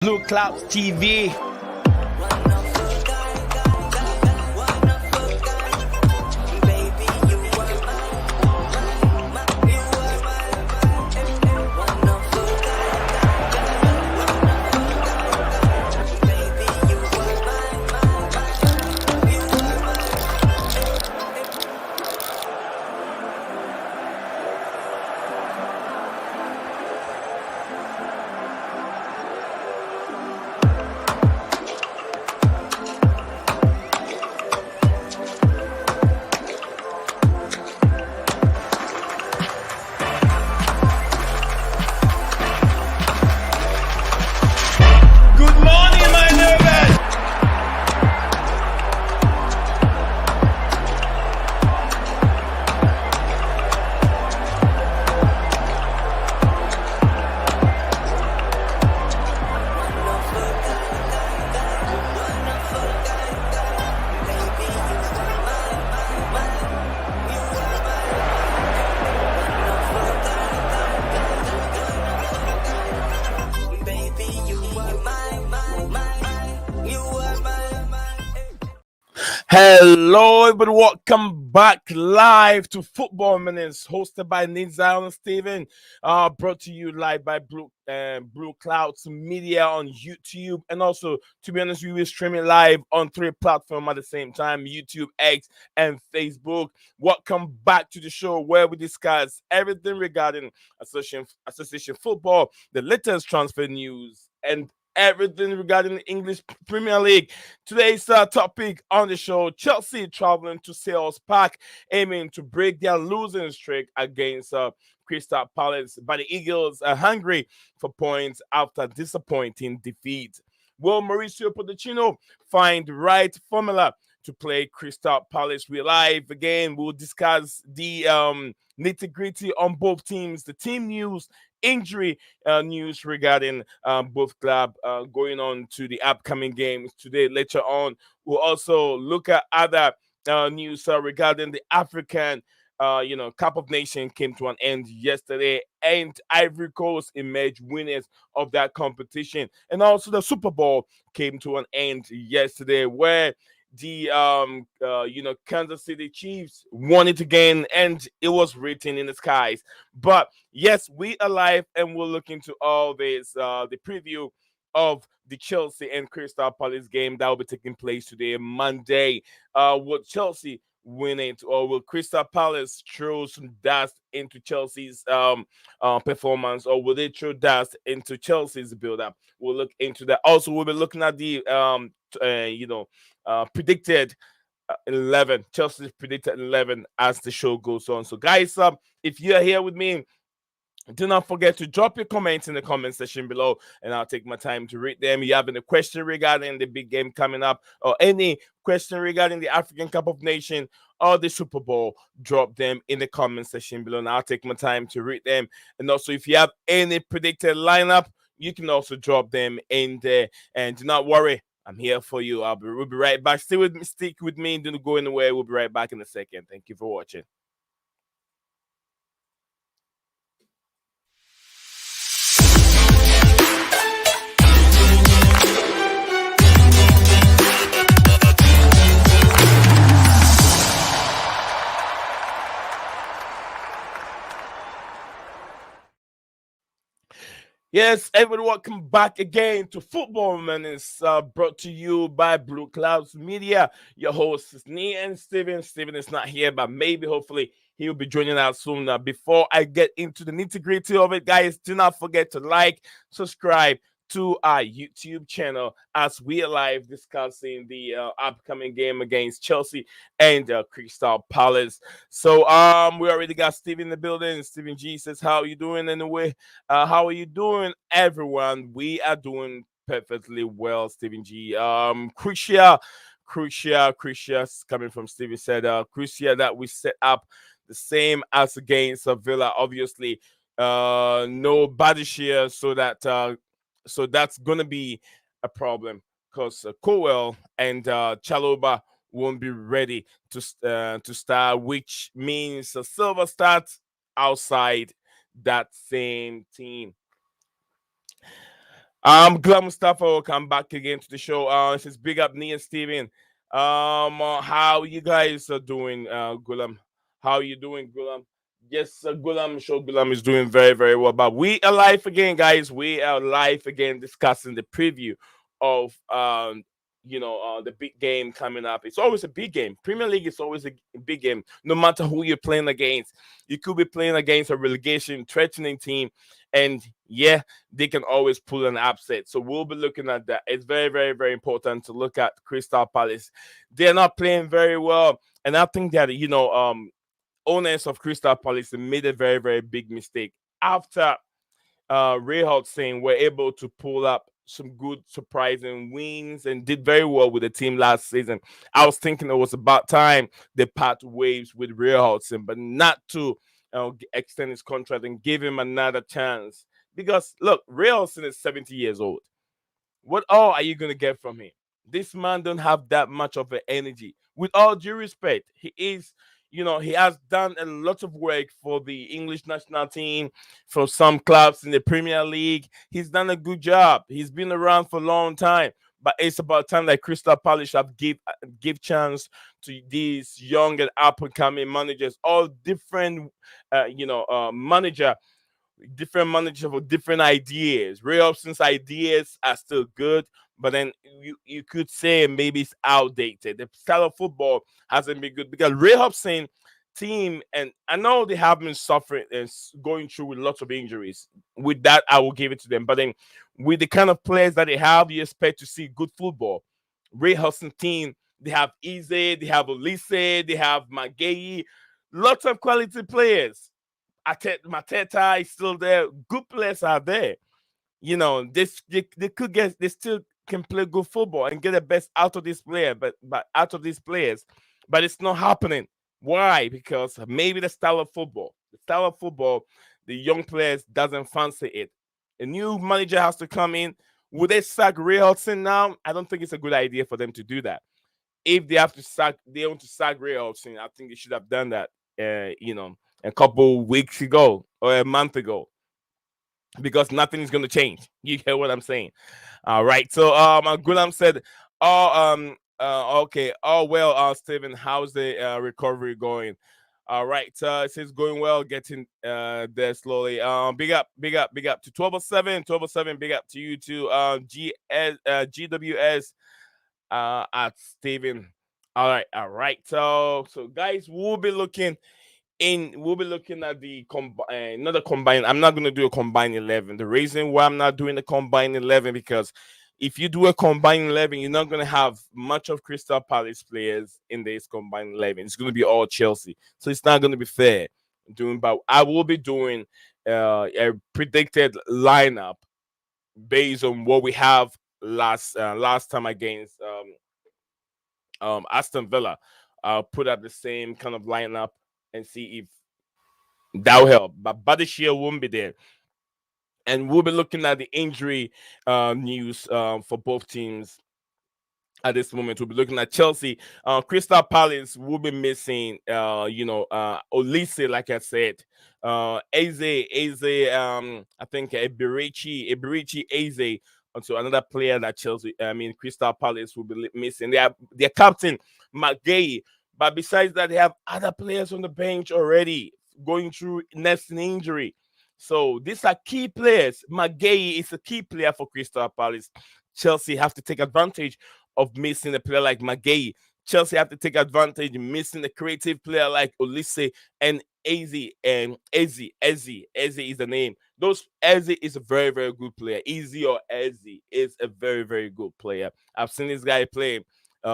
Blueclouds TV. Good morning, my nervous. Hello, everybody. Welcome back live to Football Menace, hosted by Nizal and Steven. Brought to you live by Blueclouds Media on YouTube. And also, to be honest, we will stream it live on 3 platforms at the same time: YouTube, X, and Facebook. Welcome back to the show where we discuss everything regarding association football, the latest transfer news, and everything regarding the English Premier League. Today's topic on the show: Chelsea traveling to Selhurst Park, aiming to break their losing streak against Crystal Palace. But the Eagles are hungry for points after disappointing defeat. Will Mauricio Pochettino find the right formula to play Crystal Palace? We're live again. We'll discuss the nitty-gritty on both teams, the team news, injury news regarding both clubs going on to the upcoming games today. Later on, we'll also look at other news regarding the African Cup of Nations came to an end yesterday, and Ivory Coast emerged winners of that competition. And also the Super Bowl came to an end yesterday, where the Kansas City Chiefs won it again, and it was written in the skies. But yes, we are live, and we'll look into all this, the preview of the Chelsea and Crystal Palace game that will be taking place today, Monday. Will Chelsea win it, or will Crystal Palace throw some dust into Chelsea's performance, or will they throw dust into Chelsea's build-up? We'll look into that. Also, we'll be looking at the predicted 11. Chelsea's predicted 11 as the show goes on. So, guys, if you're here with me, do not forget to drop your comments in the comment section below, and I'll take my time to read them. You have any question regarding the big game coming up, or any question regarding the African Cup of Nations or the Super Bowl, drop them in the comment section below, and I'll take my time to read them. And also, if you have any predicted lineup, you can also drop them in there. And do not worry, I'm here for you. We'll be right back. Stick with me. Don't go anywhere. We'll be right back in a second. Thank you for watching. Yes, everyone, welcome back again to Football Menace, brought to you by Blueclouds Media. Your host is me and Steven. Steven is not here, but maybe, hopefully, he'll be joining us soon. Before I get into the nitty-gritty of it, guys, do not forget to like, subscribe to our YouTube channel as we are live discussing the upcoming game against Chelsea and Crystal Palace. So we already got Steve in the building. Steven G says, how are you doing anyway? How are you doing, everyone? We are doing perfectly well, Steven G. Crucial coming from Steven said, crucial that we set up the same as against Villa. Obviously, no Badishia, so that's gonna be a problem, because Cowell and Chaloba won't be ready to start, which means Silva starts outside that same team. I'm glad Mustafa will come back again to the show. This is Big Up Nia Steven. How you guys are doing, Gulam? How you doing, Gulam? Yes, Gulam, sure Gulam is doing very, very well. But we are live again, guys. We are live again discussing the preview of the big game coming up. It's always a big game. Premier League is always a big game, no matter who you're playing against. You could be playing against a relegation threatening team, and yeah, they can always pull an upset. So we'll be looking at that. It's very, very, very important to look at Crystal Palace. They're not playing very well, and I think that owners of Crystal Palace made a very, very big mistake after Ray Hodgson were able to pull up some good surprising wins and did very well with the team last season. I was thinking it was about time they part ways with Ray Hodgson, but not to extend his contract and give him another chance. Because look, Ray Hodgson is 70 years old. What all are you gonna get from him? This man don't have that much of an energy. With all due respect, he is, he has done a lot of work for the English national team, for some clubs in the Premier League. He's done a good job. He's been around for a long time. But it's about time that Crystal Palace have give chance to these young and up and coming managers, all different, manager different managers with different ideas. Ray Hobson's ideas are still good, but then you could say maybe it's outdated. The style of football hasn't been good because Ray Hobson team, and I know they have been suffering and going through with lots of injuries. With that, I will give it to them. But then with the kind of players that they have, you expect to see good football. Ray Hobson team, they have Eze, they have Olise, they have Magayi, lots of quality players. Mateta is still there. Good players are there. They could get, they still can play good football and get the best out of this player, but out of these players, but it's not happening. Why? Because maybe the style of football, the young players doesn't fancy it. A new manager has to come in. Would they sack Ray Hudson now? I don't think it's a good idea for them to do that. If they want to sack Ray Hudson, I think they should have done that. A couple weeks ago or a month ago, because nothing is going to change. You get what I'm saying? All right. So Gulam said, "Oh okay. Oh well, Steven, how's the recovery going?" All right. It says going well, getting there slowly. Big up to 1207, 1207. Big up to you too. GWS at Steven. All right. So guys, we'll be looking at the another combined. I'm not going to do a combined 11. The reason why I'm not doing the combined 11, because if you do a combined 11, you're not going to have much of Crystal Palace players in this combined 11. It's going to be all Chelsea, so it's not going to be fair doing. But I will be doing a predicted lineup based on what we have last time against Aston Villa. I'll put out the same kind of lineup and see if that'll help. But Badishia won't be there. And we'll be looking at the injury news for both teams at this moment. We'll be looking at Chelsea. Crystal Palace will be missing, Olise, like I said. Eze, I think Eberici Eze, also another player that Crystal Palace will be missing. They have their captain, McGay. But besides that, they have other players on the bench already going through nesting injury. So these are key players. McGay is a key player for Crystal Palace. Chelsea have to take advantage of missing a player like Magay. Chelsea have to take advantage of missing a creative player like Olise and Eze. And Eze is the name. Eze is a very, very good player. Eze or Eze is a very, very good player. I've seen this guy play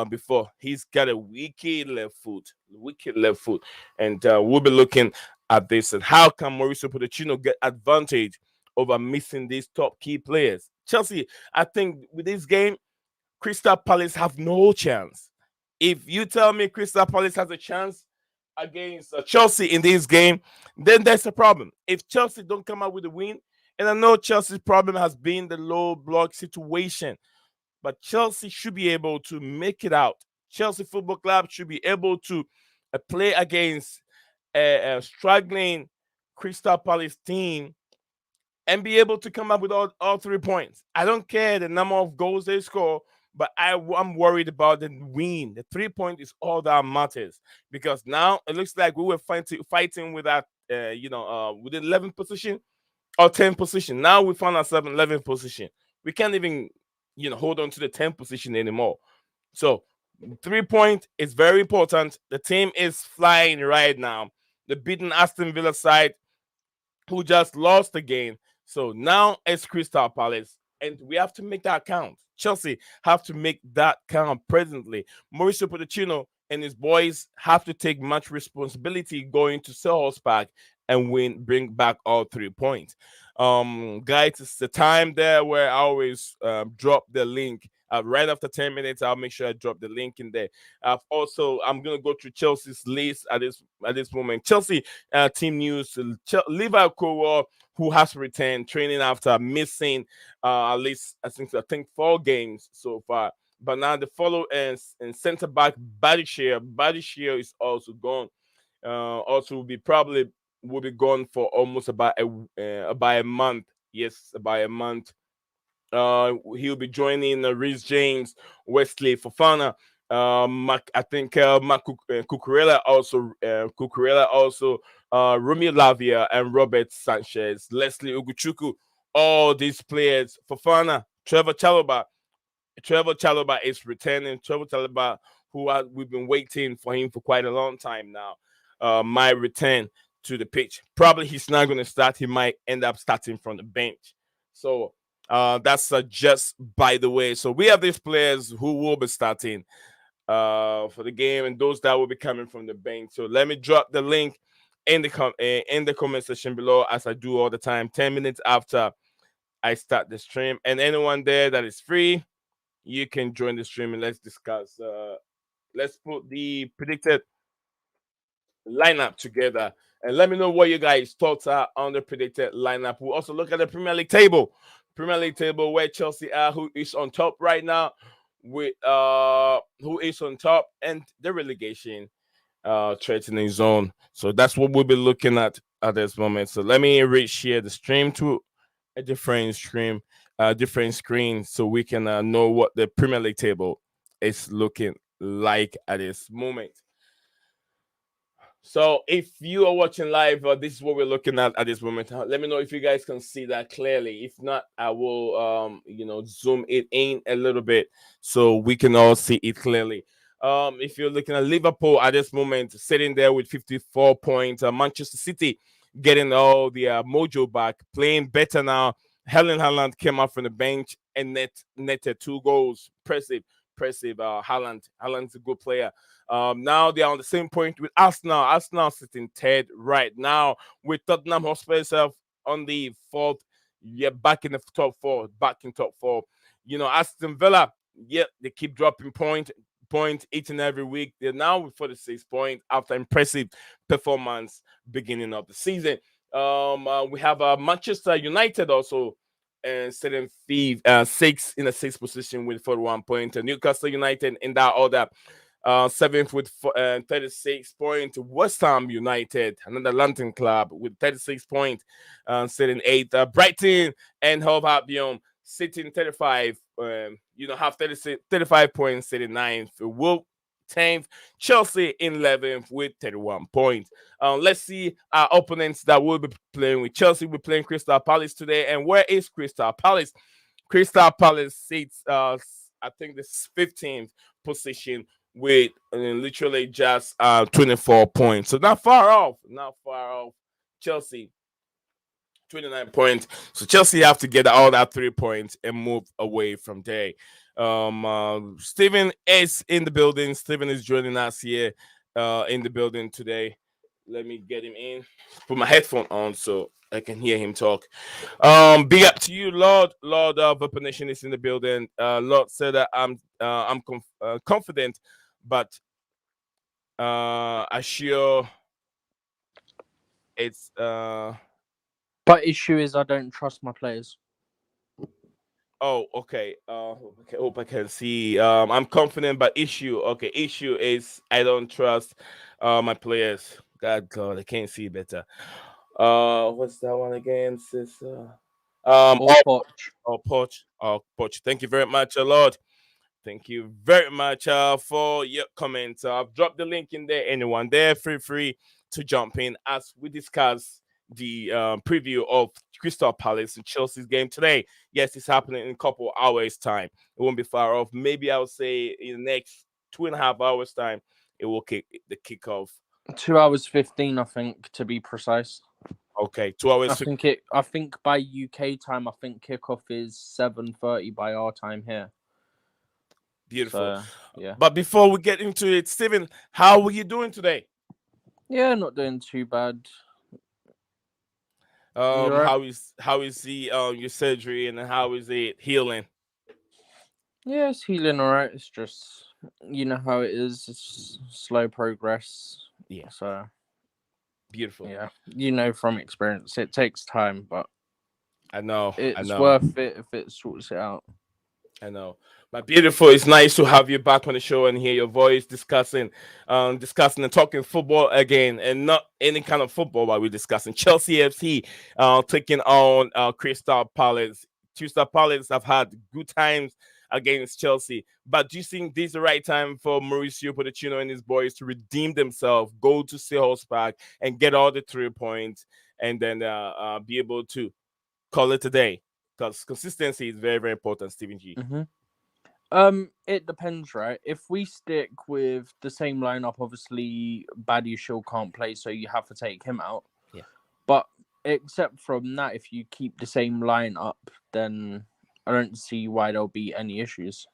before. He's got a wicked left foot, and we'll be looking at this and how can Mauricio Pochettino get advantage over missing these top key players. Chelsea, I think with this game, Crystal Palace have no chance. If you tell me Crystal Palace has a chance against Chelsea in this game, then there's a problem. If Chelsea don't come out with a win, and I know Chelsea's problem has been the low block situation, but Chelsea should be able to make it out. Chelsea Football Club should be able to play against a struggling Crystal Palace team and be able to come up with all 3 points. I don't care the number of goals they score, but I'm worried about the win. The 3 point is all that matters because now it looks like we were fighting with that, with the 11th position or 10th position. Now we found ourselves in 11th position. We can't even, hold on to the 10th position anymore. So 3 point is very important. The team is flying right now. The beaten Aston Villa side who just lost the game. So now it's Crystal Palace, and we have to make that count. Chelsea have to make that count presently. Mauricio Pochettino and his boys have to take much responsibility going to Selhurst Park and bring back all 3 points. Guys, it's the time there where I always drop the link. Right after 10 minutes, I'll make sure I drop the link in there. I'm gonna go through Chelsea's list at this moment. Chelsea team news: Liverpool, who has returned training after missing at least I think 4 games so far. But now the follow and center back Badishir is also gone. Also will be gone for almost about a month. Yes, about a month. He'll be joining Reece James, Wesley Fofana. I think Cucurella also, Romeo Lavia and Robert Sanchez, Leslie Uguchuku, all these players, Fofana, Trevor Chalobah is returning. Trevor Chalobah, we've been waiting for him for quite a long time now, might return to the pitch. Probably he's not going to start. He might end up starting from the bench. So that's just by the way. So we have these players who will be starting for the game, and those that will be coming from the bench. So let me drop the link in the comment section below, as I do all the time. 10 minutes after I start the stream, and anyone there that is free, you can join the stream and let's discuss. Let's put the predicted lineup together and let me know what you guys thoughts are on the predicted lineup. We'll also look at the Premier League table where Chelsea are, who is on top right now, with who is on top, and the relegation threatening zone. So that's what we'll be looking at this moment. So let me reshare the stream to a different screen, so we can know what the Premier League table is looking like at this moment. So if you are watching live, this is what we're looking at this moment. Let me know if you guys can see that clearly. If not, I will zoom it in a little bit so we can all see it clearly. If you're looking at Liverpool at this moment, sitting there with 54 points, Manchester City getting all the mojo back, playing better now. Helen Haaland came out from the bench and netted 2 goals. Impressive. Haaland's a good player. Now they are on the same point with Arsenal. Arsenal sitting third right now, with Tottenham Hotspur on the fourth. Yeah, back in the top four. Aston Villa, yeah, they keep dropping point each and every week. They're now with 46 points after impressive performance beginning of the season. We have Manchester United also and sitting in a sixth position with 41 points. Newcastle United in that order, seventh with 36 points. West Ham United, another London club, with 36 points, sitting eighth. Brighton and Hove Albion sitting 35. Have 35 points, sitting ninth. Wolf 10th, Chelsea in 11th with 31 points. Let's see our opponents that we'll be playing with. Chelsea will be playing Crystal Palace today. And where is Crystal Palace? Crystal Palace sits, I think, the 15th position with literally just 24 points. So not far off. Chelsea 29 points. So Chelsea have to get all that 3 points and move away from there. Steven is in the building. Steven is joining us here in the building today. Let me get him in. Put my headphone on so I can hear him talk. Big up to you, Lord. Lord of Nation is in the building. Lord said that I'm confident, but I sure it's But issue is I don't trust my players. Oh, okay. Hope I can see. I'm confident, but issue. Okay, issue is I don't trust my players. God, I can't see better. What's that one again, sis? Or Or Poch. Poch. Thank you very much, Lord. Thank you very much for your comments. I've dropped the link in there. Anyone there, feel free to jump in as we discuss the preview of Crystal Palace and Chelsea's game today. Yes, it's happening in a couple hours' time. It won't be far off. Maybe I'll say in the next 2.5 hours' time, it will kick the kickoff. 2 hours 15, I think, to be precise. Okay, 2 hours. I think by UK time, I think kickoff is 7:30 by our time here. Beautiful. So, yeah. But before we get into it, Stephen, how were you doing today? Yeah, not doing too bad. Right? How is the your surgery and how is it healing? Yeah, it's healing alright. It's just, you know how it is. It's slow progress. Yeah, So, beautiful. yeah, you know from experience, it takes time, but I know, it's worth it if it sorts it out. I know. But beautiful, it's nice to have you back on the show and hear your voice discussing and talking football again, and not any kind of football, but we're discussing Chelsea FC taking on Crystal Palace. Crystal Palace have had good times against Chelsea, but do you think this is the right time for Mauricio Pochettino and his boys to redeem themselves, go to Selhurst Park and get all the 3 points, and then be able to call it a day? Because consistency is very, very important, Stephen G. It depends, right? If we stick with the same lineup, obviously Badiashile can't play, so you have to take him out. Yeah. But except from that, if you keep the same lineup, then I don't see why there'll be any issues.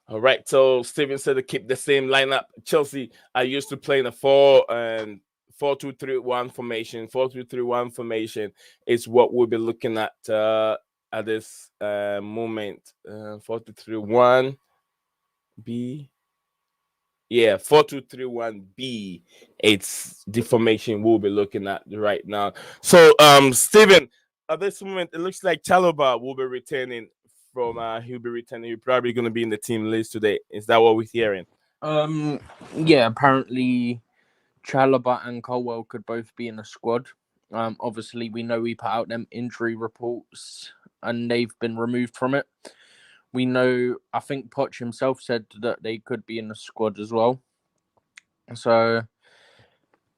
All right. So Steven said to keep the same lineup. Chelsea are used to playing a 4-2-3-1 formation. 4-2-3-1 formation is what we'll be looking at this moment. 4-2-3-1 B. Yeah, 4-2-3-1 B. It's the formation we'll be looking at right now. So Steven, at this moment it looks like Chalobah will be returning from he'll be returning. He's probably gonna be in the team list today. Is that what we're hearing? Yeah, apparently Chalobah and Colwell could both be in the squad. Obviously we know we put out them injury reports and they've been removed from it. We know, I think Poch himself said that they could be in the squad as well. So,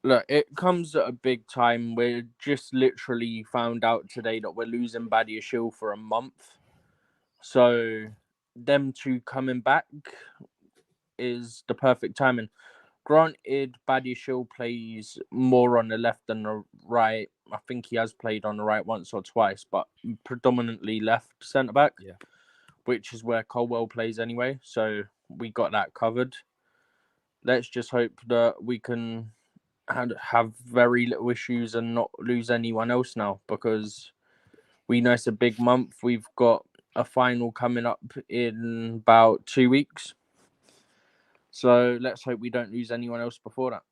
look, it comes at a big time. We're just literally found out today that we're losing Badiashile for a month. So, them two coming back is the perfect timing. Granted, Badiashile plays more on the left than the right. I think he has played on the right once or twice, but predominantly left centre back. Yeah. Which is where Colwell plays anyway. So we got that covered. Let's just hope that we can have very little issues and not lose anyone else now, because we know it's a big month. We've got a final coming up in about 2 weeks. So let's hope we don't lose anyone else before that.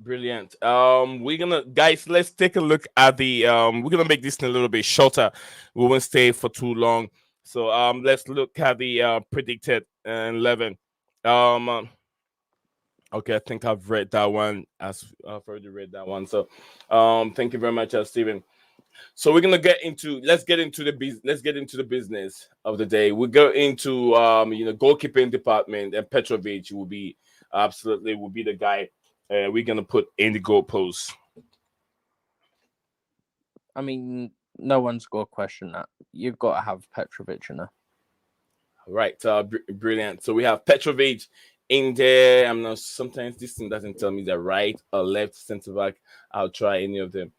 Brilliant. We're gonna guys, let's take a look at the we're gonna make this a little bit shorter. We won't stay for too long. So let's look at the predicted 11. Okay, I think I've read that one. As I've already read that one. So thank you very much, Stephen. So we're gonna let's get into the business of the day. We go into goalkeeping department, and Petrovic will be the guy we're gonna put in the goalpost. I mean, no one's got to question that. You've got to have Petrovic in there. Right, brilliant. So we have Petrovic in there. I'm not. Sometimes this thing doesn't tell me the right or left centre back. I'll try any of them.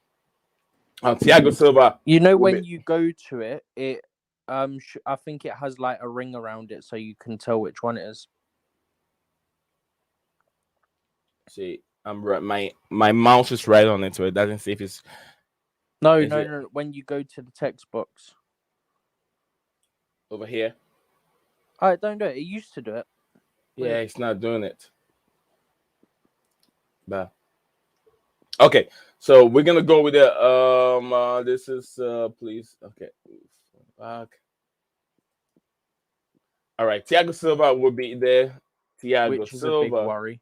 Thiago Silva. You know, when you go to it, I think it has like a ring around it, so you can tell which one it is. See, I'm right. My mouse is right on it, so it doesn't say if it's. No. When you go to the text box Over here. Oh, don't do it. It used to do it. Yeah, it's not doing it. But okay, so we're gonna go with it. This is please. Okay, back. All right, Thiago Silva will be there. Which is a big worry.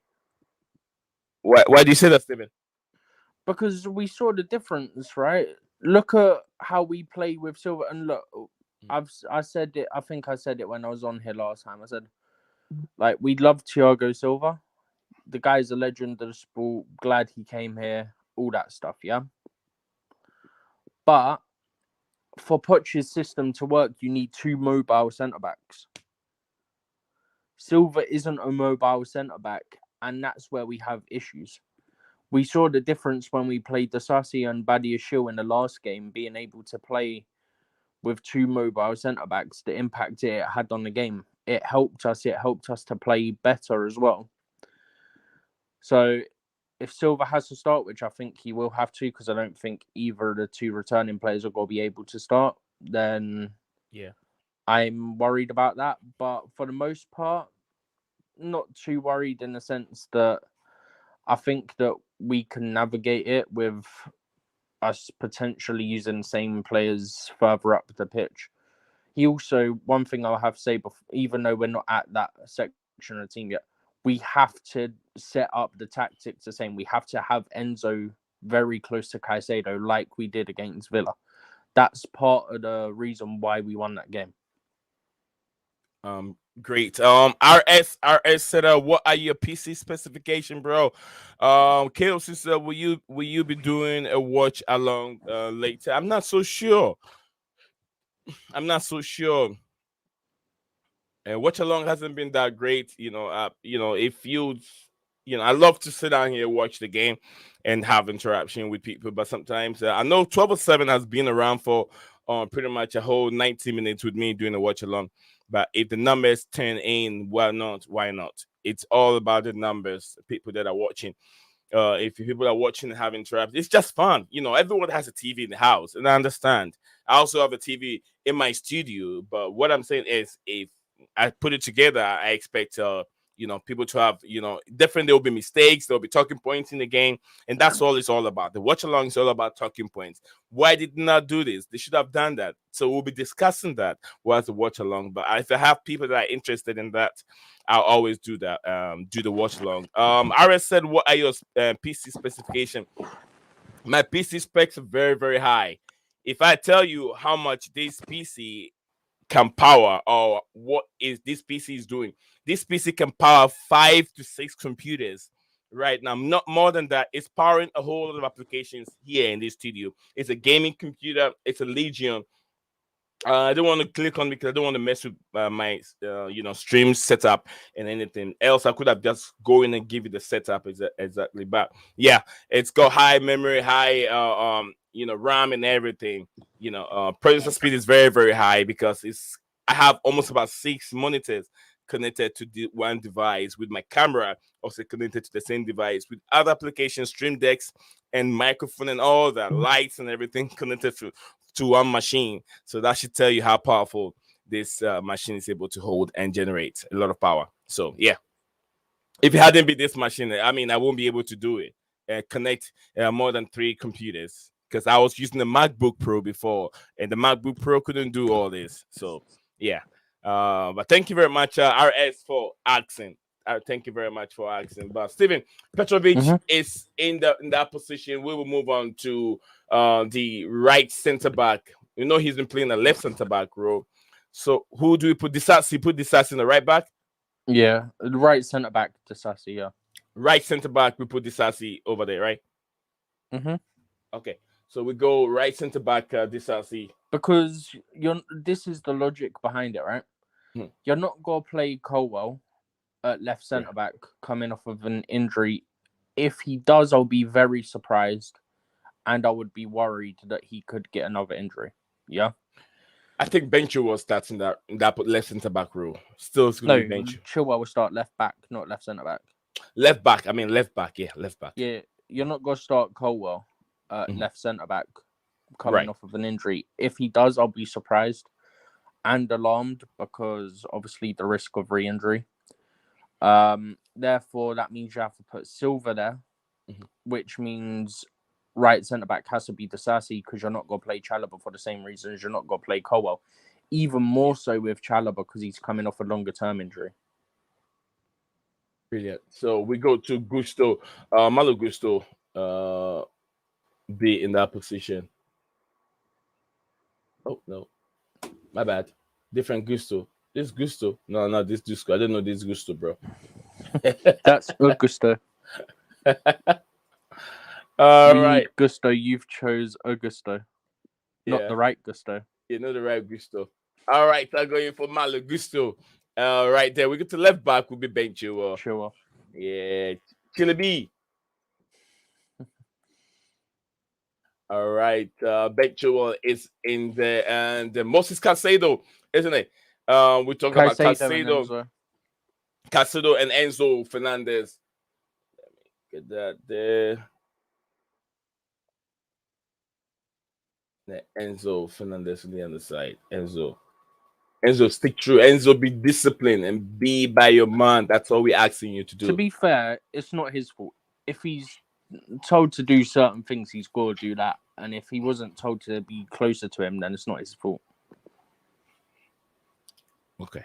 Why do you say that, Steven? Because we saw the difference, right? Look at how we play with Silva. And look, I said it. I think I said it when I was on here last time. I said, like, we love Thiago Silva. The guy's a legend of the sport. Glad he came here. All that stuff, yeah. But for Poch's system to work, you need two mobile centre backs. Silva isn't a mobile centre back, and that's where we have issues. We saw the difference when we played Disasi and Badiashile in the last game, being able to play with two mobile centre backs, the impact it had on the game. It helped us to play better as well. So if Silva has to start, which I think he will have to, because I don't think either of the two returning players are going to be able to start, then I'm worried about that. But for the most part, not too worried in the sense that I think that we can navigate it with us potentially using the same players further up the pitch. He also, one thing I'll have to say, even though we're not at that section of the team yet, we have to set up the tactics the same. We have to have Enzo very close to Caicedo like we did against Villa. That's part of the reason why we won that game. Great. RS said, what are your PC specification, bro? Chaos said, will you be doing a watch along later? I'm not so sure. And watch along hasn't been that great, if I love to sit down here, watch the game and have interaction with people, but sometimes I know 12/7 has been around for pretty much a whole 90 minutes with me doing a watch along. But if the numbers turn in, why not? It's all about the numbers, people that are watching. If people are watching and have interactions, it's just fun. Everyone has a TV in the house, and I understand. I also have a TV in my studio, but what I'm saying is, if I put it together, I expect people to have, different. There will be mistakes, there will be talking points in the game, and that's all it's all about. The watch along is all about talking points. Why did they not do this? They should have done that. So we'll be discussing that while the watch along. But if I have people that are interested in that, I'll always do that. Do the watch along. RS said, what are your PC specification? My PC specs are very, very high. If I tell you how much this PC can power, or what is this PC is doing, this PC can power 5 to 6 computers right now, not more than that. It's powering a whole lot of applications here in this studio. It's a gaming computer. It's a Legion. I don't want to click on because I don't want to mess with my stream setup and anything else. I could have just go in and give you the setup exactly, but yeah, it's got high memory, high RAM and everything. Processor speed is very, very high because I have almost about 6 monitors connected to the one device, with my camera also connected to the same device, with other applications, stream decks and microphone and all that, lights and everything connected to one machine. So that should tell you how powerful this machine is able to hold and generate a lot of power. So yeah, if it hadn't been this machine, I won't be able to do it. Connect more than 3 computers, because I was using the MacBook Pro before, and the MacBook Pro couldn't do all this. So yeah, but thank you very much, RS, for asking. Thank you very much for asking. But Steven, Petrovic is in that position. We will move on to the right center back. He's been playing the left center back role. So who do we put? Disasi? Put Disasi in the right back. Yeah, the right centre back, Disasi. Yeah, right center back. We put Disasi over there, right? Okay, so we go right center back, Disasi. Because this is the logic behind it, right? You're not gonna play Colwell at left centre back coming off of an injury. If he does, I'll be very surprised, and I would be worried that he could get another injury. Yeah, I think Bencho was starting that left centre back role. Still, it's going to be Bencho. Chilwell will start left back, not left centre back. Left back. I mean left back. Yeah, left back. Yeah, you're not gonna start Colwell left centre back coming off of an injury. If he does, I'll be surprised and alarmed, because obviously the risk of re-injury. Therefore, that means you have to put Silva there, which means right centre back has to be Disasi, because you're not going to play Chalobah for the same reasons you're not going to play Colwell. Even more so with Chalobah, because he's coming off a longer term injury. Brilliant. So we go to Gusto, Malo Gusto, be in that position. Oh no, my bad. Different Gusto. This Gusto. No, not this Gusto. I don't know this Gusto, bro. That's Augusto. All We need right. Gusto. You've chose Augusto, not Yeah, the right Gusto. you know the right Gusto. All right, I'm going for Malo Gusto. Right there. We get to left back. Will be Ben Chilwell. Sure. Yeah, Chilabi. All right, Ben Chilwell is in there, and Moses Caicedo, isn't it? We're talking about Caicedo and Caicedo, Enzo. Caicedo and Enzo Fernandez. Get that there. Enzo Fernandez on the other side. Enzo, stick true. Enzo, be disciplined and be by your man. That's all we're asking you to To do. be fair, it's not his fault. If he's told to do certain things, he's got to do that. And if he wasn't told to be closer to him, then it's not his fault. Okay.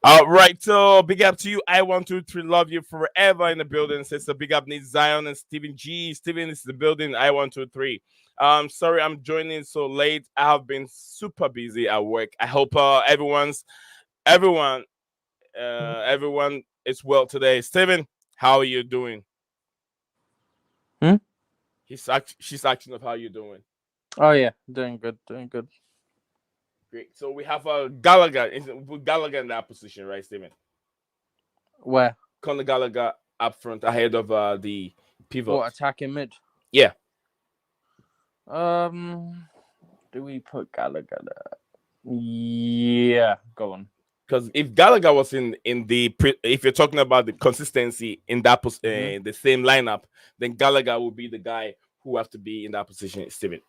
All right, so big up to you. I123 love you forever in the building. Says the big up needs Zion and Steven G. Steven is the building. I123. Sorry I'm joining so late. I have been super busy at work. I hope everyone everyone is well today. Steven, how are you doing? Hmm? She's asking of how you doing. Oh yeah, doing good, doing good. Great. So we have Gallagher. Put Gallagher in that position, right, Steven? Where? Conor Gallagher up front ahead of the pivot. What, attacking mid? Yeah. Do we put Gallagher there? Yeah, go on. Because if Gallagher was if you're talking about the consistency in that the same lineup, then Gallagher would be the guy who have to be in that position, Steven.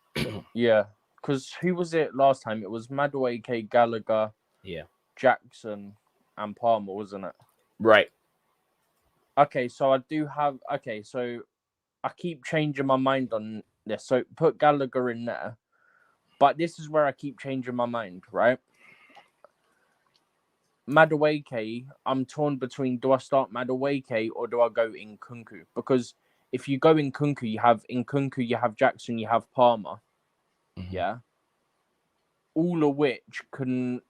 Yeah, because who was it last time? It was Madueke, Gallagher, Yeah. Jackson, and Palmer, wasn't it? Right. Okay, so I do have. Okay, so I keep changing my mind on this. So put Gallagher in there, but this is where I keep changing my mind, right? Madueke, I'm torn between do I start Madueke or do I go in Kunku? Because if you go in Kunku, you have Jackson, you have Palmer, yeah, all of which can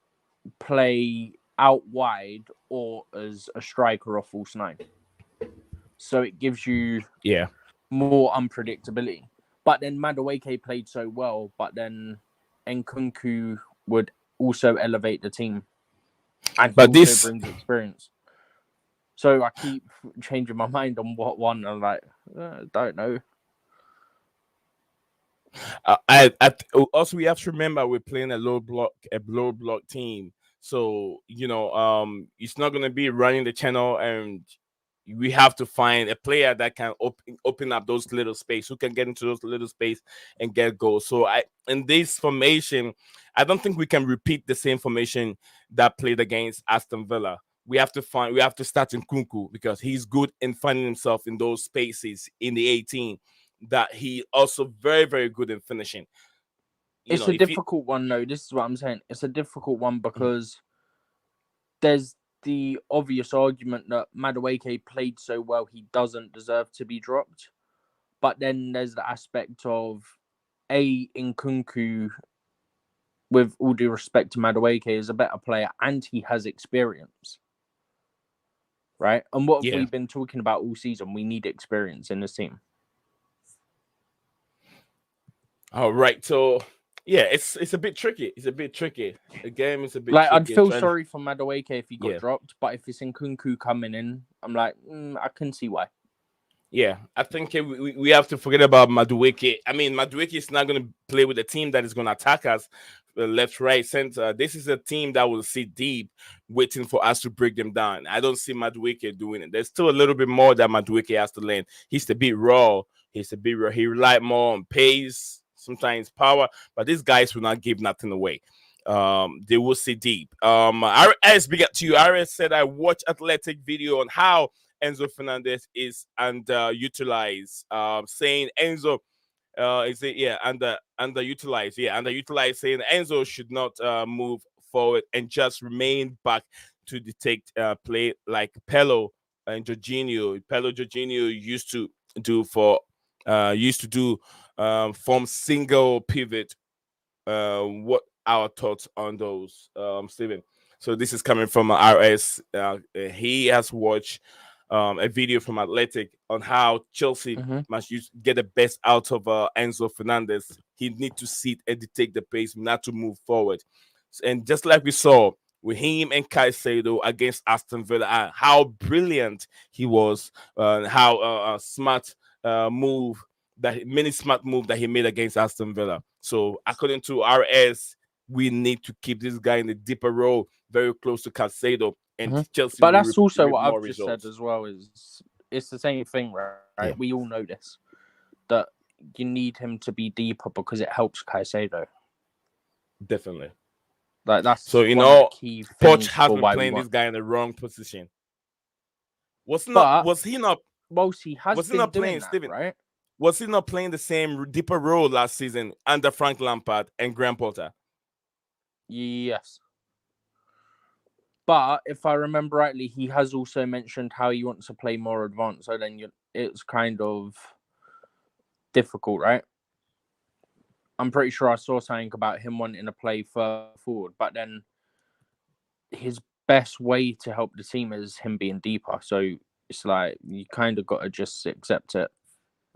play out wide or as a striker or false nine. So it gives you more unpredictability. But then Madueke played so well, but then Nkunku would also elevate the team. And he also brings experience. So I keep changing my mind on what one. I'm like, don't know. Also we have to remember we're playing a low block team. So it's not gonna be running the channel, and we have to find a player that can open up those little space, who can get into those little space and get goals. So in this formation, I don't think we can repeat the same formation that played against Aston Villa. We have to start in Kunku because he's good in finding himself in those spaces in the 18. That he also very, very good in finishing. It's a difficult one, though. This is what I'm saying. It's a difficult one because there's the obvious argument that Madueke played so well he doesn't deserve to be dropped. But then there's the aspect of Nkunku, with all due respect to Madueke, is a better player and he has experience. Right? And what have we been talking about all season? We need experience in this team. All right, so it's a bit tricky. It's a bit tricky. The game is a bit tricky. I'd feel sorry for Madueke if he got dropped, but if it's Nkunku coming in, I'm like, I can see why. Yeah, I think we have to forget about Madueke. I mean, Madueke is not going to play with a team that is going to attack us left, right, center. This is a team that will sit deep, waiting for us to break them down. I don't see Madueke doing it. There's still a little bit more that Madueke has to learn. He's a bit raw. He relied more on pace, sometimes power, but these guys will not give nothing away. They will sit deep. RS, big up to you. RS said, I watched athletic video on how Enzo Fernandez is underutilized, saying Enzo underutilized, saying Enzo should not move forward and just remain back to detect play like Pello and Jorginho. Jorginho used to do form single pivot what our thoughts on those, Stephen. So this is coming from RS. He has watched a video from Athletic on how Chelsea Mm-hmm. must get the best out of Enzo Fernandez. He need to sit and take the pace, not to move forward. And just like we saw with him and Caicedo against Aston Villa, how brilliant he was, how smart move many smart move that he made against Aston Villa. So according to RS, we need to keep this guy in the deeper role, very close to Caicedo, and Mm-hmm. Chelsea But will that's also reap what more I've just said results. as well. Is it's the same thing, right? Yeah. We all know this, that you need him to be deeper because it helps Caicedo. Definitely. Like that's So one of the key Poch things has for been why we playing want. this guy in the wrong position. But Was he not whilst he has was he been not doing playing, that, Steven? right? Was he not playing the same deeper role last season under Frank Lampard and Graham Potter? Yes. But if I remember rightly, he has also mentioned how he wants to play more advanced. So then it's kind of difficult, right? I'm pretty sure I saw something about him wanting to play further forward, but then his best way to help the team is him being deeper. So it's like you kind of got to just accept it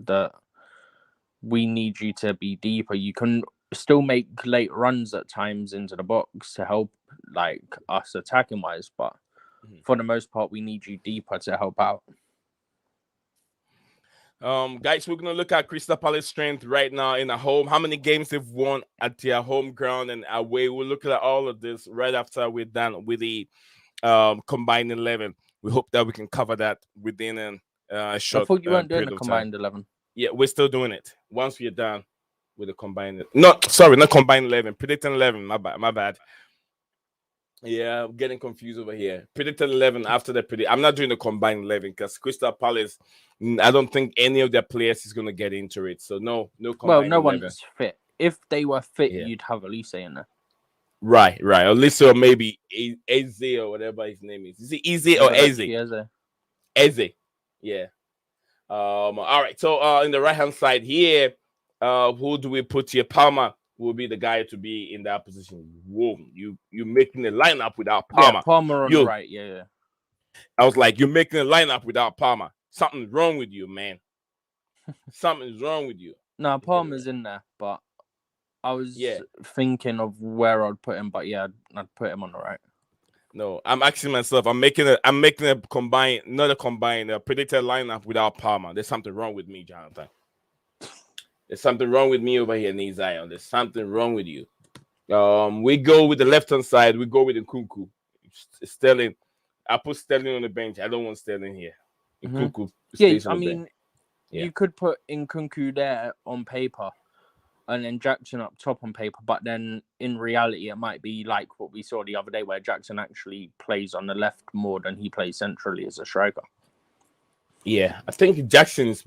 that we need you to be deeper. You can still make late runs at times into the box to help like us attacking wise, but for the most part, we need you deeper to help out. Guys, we're gonna look at Crystal Palace strength right now in a home. How many games they've won at their home ground and away. We'll look at all of this right after we're done with the combined 11. We hope that we can cover that within a I short thought you weren't doing period a of time. combined 11. Yeah, we're still doing it. Once we're done with the combined, not combined 11, predicting 11. My bad. Yeah, I'm getting confused over here. Predicted 11 after the predict. I'm not doing the combined 11 because Crystal Palace, I don't think any of their players is going to get into it. So no Well, combined no 11. one's fit. If they were fit, Yeah. you'd have Elise in there. Right. At least or maybe Eze or whatever his name is. Is it Easy or Eze? Eze. Yeah. All right. So in the right hand side here, who do we put here? Palmer will be the guy to be in that position. Whoa, you making a lineup without Palmer. Yeah, Palmer on the right. Yeah. I was like, you're making a lineup without Palmer. Something's wrong with you, man. Something's wrong with you. No, Palmer's in there, but I was thinking of where I'd put him. But yeah, I'd put him on the right. No, I'm asking myself. I'm making a combined, not a combined, a predicted lineup without Palmer. There's something wrong with me, Jonathan. There's something wrong with me over here, Zion. There's something wrong with you. We go with the left hand side. We go with Nkunku. Sterling. I put Sterling on the bench. I don't want Sterling here. Nkunku stays on the bench. You could put Nkunku there on paper, and then Jackson up top on paper. But then in reality, it might be like what we saw the other day, where Jackson actually plays on the left more than he plays centrally as a striker. Yeah, I think Jackson's.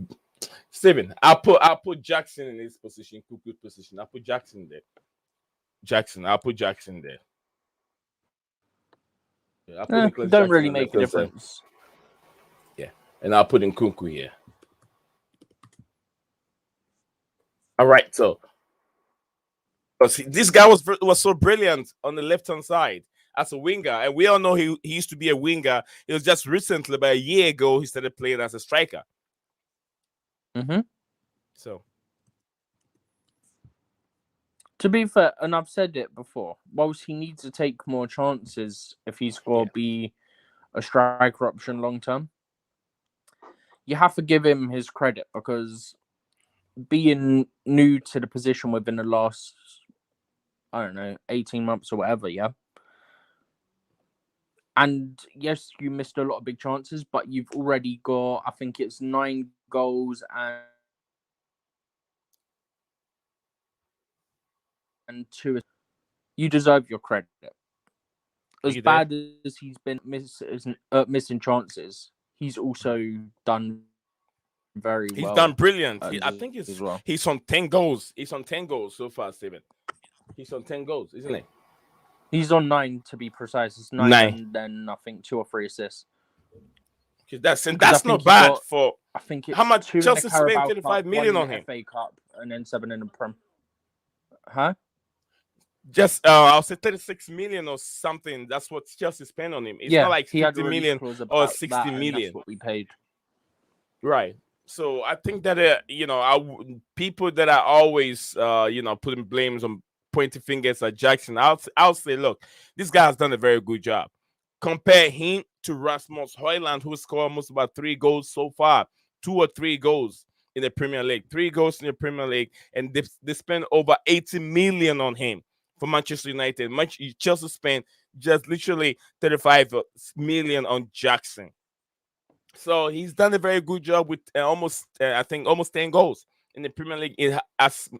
Steven, I'll put Jackson in his position, Kuku's position. I'll put Jackson there. I'll put Jackson there. Yeah, don't Jackson really make a difference. Yeah, and I'll put in Nkunku here. All right, so this guy was so brilliant on the left hand side as a winger, and we all know he used to be a winger. It was just recently, about a year ago, he started playing as a striker. So, to be fair, and I've said it before, whilst he needs to take more chances if he's going to be a striker option long term, you have to give him his credit, because being new to the position within the last, 18 months or whatever, yeah. And yes, you missed a lot of big chances, but you've already got, I think it's 9 goals and 2. You deserve your credit. As bad as he's been missing chances, he's also done very well. He's done brilliant. I think he's on 10 goals. He's on 10 goals so far, Steven. He's on 10 goals, isn't he? He's on 9 to be precise. It's 9 and then I think 2 or 3 assists. That's not bad for. I think it's how much 2 Chelsea spent 35 million on him. FA Cup and then 7 in the Prem. Huh? Just I'll say 36 million or something. That's what Chelsea spent on him. It's not Yeah, like he had a 50 release million clause or about 60 that, and that's million. what we paid. Right. So I think that people that are always putting blames on pointing fingers at Jackson, I'll say, look, this guy has done a very good job. Compare him to Rasmus Højlund, who scored almost about 3 goals so far, 2 or 3 goals in the Premier League, 3 goals in the Premier League, and they spent over 80 million on him for Manchester United. Chelsea spent just literally 35 million on Jackson. So he's done a very good job with I think, almost 10 goals in the Premier League.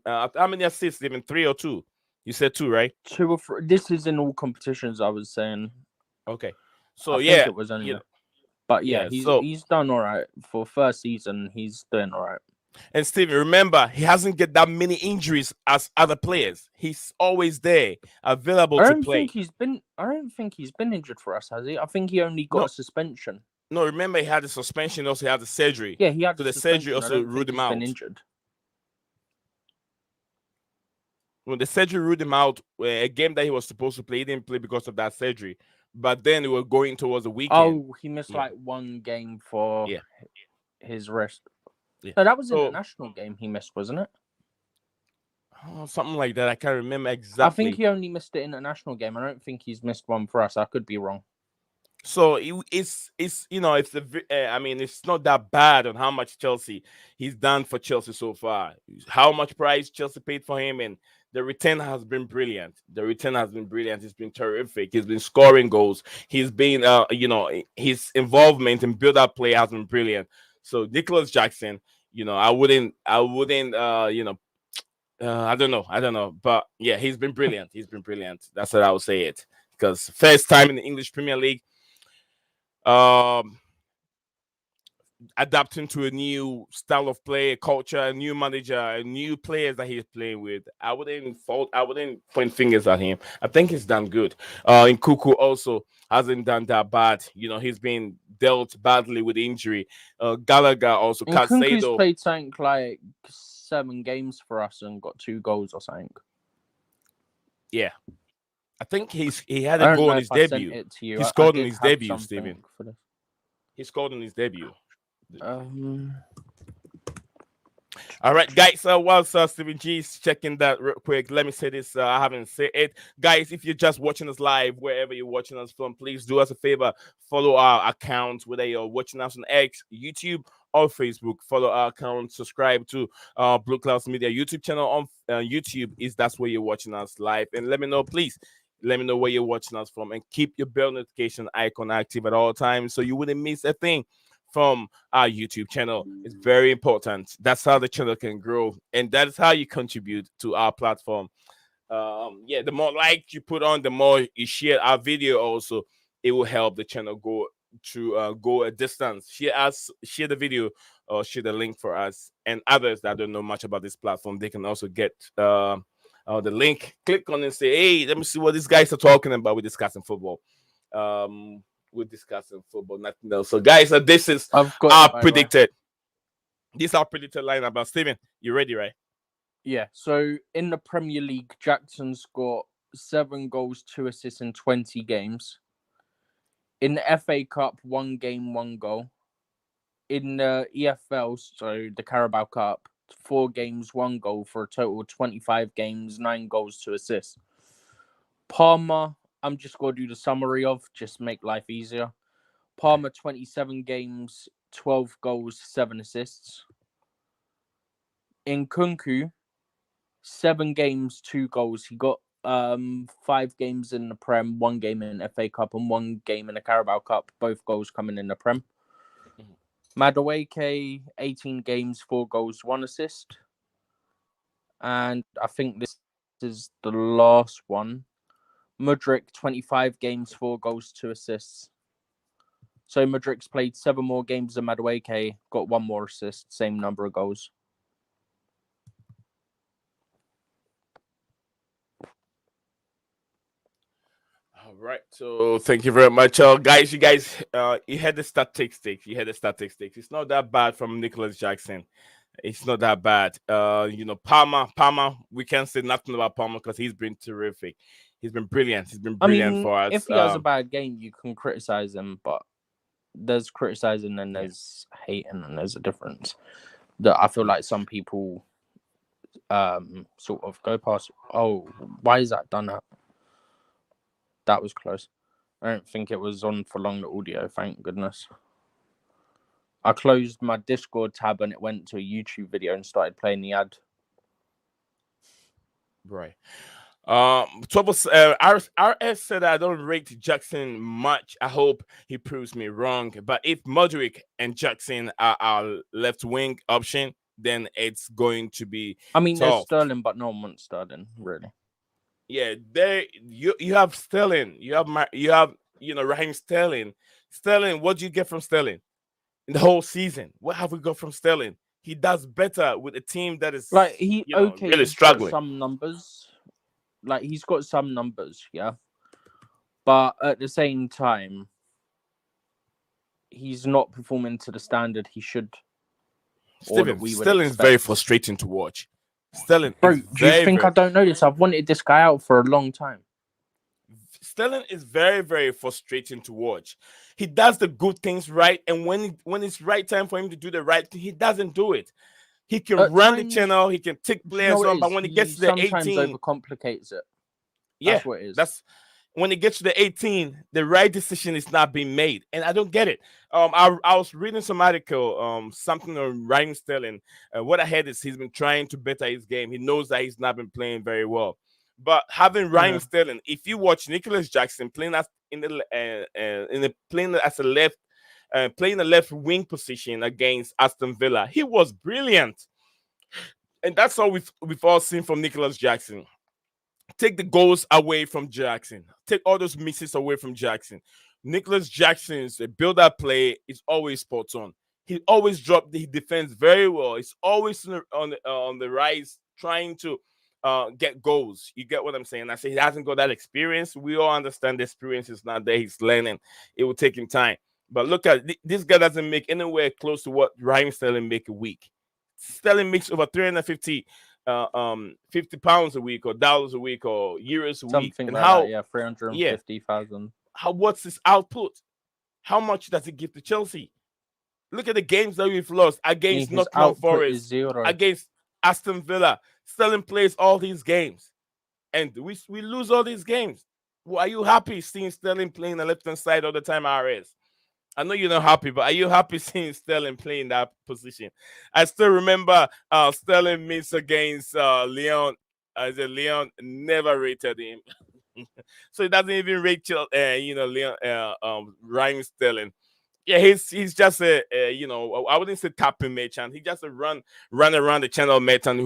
How many assists? Even 3 or 2? You said 2, right? 2 or 3. This is in all competitions. I was saying. Okay. I So think yeah, it was you anyway. know, But yeah, yeah. he's So he's done all right for first season. He's doing all right. and Steven, remember, he hasn't get that many injuries as other players. He's always there, available I to don't think play. he's been. I don't think he's been injured for us, has he? I think he only got No, a suspension. no. Remember, he had the suspension. Also, he had the surgery. Yeah, he had So a the surgery suspension. I also don't ruled think him he's been out. injured. When the surgery ruled him out, a game that he was supposed to play, he didn't play because of that surgery. But then we were going towards the weekend. Oh, he missed Yeah, like one game for yeah, his wrist. yeah. No, that was So international game he missed, wasn't it? something like that. I can't remember I think exactly. he only missed the international game. I don't think he's missed one for us. I could be wrong. So I mean, it's not that bad on how much Chelsea he's done for Chelsea so far. How much price Chelsea paid for him, and the return has been brilliant. The return has been brilliant. It's been terrific. He's been scoring goals. He's been his involvement in build up play has been brilliant. So Nicholas Jackson, I don't know, but yeah, he's been brilliant. He's been brilliant. That's what I would say it, because first time in the English Premier League, um, adapting to a new style of play, culture, a new manager, a new players that he's playing with. I wouldn't point fingers at him. I think he's done good. In Kuku also hasn't done that bad. He's been dealt badly with injury. Gallagher also, And Kunku's Casado. played something like 7 games for us and got 2 goals or something. Yeah. I think he had I a don't goal know in his if I sent debut. it to you. He I scored in did his have debut, something Steven. for this. He scored in his debut. Um, All right, guys. While Steven G is checking that real quick, let me say this. I haven't said it, guys. If you're just watching us live, wherever you're watching us from, please do us a favor. Follow our account, whether you're watching us on X, YouTube, or Facebook. Follow our account. Subscribe to Blue Clouds Media YouTube channel on YouTube. Is that's where you're watching us live, and let me know, please. Let me know where you're watching us from, and keep your bell notification icon active at all times so you wouldn't miss a thing from our YouTube channel. It's very important. That's how the channel can grow, and that's how you contribute to our platform. Yeah, the more likes you put on, the more you share our video. Also, it will help the channel go a distance. Share the video, or share the link for us and others that don't know much about this platform. They can also get the link. Click on it and say, "Hey, let me see what these guys are talking about. We're discussing football." Um, we're discussing football, nothing else. So, guys, this is I've got our it, by the way. predicted. This is our predicted lineup. Now, Steven, you ready, right? Yeah. So in the Premier League, Jackson's got 7 goals, 2 assists in 20 games. In the FA Cup, 1 game, 1 goal. In the EFL, so the Carabao Cup, 4 games, 1 goal for a total of 25 games, 9 goals, 2 assists. Palmer, I'm just going to do the summary of, just make life easier. Palmer, 27 games, 12 goals, 7 assists. In Kunku, 7 games, 2 goals. He got 5 games in the Prem, 1 game in FA Cup, and 1 game in the Carabao Cup. Both goals coming in the Prem. Madueke, 18 games, 4 goals, 1 assist. And I think this is the last one. Mudryk, 25 games, 4 goals, 2 assists. So Mudryk's played 7 more games than Madueke, got 1 more assist, same number of goals. All right. So thank you very much, guys. You had the statistics. You had the statistics. It's not that bad from Nicholas Jackson. It's not that bad. Palmer, we can't say nothing about Palmer because he's been terrific. He's been brilliant. He's been I brilliant mean, for us. if he has a bad game, you can criticize him, but there's criticizing and Yeah. there's hating, and there's a difference that I feel Yeah. like some people sort of go past. Oh, why is that done? That was close. I don't think it was on for long, the audio, thank goodness. I closed my Discord tab and it went to a YouTube video and started playing the ad. Right. Troubles. RS said I don't rate Jackson much. I hope he proves me wrong. But if Modric and Jackson are our left wing option, then it's going to be I mean, there's tough. Sterling, but no one wants Sterling, really. Yeah, there you have Sterling. You have Raheem Sterling. Sterling, what do you get from Sterling in the whole season? What have we got from Sterling? He does better with a team that is Like, really he's got struggling. some numbers. Like, he's got some numbers, yeah. But at the same time, he's not performing to the standard he should, or that Steven, we would Sterling is very expect. frustrating to watch. Sterling Bro, is do you very, think I very don't know this? I've wanted this guy out for a long time. Sterling is very, very frustrating to watch. He does the good things right, and when it's right time for him to do the right thing, he doesn't do it. He can At run the times, channel, he can take do you know players what it on, but is? when he gets He to the sometimes 18, overcomplicates it. yeah, That's what it is. that's when it gets to the 18, the right decision is not being made, and I don't get it. I was reading some article, something on Ryan Sterling. What I heard is he's been trying to better his game. He knows that he's not been playing very well, but having Ryan Yeah. Sterling, if you watch Nicholas Jackson playing as playing as a left. Playing a left wing position against Aston Villa, he was brilliant, and that's all we've all seen from Nicholas Jackson. Take the goals away from Jackson. Take all those misses away from Jackson. Nicholas Jackson's build-up play is always spot on. He always dropped the defense very well. He's always on the rise, trying to get goals. You get what I'm saying? I say he hasn't got that experience. We all understand the experience is not there. He's learning. It will take him time. But look at this guy doesn't make anywhere close to what Raheem Sterling make a week. Sterling makes over 350 £50 a week or dollars a week or euros a week. Something And like that, how yeah, yeah, 350,000. what's his output? How much does he give to Chelsea? Look at the games that we've lost against His Nottingham output is Forest, zero. against Aston Villa. Sterling plays all these games, and we lose all these games. Well, are you happy seeing Sterling playing the left hand side all the time, RS? I know you're not happy, but are you happy seeing Sterling playing that position? I still remember Sterling missed against Leon. As a Leon never rated him, so he doesn't even rate Leon Ryan Sterling. Yeah, he's just I wouldn't say tapping merchant. He just a run around the channel merchant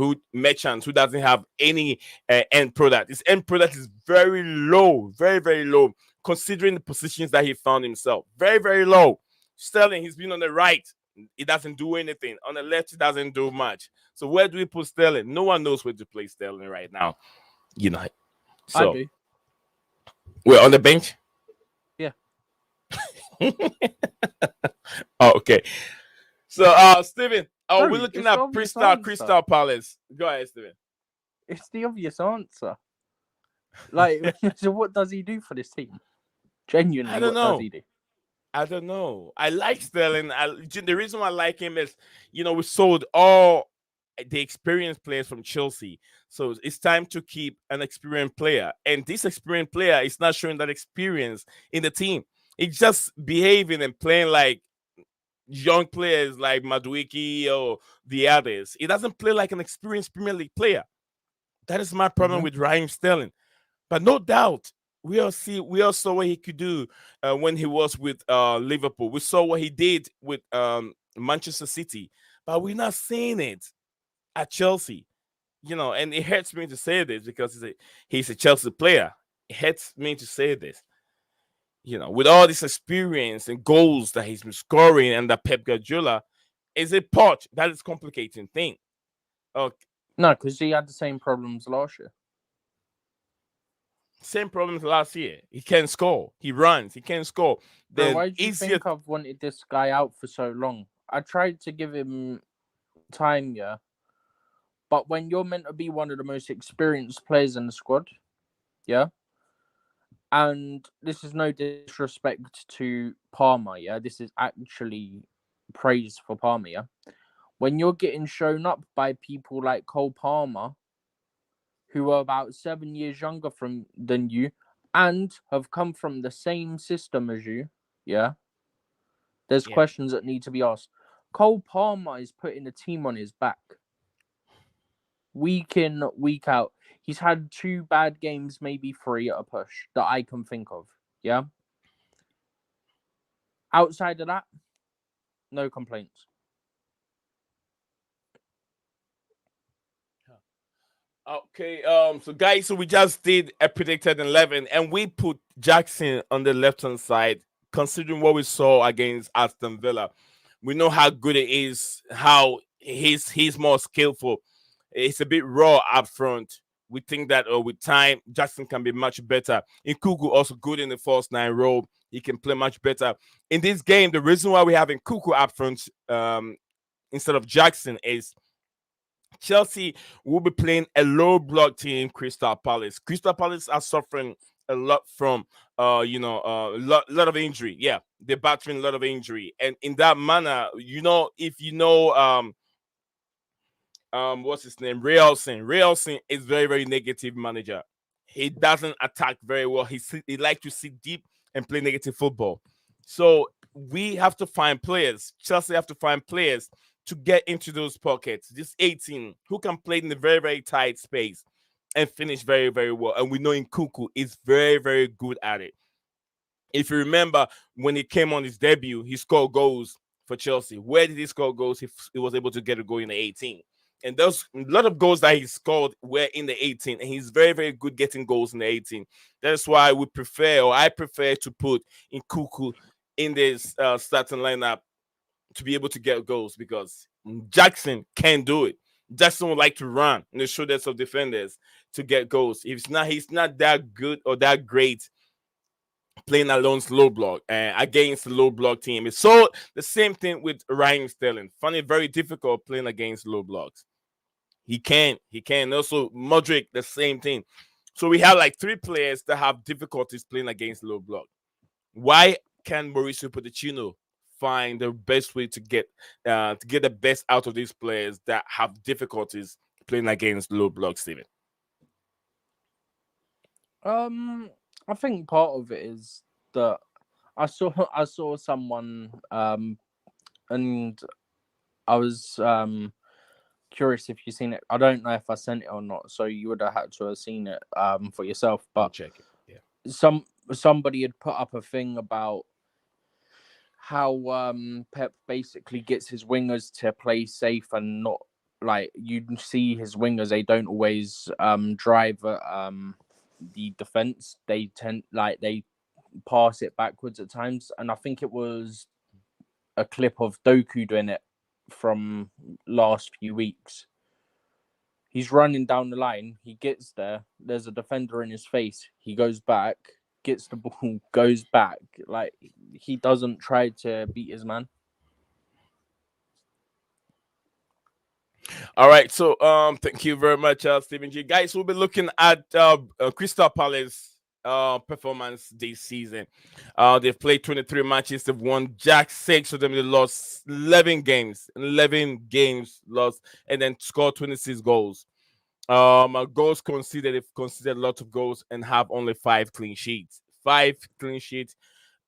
who doesn't have any end product. His end product is very low, very very low, considering the positions that he found himself. Very very low. Sterling, he's been on the right. He doesn't do anything. On the left, he doesn't do much. So where do we put Sterling? No one knows where to play Sterling right now. You know. I So do. we're on the bench. Yeah. Oh, okay. So, Steven, Bro, we're looking it's the at obvious Crystal answer. Palace. Go ahead, Steven. It's the obvious answer. Like, so what does he do for this team? Genuinely, I don't what does know. he do? I don't know. I like Sterling. The reason why I like him is, we sold all the experienced players from Chelsea. So it's time to keep an experienced player. And this experienced player is not showing that experience in the team. It's just behaving and playing like young players like Maduiki or the others. He doesn't play like an experienced Premier League player. That is my problem with Raheem Sterling. But no doubt, we all saw what he could do when he was with Liverpool. We saw what he did with Manchester City, but we're not seeing it at Chelsea. And it hurts me to say this because he's a Chelsea player. It hurts me to say this. With all this experience and goals that he's been scoring under Pep Guardiola, is a part that is complicating thing. No, because he had the same problems last year. Same problems last year. He can't score. He runs. He can't score. Bro, why do you think I've wanted this guy out for so long? I tried to give him time, yeah. But when you're meant to be one of the most experienced players in the squad, yeah, and this is no disrespect to Palmer, yeah, this is actually praise for Palmer, yeah. When you're getting shown up by people like Cole Palmer, who are about 7 years younger than you, and have come from the same system as you, yeah, there's Yeah. questions that need to be asked. Cole Palmer is putting the team on his back week in, week out. He's had 2 bad games, maybe 3 at a push that I can think of. Yeah. Outside of that, no complaints. Okay, so guys, so we just did a predicted 11, and we put Jackson on the left hand side. Considering what we saw against Aston Villa, we know how good it is, how he's more skillful. It's a bit raw up front. We think that with time, Jackson can be much better. Nkuku also good in the false nine role. He can play much better in this game. The reason why we have Nkuku up front instead of Jackson is Chelsea will be playing a low block team, Crystal Palace. Crystal Palace are suffering a lot from, lot of injury. Yeah, they're battling a lot of injury, and in that manner, if what's his name, Realson is very very negative manager. He doesn't attack very well. He like to sit deep and play negative football. So we have to find players. Chelsea have to find players to get into those pockets. This 18 who can play in the very very tight space and finish very very well. And we know Nkuku is very very good at it. If you remember when he came on his debut, he scored goals for Chelsea. Where did he score goals? He was able to get a goal in the 18. And those a lot of goals that he scored were in the 18, and he's very, very good getting goals in the 18. That's why I prefer to put in Kuku in this starting lineup to be able to get goals because Jackson can do it. Jackson would like to run in the shoulders of defenders to get goals. He's not that good or that great playing alone low block against the low block team. It's so the same thing with Ryan Sterling. Funny, very difficult playing against low blocks. He can. Also, Modric, the same thing. So we have like 3 players that have difficulties playing against low block. Why can Mauricio Pochettino find the best way to get the best out of these players that have difficulties playing against low block, Steven? Um, I think part of it is that I saw someone and I was curious if you've seen it. I don't know if I sent it or not, so you would have had to have seen it for yourself. I'll But check it. Yeah. somebody had put up a thing about how Pep basically gets his wingers to play safe and not like you see his wingers. They don't always drive the defense. They pass it backwards at times, and I think it was a clip of Doku doing it from last few weeks. He's running down the line. He gets there. There's a defender in his face. He goes back, gets the ball, goes back. Like he doesn't try to beat his man. All right. So thank you very much, Stephen G. Guys, we'll be looking at Crystal Palace performance this season. They've played 23 matches. They've won Jack 6 of them. They lost 11 games. 11 games lost, and then scored 26 goals. Goals conceded. They've conceded a lot of goals and have only 5 clean sheets. 5 clean sheets.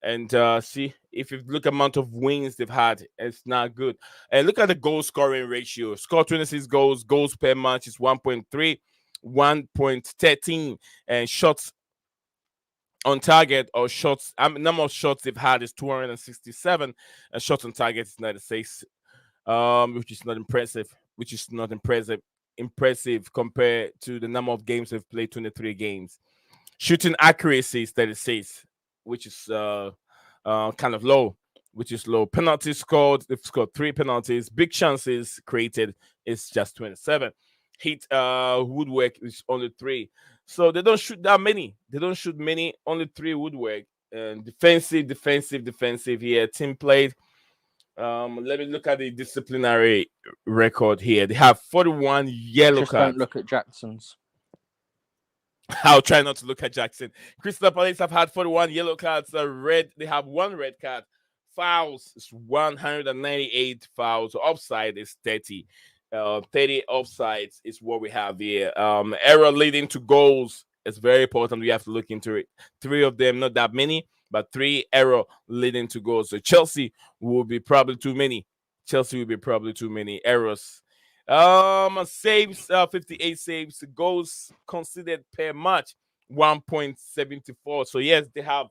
And see, if you look amount of wins they've had, it's not good. And look at the goal scoring ratio. Score 26 goals. Goals per match is 1.3, 1.13, and shots on target or shots. Number of shots they've had is 267, and shots on target is 96. Which is not impressive. Which is not impressive. Impressive compared to the number of games they've played, 23 games. Shooting accuracy is 36, which is kind of low, which is low. Penalties scored, they've scored 3 penalties. Big chances created is just 27. Hit woodwork is only 3. So they don't shoot that many. They don't shoot many, only 3 woodwork. And defensive here. Team played. Let me look at the disciplinary record here. They have 41 yellow Just don't cards. look at Jackson's. I'll try not to look at Jackson. Crystal Palace have had 41 yellow cards. Red, they have one red card. Fouls is 198 fouls. Offside is 30. 30 offsides is what we have here. Error leading to goals is very important. We have to look into it. 3 of them, not that many, but 3 error leading to goals. So Chelsea will be probably too many. Chelsea will be probably too many errors. Saves, 58 saves, goals conceded per match, 1.74. So yes, they have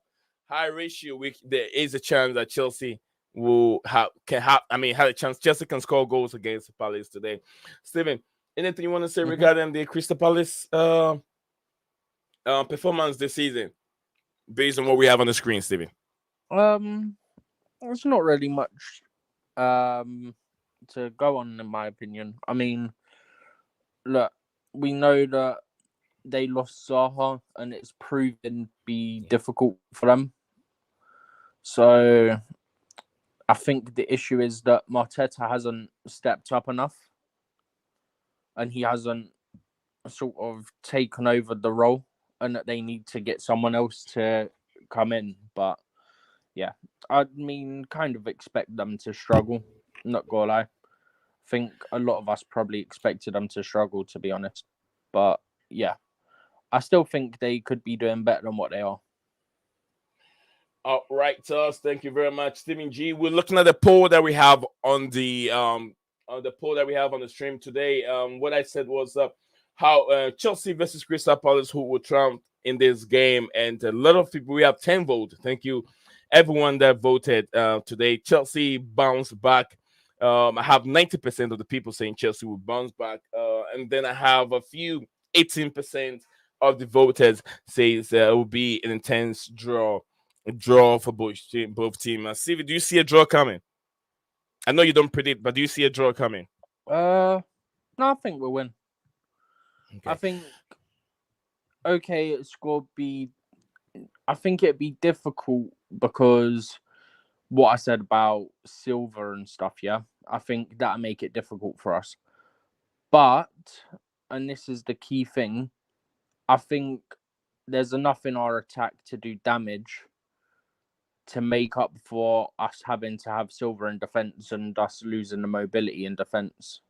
high ratio. There is a chance that Chelsea will have had a chance. Chelsea can score goals against Palace today. Steven, anything you want to say regarding the Crystal Palace performance this season, based on what we have on the screen, Steven? There's not really much to go on, in my opinion. I mean, look, we know that they lost Zaha, and it's proven be difficult for them. So I think the issue is that Arteta hasn't stepped up enough, and he hasn't sort of taken over the role, and that they need to get someone else to come in. But yeah, I mean, kind of expect them to struggle. Not gonna lie. I think a lot of us probably expected them to struggle, to be honest. But yeah, I still think they could be doing better than what they are. All right, thank you very much, Stephen G. We're looking at the poll that we have on the stream today. What I said was how Chelsea versus Crystal Palace, who will triumph in this game, and a lot of people. We have 10 votes. Thank you, everyone that voted today. Chelsea bounced back. I have 90% of the people saying Chelsea will bounce back, and then I have a few 18% of the voters says it will be an intense draw for both teams. Stevie, do you see a draw coming? I know you don't predict, but do you see a draw coming? No, I think we'll win. Okay. I think I think it'd be difficult because what I said about silver and stuff, yeah, I think that'll make it difficult for us. But, and this is the key thing, I think there's enough in our attack to do damage to make up for us having to have silver in defence and us losing the mobility in defence.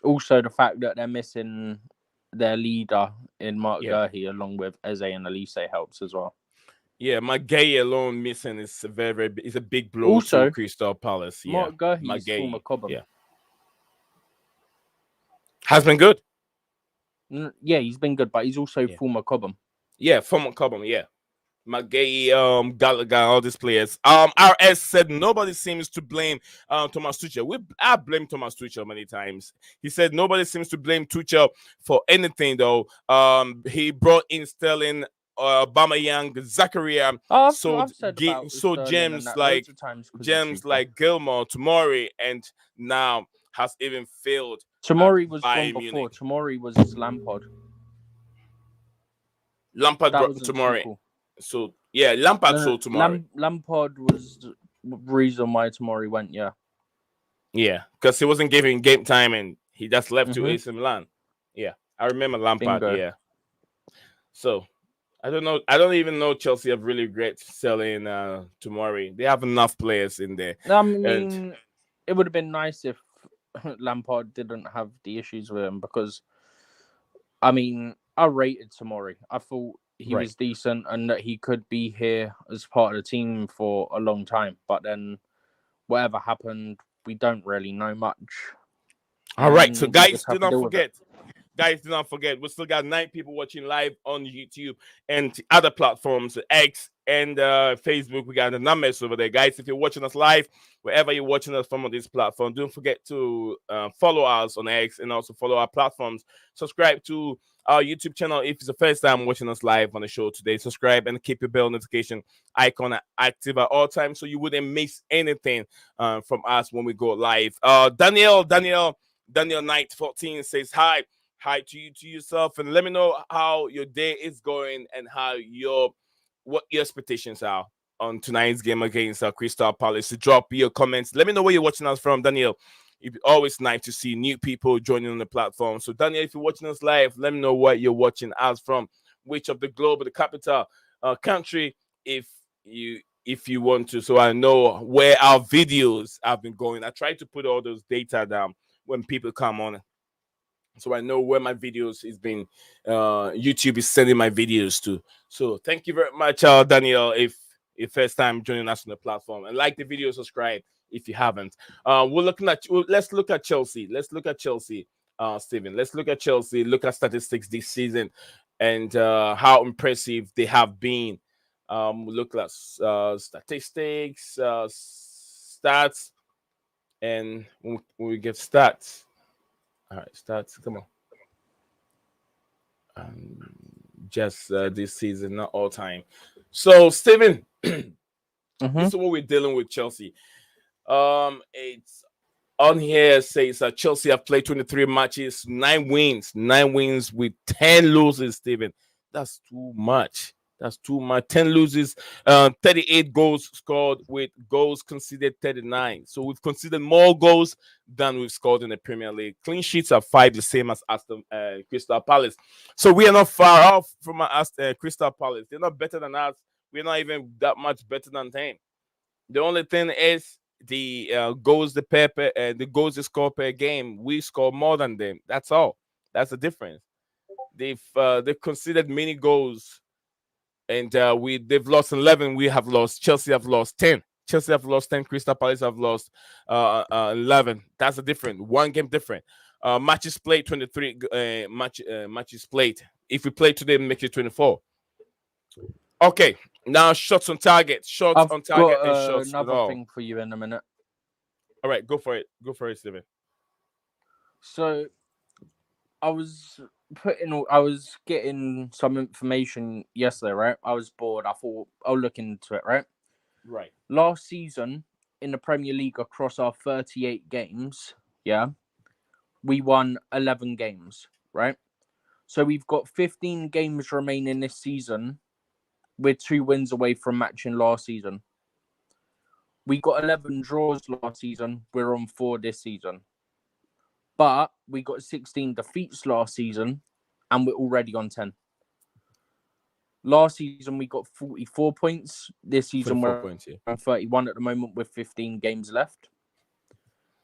Also, the fact that they're missing their leader in Mark Gurhey along with Eze and Elise helps as well. Yeah, Maguire alone missing is is a big blow also, to Crystal Palace. Yeah, Mark Gurhey's former Cobham. Yeah, has been good. Yeah, he's been good, but he's also former Cobham. Yeah, former Cobham. Yeah. McGay, Gallagher, all these players. RS said nobody seems to blame Thomas Tuchel. I blame Thomas Tuchel many times. He said nobody seems to blame Tuchel for anything though. He brought in Sterling, Aubameyang, Zakaria, gems like Gilmore, Tomori, and now has even failed. Tomori was gone before. Tomori was Lampard. Lampard brought Tomori. So yeah, Lampard sold Tomori. Lampard was the reason why Tomori went. Yeah, because he wasn't giving game time, and he just left to AC Milan. Yeah, I remember Lampard. Bingo. Yeah. So I don't know. I don't even know Chelsea have really regret selling Tomori. They have enough players in there. I mean, it would have been nice if Lampard didn't have the issues with him because, I mean, I rated Tomori. I thought he was decent and that he could be here as part of the team for a long time. But then whatever happened, we don't really know much. All right. So guys, do not forget. Guys, do not forget, we still got 9 people watching live on YouTube and other platforms, X and Facebook. We got the numbers over there. Guys, if you're watching us live, wherever you're watching us from on this platform, don't forget to follow us on X and also follow our platforms. Subscribe to our YouTube channel if it's the first time watching us live on the show today. Subscribe and keep your bell notification icon active at all times so you wouldn't miss anything from us when we go live. Daniel Knight 14 says hi. hi to yourself, and let me know how your day is going and how what your expectations are on tonight's game against Crystal Palace. So drop your comments. Let me know where you're watching us from, Daniel. It's always nice to see new people joining on the platform. So, Daniel, if you're watching us live, let me know where you're watching us from, which of the globe, the capital country, if you want to, so I know where our videos have been going. I try to put all those data down when people come on, so I know where my videos is being YouTube is sending my videos to. So thank you very much, Daniel, if first time joining us on the platform, and like the video, subscribe if you haven't. Let's look at Chelsea. Let's look at Chelsea, Steven. Let's look at Chelsea. Look at statistics this season and how impressive they have been. Look at statistics, stats, and when we get stats. All right, stats. Come on. Just this season, not all time. So, Steven, this is what we're dealing with Chelsea. It's on here says Chelsea have played 23 matches, 9 wins with 10 losses. Steven, that's too much. That's too much. 10 losses, 38 goals scored with goals conceded 39. So we've conceded more goals than we've scored in the Premier League. Clean sheets are 5, the same as Crystal Palace. So we are not far off from Crystal Palace. They're not better than us. We're not even that much better than them. The only thing is the goals the goals they score per game. We score more than them. That's all. That's the difference. They've conceded many goals, and they've lost 11. We have lost. Chelsea have lost 10. Chelsea have lost 10. Crystal Palace have lost 11. That's a different one game different. Matches played 23. Matches played. If we play today, make it 24. Okay, now shots on target, I've and got shots another all. thing for you in a minute. All right, go for it. Go for it, Steven. So I was getting some information yesterday, right? I was bored. I thought I'll look into it, right? Right. Last season in the Premier League across our 38 games, yeah, we won 11 games, right? So we've got 15 games remaining this season. We're 2 wins away from matching last season. We got 11 draws last season. We're on 4 this season. But we got 16 defeats last season, and we're already on 10. Last season, we got 44 points. This season, 44 we're points, yeah. on 31 at the moment with 15 games left.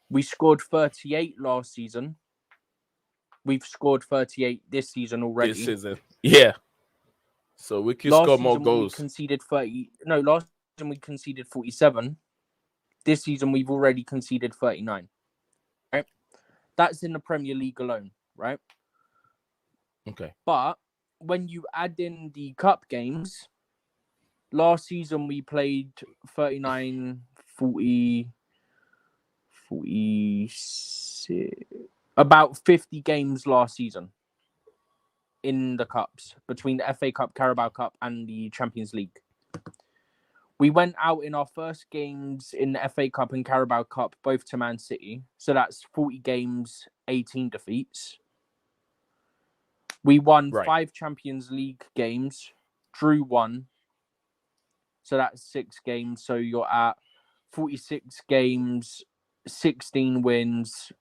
We scored 38 last season. We've scored 38 this season already. This season, yeah. So we can score more goals. We conceded 30. No, last season we conceded 47. This season we've already conceded 39. Right? That's in the Premier League alone, right? Okay. But when you add in the cup games, last season we played 39, 40, 46, about 50 games last season in the cups between the FA Cup, Carabao Cup, and the Champions League. We went out in our first games in the FA Cup and Carabao Cup, both to Man City. So that's 40 games, 18 defeats. We won 5 Champions League games, drew 1. So that's 6 games. So you're at 46 games, 16 wins,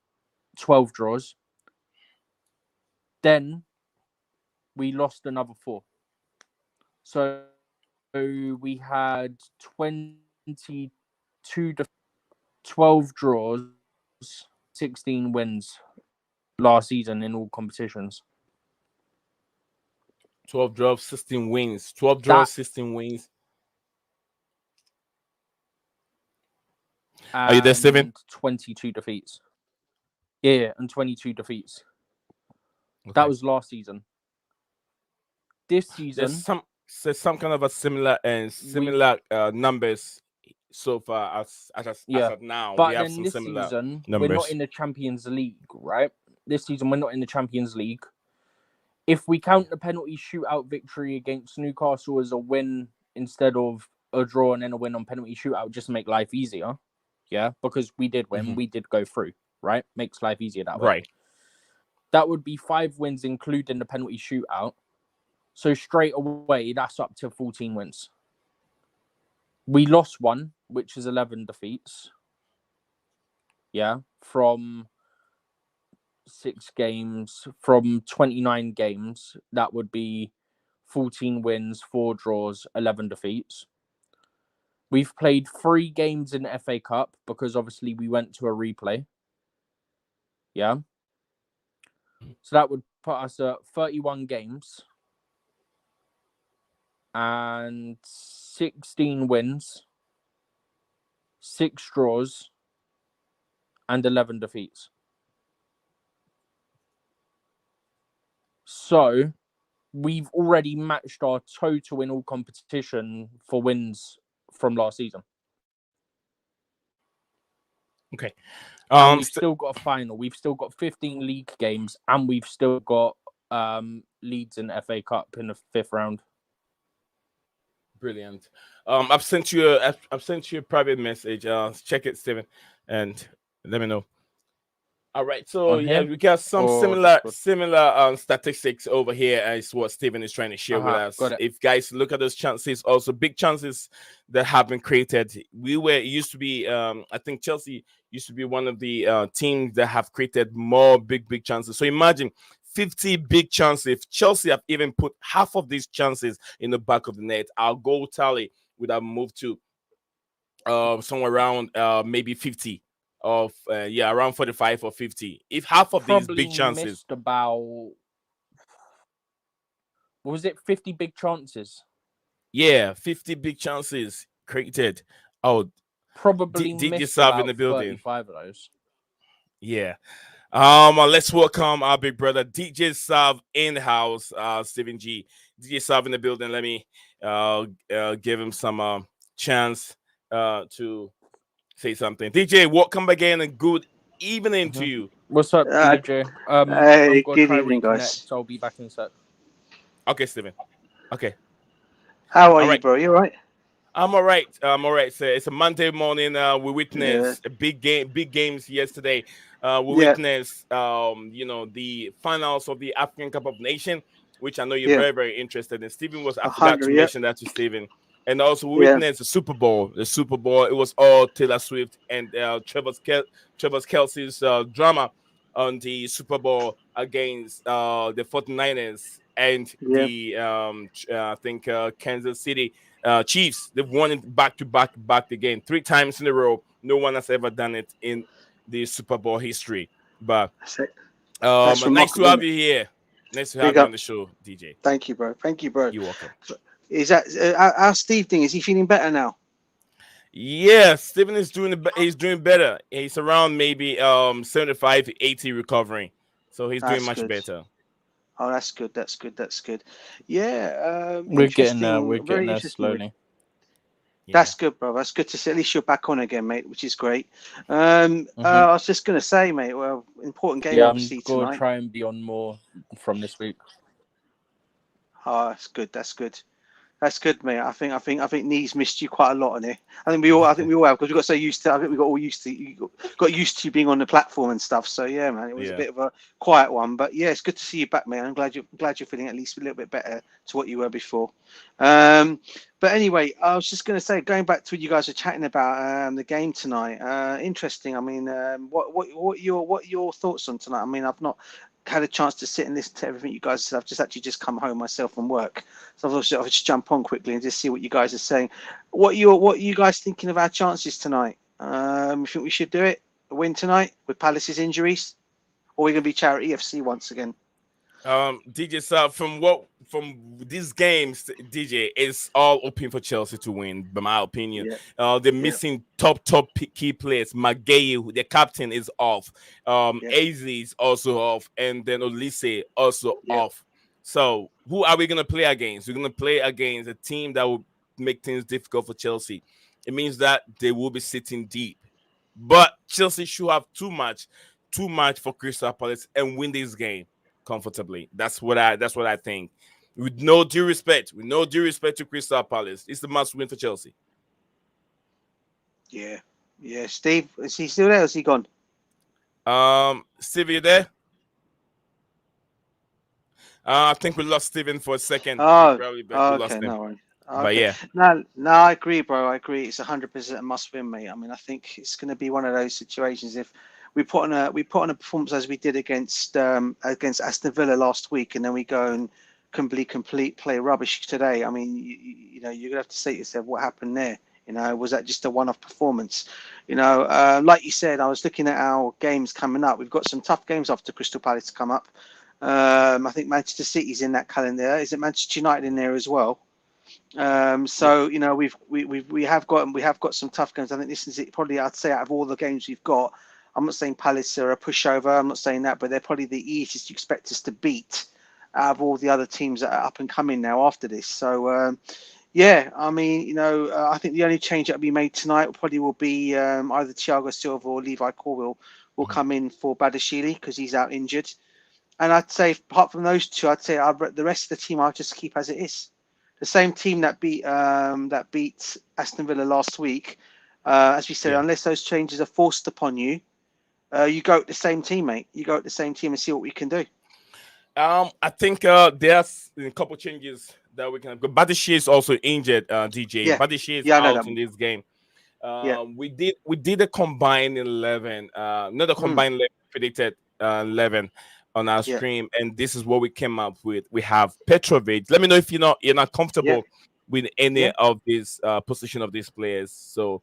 12 draws. Then we lost another 4. So we had 22 12 draws, 16 wins last season in all competitions. 12 draws, 16 wins. 12 draws, 16 wins. Are you there, Steven? 22 defeats. Yeah, and 22 defeats. Okay. That was last season. This season, there's some kind of a similar numbers so far as of now. But we have then some this similar season, numbers. we're not in the Champions League, right? This season, we're not in the Champions League. If we count the penalty shootout victory against Newcastle as a win instead of a draw and then a win on penalty shootout, just to make life easier, yeah, because we did win, we did go through, right? Makes life easier that way. Right. That would be 5 wins, including the penalty shootout. So straight away, that's up to 14 wins. We lost one, which is 11 defeats. Yeah, from 6 games, from 29 games, that would be 14 wins, 4 draws, 11 defeats. We've played 3 games in the FA Cup because obviously we went to a replay. Yeah. So that would put us at 31 games and 16 wins, 6 draws, and 11 defeats. So we've already matched our total in all competition for wins from last season. Okay. And we've still got a final. We've still got 15 league games, and we've still got Leeds in FA Cup in the 5th round. Brilliant. I've sent you a private message. Check it, Steven, and let me know. All right, so yeah, we got some similar statistics over here as what Steven is trying to share with us. If guys look at those chances, also big chances that have been created. It used to be, I think Chelsea used to be one of the teams that have created more big chances. So imagine 50 big chances. If Chelsea have even put half of these chances in the back of the net, our goal tally would have moved to somewhere around maybe 50. Around 45 or 50. If half of these big chances, missed about, what was it, 50 big chances? Yeah, 50 big chances created. Oh, probably missed about in the building. 35 of those. Yeah. Let's welcome our big brother DJ Sav in the house. Steven G. DJ Sav in the building. Let me give him some chance to say something. DJ, welcome again and good evening to you. What's up, DJ? Hey, I'm gonna good try evening, guys. So I'll be back in a sec. Okay, Steven. Okay. How are you, bro? You all right? I'm all right. So it's a Monday morning. We witnessed a big games yesterday. We witnessed, the finals of the African Cup of Nations, which I know you're very interested in. Steven I forgot to mention that to Steven. And also we witnessed the Super Bowl. The Super Bowl, it was all Taylor Swift and Travis Kelce's drama on the Super Bowl against the 49ers and the I think Kansas City Chiefs. They've won it back to back again 3 times in a row. No one has ever done it in the Super Bowl history. But nice to have you here. Nice to have you on the show, DJ. Thank you, bro. You're welcome. Is that our Steve thing? Is he feeling better now? Yeah, Steven is doing better. He's around maybe 75 to 80 recovering. So he's doing much better. Oh, that's good. Yeah, we're getting there slowly. That's good, bro. That's good to see. At least you're back on again, mate, which is great. I was just gonna say, mate. Well, important game obviously tonight. I'm gonna try and be on more from this week. Oh, that's good. That's good, mate. I think Nee's missed you quite a lot on here. I think we all have because we got so used to. I think we got used to you being on the platform and stuff. So yeah, man, it was a bit of a quiet one, but yeah, it's good to see you back, mate. I'm glad you're feeling at least a little bit better to what you were before. But anyway, I was just going to say, going back to what you guys were chatting about the game tonight. Interesting. I mean, what your thoughts on tonight? I mean, I've not had a chance to sit and listen to everything you guys said. I've just come home myself from work, so I'll just jump on quickly and just see what you guys are saying. What are you guys thinking of our chances tonight? You think we should do it, a win tonight with Palace's injuries, or are we going to be charity FC once again? DJ, so from these games, DJ, it's all open for Chelsea to win, by my opinion. They're missing top key players. Maguire, the captain, is off. AZ is also off, and then Olise also off. So who are we gonna play against? We're gonna play against a team that will make things difficult for Chelsea. It means that they will be sitting deep, but Chelsea should have too much for Crystal Palace and win this game comfortably. That's what I think. With no due respect to Crystal Palace, it's the must win for Chelsea. Yeah. Steve, is he still there? Or is he gone? Steve, you there? I think we lost Steven for a second. Oh, Probably, but we lost okay, him. no worries. But Okay, yeah, no, I agree, bro. I agree. It's 100% a must win, mate. I mean, I think it's going to be one of those situations. If we put on a performance as we did against Aston Villa last week, and then we go and complete play rubbish today. I mean, you know, you're gonna have to say to yourself, what happened there? You know, was that just a one-off performance? You know, like you said, I was looking at our games coming up. We've got some tough games after Crystal Palace to come up. I think Manchester City's in that calendar. Is it Manchester United in there as well? yeah, So you know we have got some tough games. I think this is it, probably I'd say out of all the games we've got. I'm not saying Palace are a pushover. I'm not saying that, but they're probably the easiest you expect us to beat out of all the other teams that are up and coming now after this. So yeah, I mean, you know, I think the only change that will be made tonight probably will be either Thiago Silva or Levi Colwill will mhm, come in for Badashili because he's out injured. And I'd say apart from those two, I'd say the rest of the team I'll just keep as it is. The same team that beat Aston Villa last week, as we said, yeah. unless those changes are forced upon you, you go with the same team, mate. You go with the same team and see what we can do. I think there's a couple changes that we can. Badishi is also injured. DJ Yeah, Badishi is yeah, I know out that. in this game. Yeah, We did a combined 11. Not a mm, combined 11, predicted 11 on our yeah, stream, and this is what we came up with. We have Petrovic. Let me know if you're not yeah, comfortable with any yeah, of these position of these players, so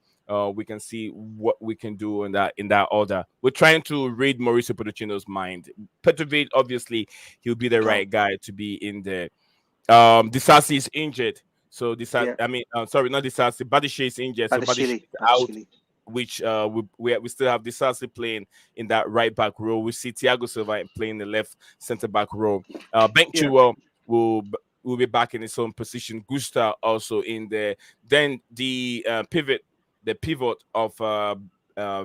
we can see what we can do in that order. We're trying to read Mauricio Pochettino's mind. Petrovic, obviously, he'll be the go, right guy to be in there. Disasi is injured. So yeah, I mean, sorry, not Disasi. Badishe is injured. So Badishe Badashili, is out, Badashili. which we still have Disasi playing in that right back row. We see Thiago Silva playing the left center back row. Ben Yeah, Chilwell will be back in his own position. Gusta also in there. Then the pivot of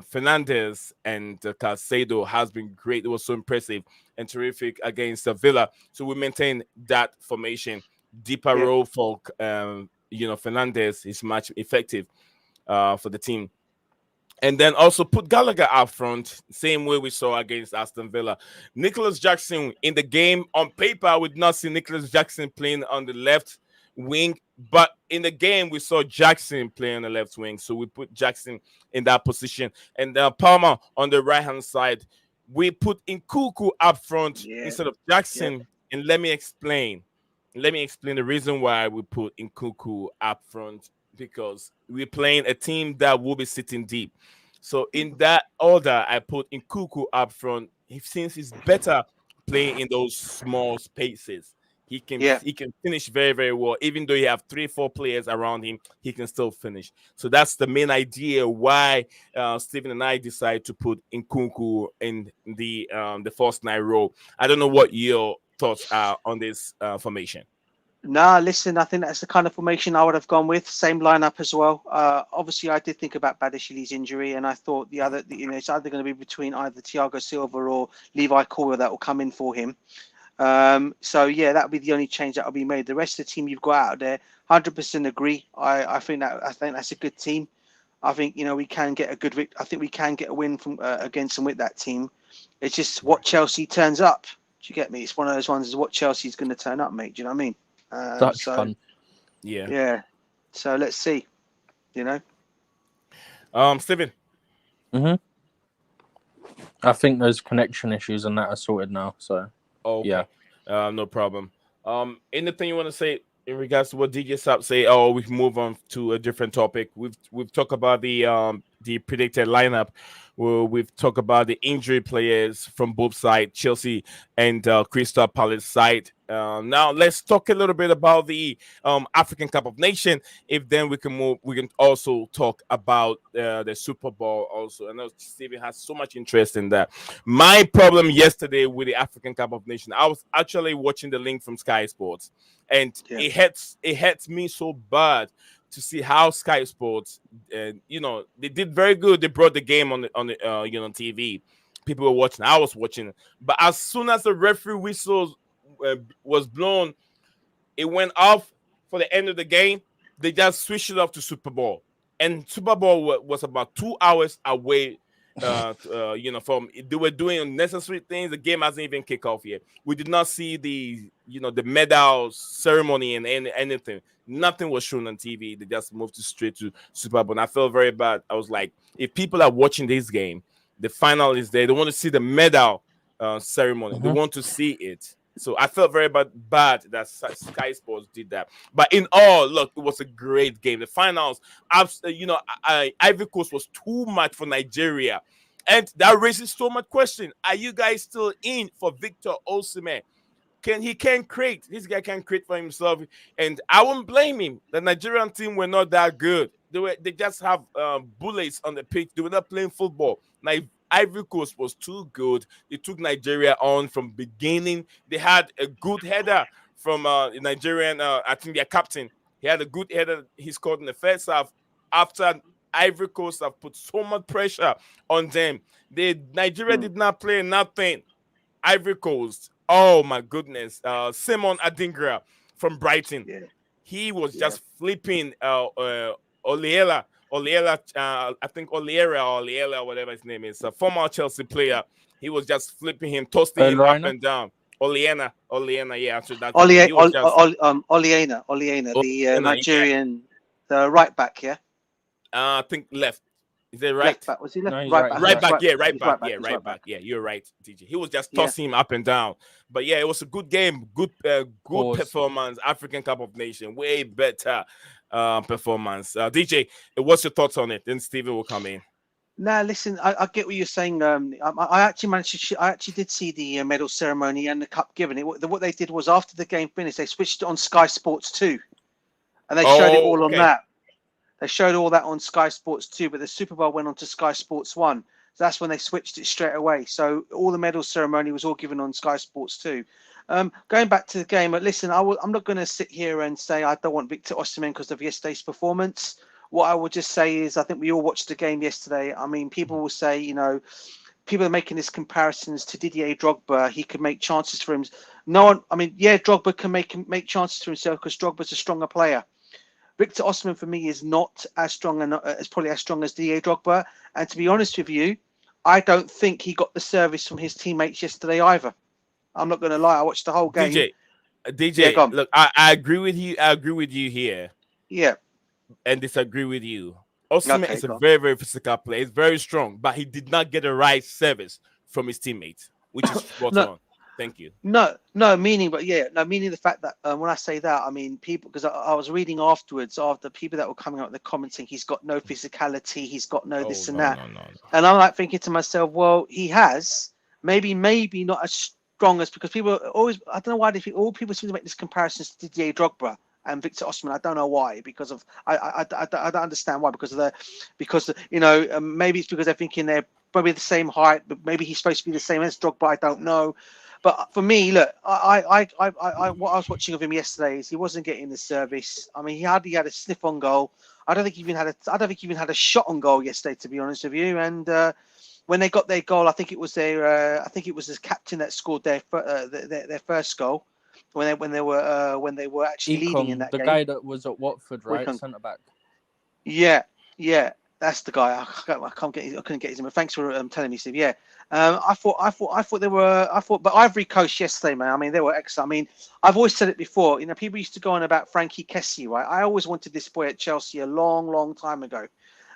Fernandez and Caicedo has been great. It was so impressive and terrific against Villa. So we maintain that formation. Deeper yeah, role for Fernandez is much effective for the team. And then also put Gallagher up front, same way we saw against Aston Villa. Nicholas Jackson in the game on paper, I would not see Nicholas Jackson playing on the left wing, but in the game we saw Jackson playing on the left wing, so we put Jackson in that position. And Palmer on the right hand side, we put Nkuku up front yeah, instead of yeah, Jackson. And let me explain. Let me explain the reason why we put Nkuku up front, because we're playing a team that will be sitting deep. So in mhm, that order, I put Nkuku up front. Since he's better playing in those small spaces, he can yeah. he can finish very very well. Even though you have 3 4 players around him, he can still finish. So that's the main idea why Stephen and I decided to put Nkuku in the first 9 role. I don't know what your thoughts are on this formation. Nah, listen, I think that's the kind of formation I would have gone with. Same lineup as well. Obviously, I did think about Badashili's injury, and I thought you know, it's either going to be between either Thiago Silva or Levi Colwill that will come in for him. So yeah, that would be the only change that will be made. The rest of the team you've got out there, 100% agree. I think that's a good team. I think you know we can get a I think we can get a win from against and with that team. It's just what Chelsea turns up. Do you get me? It's one of those ones. Is what Chelsea's going to turn up, mate. Do you know what I mean? Such So fun. Yeah. yeah. So let's see. You know. Stephen. hmm I think those connection issues and that are sorted now. So Oh, yeah. okay. No problem. Anything you want to say in regards to what DJ Sap say? Oh, we can move on to a different topic. We've talked about the predicted lineup. We've talked about the injury players from both sides, Chelsea and Crystal Palace side. Now let's talk a little bit about the African Cup of Nation. If then we can move, we can also talk about the Super Bowl. Also, I know Steven has so much interest in that. My problem yesterday with the African Cup of Nations, I was actually watching the link from Sky Sports, and Yeah. it hurts me so bad to see how Sky Sports, they did very good. They brought the game on TV. People were watching. I was watching, but as soon as the referee whistle was blown, it went off for the end of the game. They just switched it off to Super Bowl, and Super Bowl was about 2 hours away, from they were doing unnecessary things. The game hasn't even kicked off yet. We did not see the medal ceremony and anything. Nothing was shown on TV. They just moved straight to Super Bowl. And I felt very bad. I was like, if people are watching this game, the final is there. They want to see the medal ceremony. They want to see it. So I felt very bad that Sky Sports did that. But in all, look, it was a great game. The finals, Ivory Coast was too much for Nigeria. And that raises so much question. Are you guys still in for Victor Osimhen? He can create. This guy can create for himself. And I won't blame him. The Nigerian team were not that good. They just have bullets on the pitch. They were not playing football. Now, Ivory Coast was too good. They took Nigeria on from beginning. They had a good header from the Nigerian, I think their captain. He had a good header he scored in the first half. After Ivory Coast have put so much pressure on them, Nigeria did not play nothing. Ivory Coast, oh my goodness. Simon Adingra from Brighton. Yeah. He was just flipping Oliela, I think Oliera, whatever his name is, a former Chelsea player. He was just flipping him, toasting him up and down. Oliena, yeah, after that. Oliena, the Nigerian, the right back, yeah. I think left. Is it right? Left back. Was he left? No, right back. Right back. Yeah, right back. Yeah, you're right, TJ. He was just tossing him up and down. But yeah, it was a good game. Good performance. African Cup of Nations. Way better performance. DJ, what's your thoughts on it? Then Steven will come in. Nah, listen, I get what you're saying. I actually managed to. I actually did see the medal ceremony and the cup given. What they did was after the game finished, they switched it on Sky Sports 2, and they showed it all on that. They showed all that on Sky Sports 2, but the Super Bowl went on to Sky Sports 1. So that's when they switched it straight away. So all the medal ceremony was all given on Sky Sports 2. Going back to the game, listen, I'm not going to sit here and say I don't want Victor Osimhen because of yesterday's performance. What I would just say is I think we all watched the game yesterday. I mean, people will say, people are making these comparisons to Didier Drogba. He could make chances for him. Drogba can make chances for himself because Drogba's a stronger player. Victor Osimhen for me is not as strong and as probably as strong as Didier Drogba. And to be honest with you, I don't think he got the service from his teammates yesterday either. I'm not going to lie. I watched the whole game. DJ, yeah, look, I agree with you. I agree with you here. Yeah. And disagree with you. Osimhen is a very, very physical player. He's very strong, but he did not get the right service from his teammates, which is spot on. Thank you. Meaning the fact that when I say that, I mean people, because I was reading afterwards of the people that were coming out in the comments saying he's got no physicality, he's got no this and that. No. And I'm like thinking to myself, well, he has, maybe not as strong as, because people always, I don't know why all people seem to make this comparisons to Didier Drogba and Victor Osimhen. I don't know why, because of I don't understand why, because maybe it's because they're thinking they're probably the same height, but maybe he's supposed to be the same as Drogba. I don't know. But for me, look, what I was watching of him yesterday is he wasn't getting the service. I mean, he hardly had a sniff on goal. I don't think he even had a shot on goal yesterday, to be honest with you. And when they got their goal, I think it was his captain that scored their first goal when they were actually leading in that game. The guy that was at Watford, right, centre back. Yeah. That's the guy. I couldn't get his name. Thanks for telling me, Steve. Yeah. I thought, but Ivory Coast yesterday, man. I mean, they were excellent. I mean, I've always said it before. People used to go on about Frankie Kessie, right? I always wanted this boy at Chelsea a long, long time ago,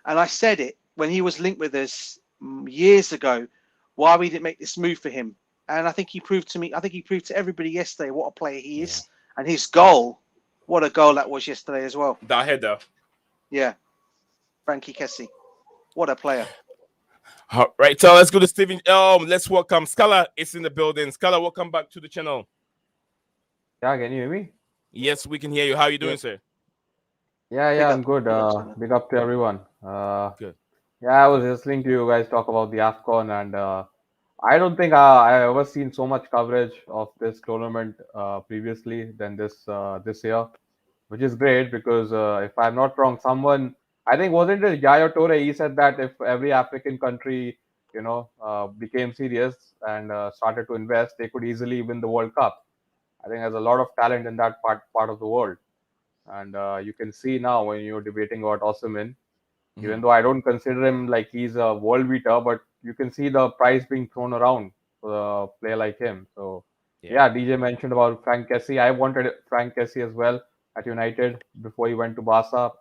and I said it when he was linked with us years ago. Why we didn't make this move for him, and I think he proved to me. I think he proved to everybody yesterday what a player he is, and his goal. What a goal that was yesterday as well. That header. Yeah. Frankie Kessie. What a player. All right, so let's go to Steven. Let's welcome Scala. It's in the building. Scala, welcome back to the channel. Yeah, can you hear me? Yes, we can hear you. How are you doing, sir? Yeah, I'm good. Big up to everyone. Good. Yeah, I was listening to you guys talk about the AFCON, and I don't think I ever seen so much coverage of this tournament previously than this year, which is great because if I'm not wrong, someone, I think, wasn't it Yaya Toure? He said that if every African country, became serious and started to invest, they could easily win the World Cup. I think there's a lot of talent in that part of the world, and you can see now when you're debating about Osimhen, even though I don't consider him like he's a world beater, but you can see the price being thrown around for a player like him. So Yeah. yeah, DJ mentioned about Frank Kessie. I wanted Frank Kessie as well at United before he went to Barca.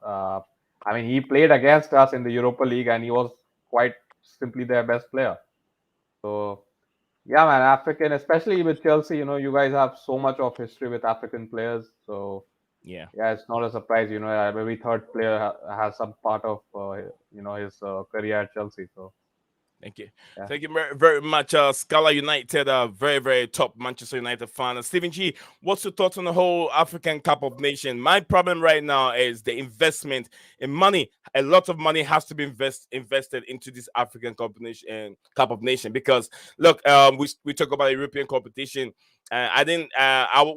I mean, he played against us in the Europa League, and he was quite simply their best player. So yeah, man, African, especially with Chelsea, you guys have so much of history with African players. So Yeah. yeah, it's not a surprise. Every third player has some part of his career at Chelsea. So Thank you. yeah. Thank you very, very much, Scala United, very, very top Manchester United fan. And Stephen G, what's your thoughts on the whole African Cup of Nations? My problem right now is the investment in money. A lot of money has to be invested into this African Cup of Nation because look, we talk about European competition. I didn't.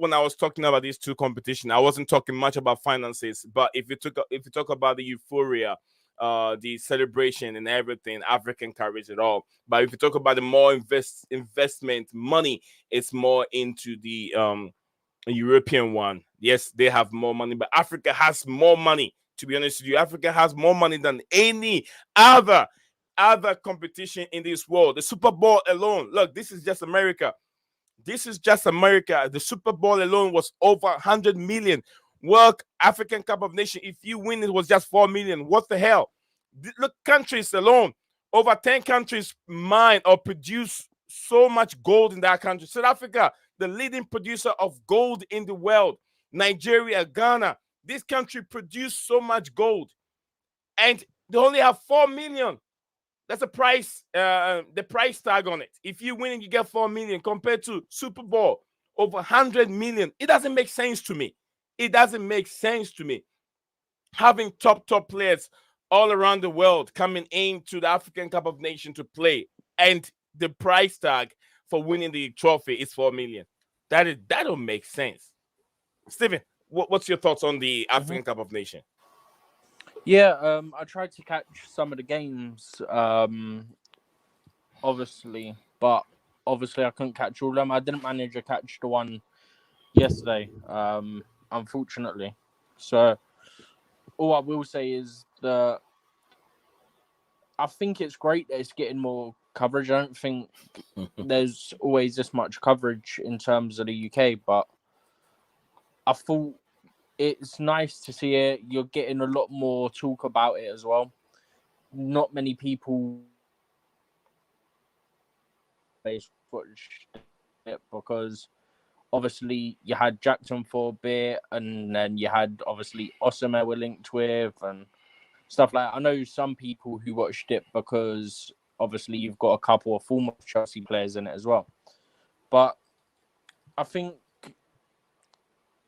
When I was talking about these two competition, I wasn't talking much about finances. But if you talk about the euphoria, the celebration and everything, African carries it all. But if you talk about the more investment money, it's more into the European one. Yes, they have more money, but Africa has more money. To be honest with you, Africa has more money than any other competition in this world. The Super Bowl alone. Look, this is just America. This is just America. The Super Bowl alone was over 100 million. World African Cup of Nations, if you win, it was just 4 million. What the hell? Look, countries alone, over 10 countries mine or produce so much gold in that country. South Africa, the leading producer of gold in the world. Nigeria, Ghana, this country produce so much gold. And they only have 4 million. That's the price tag on it. If you win, you get 4 million compared to Super Bowl over 100 million. It doesn't make sense to me. It doesn't make sense to me. Having top players all around the world coming into the African Cup of Nations to play, and the price tag for winning the trophy is 4 million. That don't make sense. Steven, what's your thoughts on the African Cup of Nations? Yeah, I tried to catch some of the games, obviously, but obviously I couldn't catch all of them. I didn't manage to catch the one yesterday, unfortunately. So all I will say is that I think it's great that it's getting more coverage. I don't think there's always this much coverage in terms of the UK, but I thought it's nice to see it. You're getting a lot more talk about it as well. Not many people watched it because obviously you had Jackson for a bit, and then you had obviously Osama were linked with and stuff like that. I know some people who watched it because obviously you've got a couple of former Chelsea players in it as well. But I think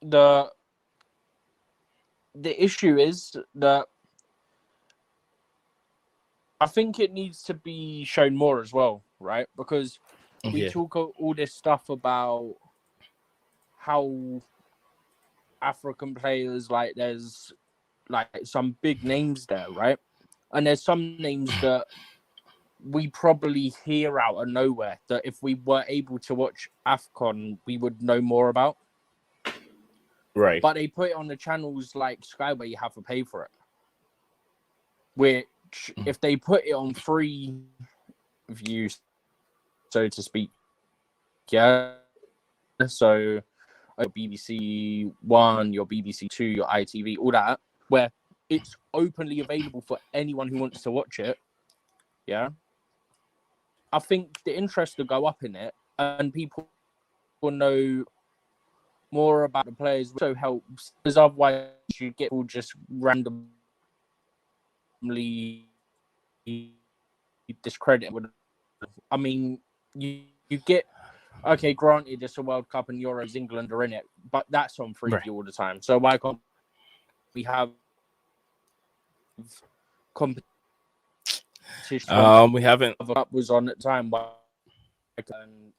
the issue is that I think it needs to be shown more as well, right? Because we talk all this stuff about how African players, like there's like some big names there, right? And there's some names that we probably hear out of nowhere that if we were able to watch AFCON, we would know more about. Right. But they put it on the channels like Sky where you have to pay for it. Which, if they put it on free views, so to speak, yeah. So your BBC One, your BBC Two, your ITV, all that, where it's openly available for anyone who wants to watch it. Yeah. I think the interest will go up in it, and people will know more about the players. Also helps, because otherwise you get all just randomly discredited. I mean, you get, okay, granted, it's a World Cup and Euros, England are in it, but that's on free view all the time. So why can't we have competition? We haven't. The Cup was on at the time, and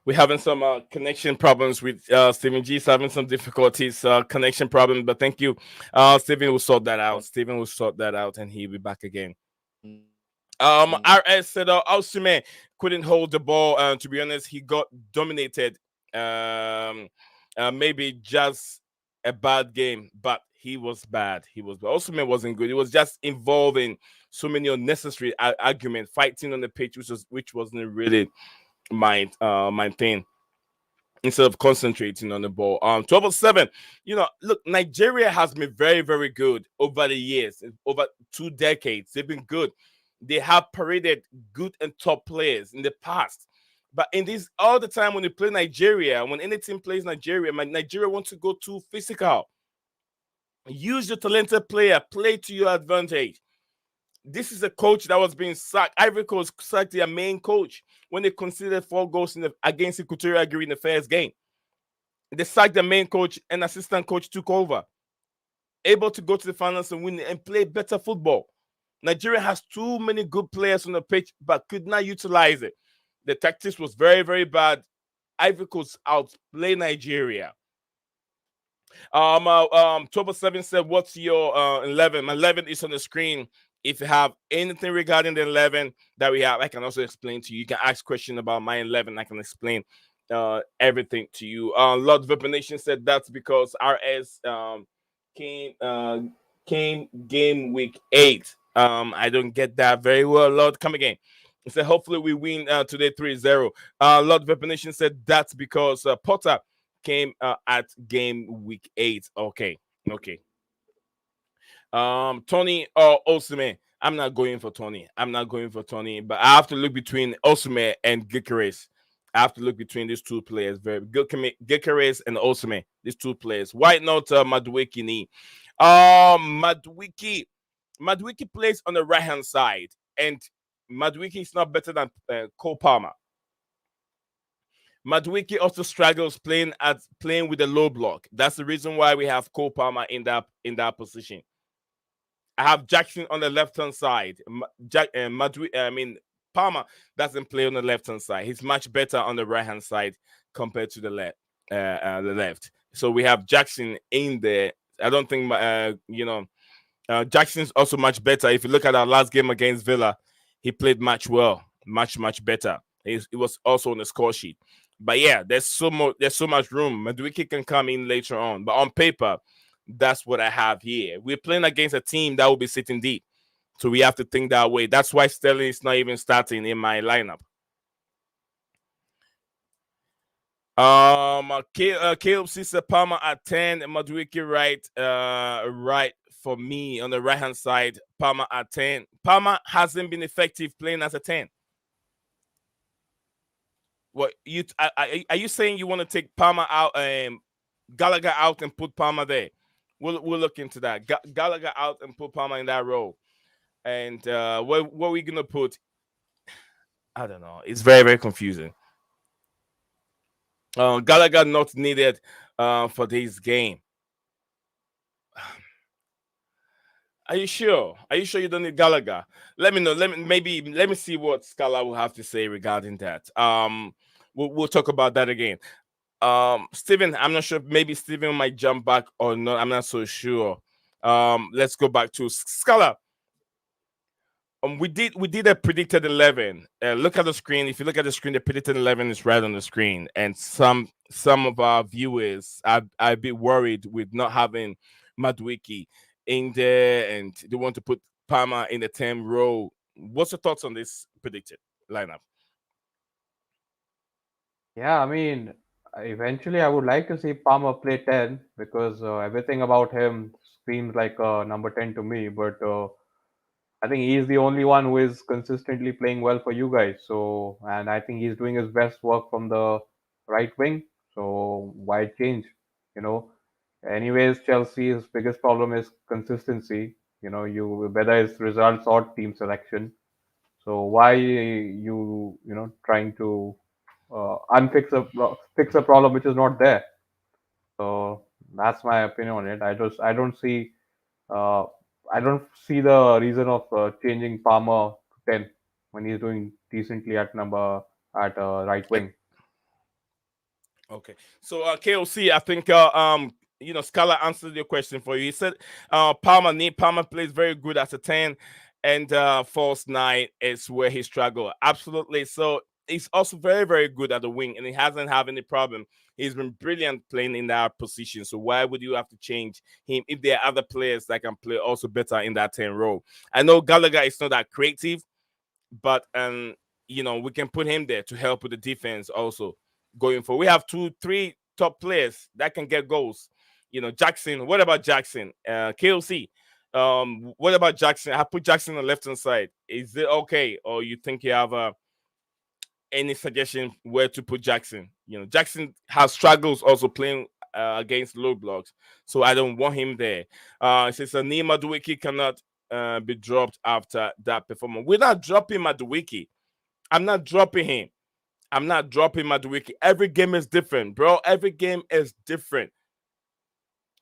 we're having some connection problems with Stephen G. Having some difficulties, connection problem. But thank you, Stephen will sort that out. Stephen will sort that out, and he'll be back again. RS said Osimhen couldn't hold the ball. To be honest, he got dominated. Maybe just a bad game, but he was bad. He was bad. Osimhen wasn't good. It was just involving so many unnecessary argument, fighting on the pitch, which wasn't really my thing. Instead of concentrating on the ball. 1207. Look, Nigeria has been very, very good over the years, over 2 decades. They've been good. They have paraded good and top players in the past. But in this all the time when they play Nigeria, when any team plays Nigeria, Nigeria wants to go too physical. Use your talented player, play to your advantage. This is a coach that was being sacked. Ivory Coast sacked their main coach when they conceded 4 goals against Equatorial Guinea in the first game. They sacked the main coach and assistant coach took over. Able to go to the finals and win and play better football. Nigeria has too many good players on the pitch, but could not utilize it. The tactics was very, very bad. Ivory Coast outplayed Nigeria. 1207 said, "What's your 11?" My 11 is on the screen. If you have anything regarding the 11 that we have, I can also explain to you. You can ask questions about my 11. I can explain everything to you. Lord Vipination said that's because RS came game week 8. I don't get that very well. Lord, come again. He said, hopefully we win today 3-0. Lord Vipination said that's because Potter came at game week 8. Okay. Tony or Osimhen. I'm not going for Tony. But I have to look between Osimhen and Gyökeres. I have to look between these two players. Very Gyökeres and Osimhen. These two players. Why not Madueke Ni? Madueke plays on the right hand side, and Madueke is not better than Cole Palmer. Madueke also struggles playing with a low block. That's the reason why we have Cole Palmer in that position. I have Jackson on the left hand side. Palmer doesn't play on the left hand side. He's much better on the right hand side compared to the left. So we have Jackson in there. I don't think Jackson's also much better. If you look at our last game against Villa, he played much much better. It was also on the score sheet. But yeah, there's so much room. Madueke can come in later on. But on paper, that's what I have here. We're playing against a team that will be sitting deep. So we have to think that way. That's why Sterling is not even starting in my lineup. KLC said Palmer at 10 and Madueke right for me on the right hand side. Palmer at 10. Palmer hasn't been effective playing as a 10. What are you saying you want to take Palmer out, Gallagher out and put Palmer there? We'll look into that. Gallagher out and put Palmer in that role. And what are we gonna put? I don't know. It's very, very confusing. Gallagher not needed for this game. Are you sure? Are you sure you don't need Gallagher? Let me know. Let me see what Scala will have to say regarding that. We'll talk about that again. Steven, I'm not sure. Maybe Steven might jump back or not. I'm not so sure. Let's go back to Scala. We did a predicted 11. Look at the screen. If you look at the screen, the predicted 11 is right on the screen. And some of our viewers are a bit worried with not having Madueke in there, and they want to put Palmer in the 10 row. What's your thoughts on this predicted lineup? Yeah, I mean, eventually I would like to see Palmer play 10 because everything about him screams like number 10 to me. But I think he's the only one who is consistently playing well for you guys. So, and I think he's doing his best work from the right wing. So why change? You know, anyways, Chelsea's biggest problem is consistency. You whether it's results or team selection. So why trying to fix a problem which is not there? So that's my opinion on it. Uh, I don't see the reason of changing Palmer to 10 when he's doing decently at right wing. Okay, so KOC, I think Scala answered your question for you. He said Palmer plays very good as a 10, and false 9 is where he struggled. Absolutely. So he's also very, very good at the wing, and he hasn't had any problem He's been brilliant playing in that position. So why would you have to change him if there are other players that can play also better in that 10 role? I know Gallagher is not that creative, but we can put him there to help with the defense also going forward. We have 2-3 top players that can get goals. Jackson. What about Jackson? KLC. What about Jackson? I put Jackson on the left hand side. Is it okay, or you think you have any suggestion where to put Jackson? Jackson has struggles also playing against low blocks, so I don't want him there. It says Nima Madueke cannot be dropped after that performance. We're not dropping Madueke. I'm not dropping him. I'm not dropping Madueke. Every game is different, bro. Every game is different.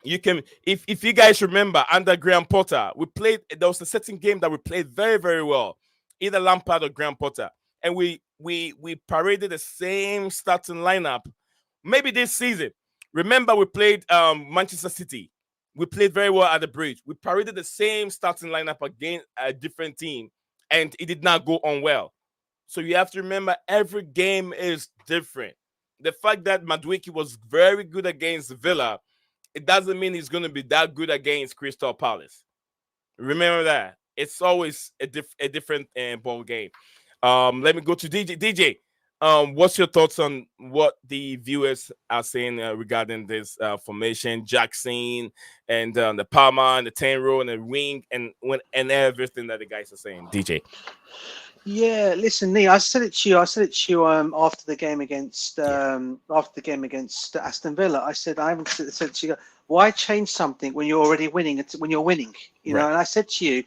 You can, if you guys remember, under Graham Potter, there was a certain game that we played very, very well, either Lampard or Graham Potter, and we paraded the same starting lineup. Maybe this season, remember we played Manchester City. We played very well at the Bridge. We paraded the same starting lineup against a different team, and it did not go on well. So you have to remember, every game is different. The fact that Madueke was very good against Villa, it doesn't mean he's going to be that good against Crystal Palace. Remember that. It's always a different ball game. Let me go to DJ. DJ, what's your thoughts on what the viewers are saying regarding this formation, Jackson, and the Palmer, and the 10 row, and the wing, and everything that the guys are saying? DJ. Yeah, listen, Nee, I said it to you. After the game against Aston Villa. I said I haven't said to you, why change something when you're already winning? When you're winning, you know. And I said to you,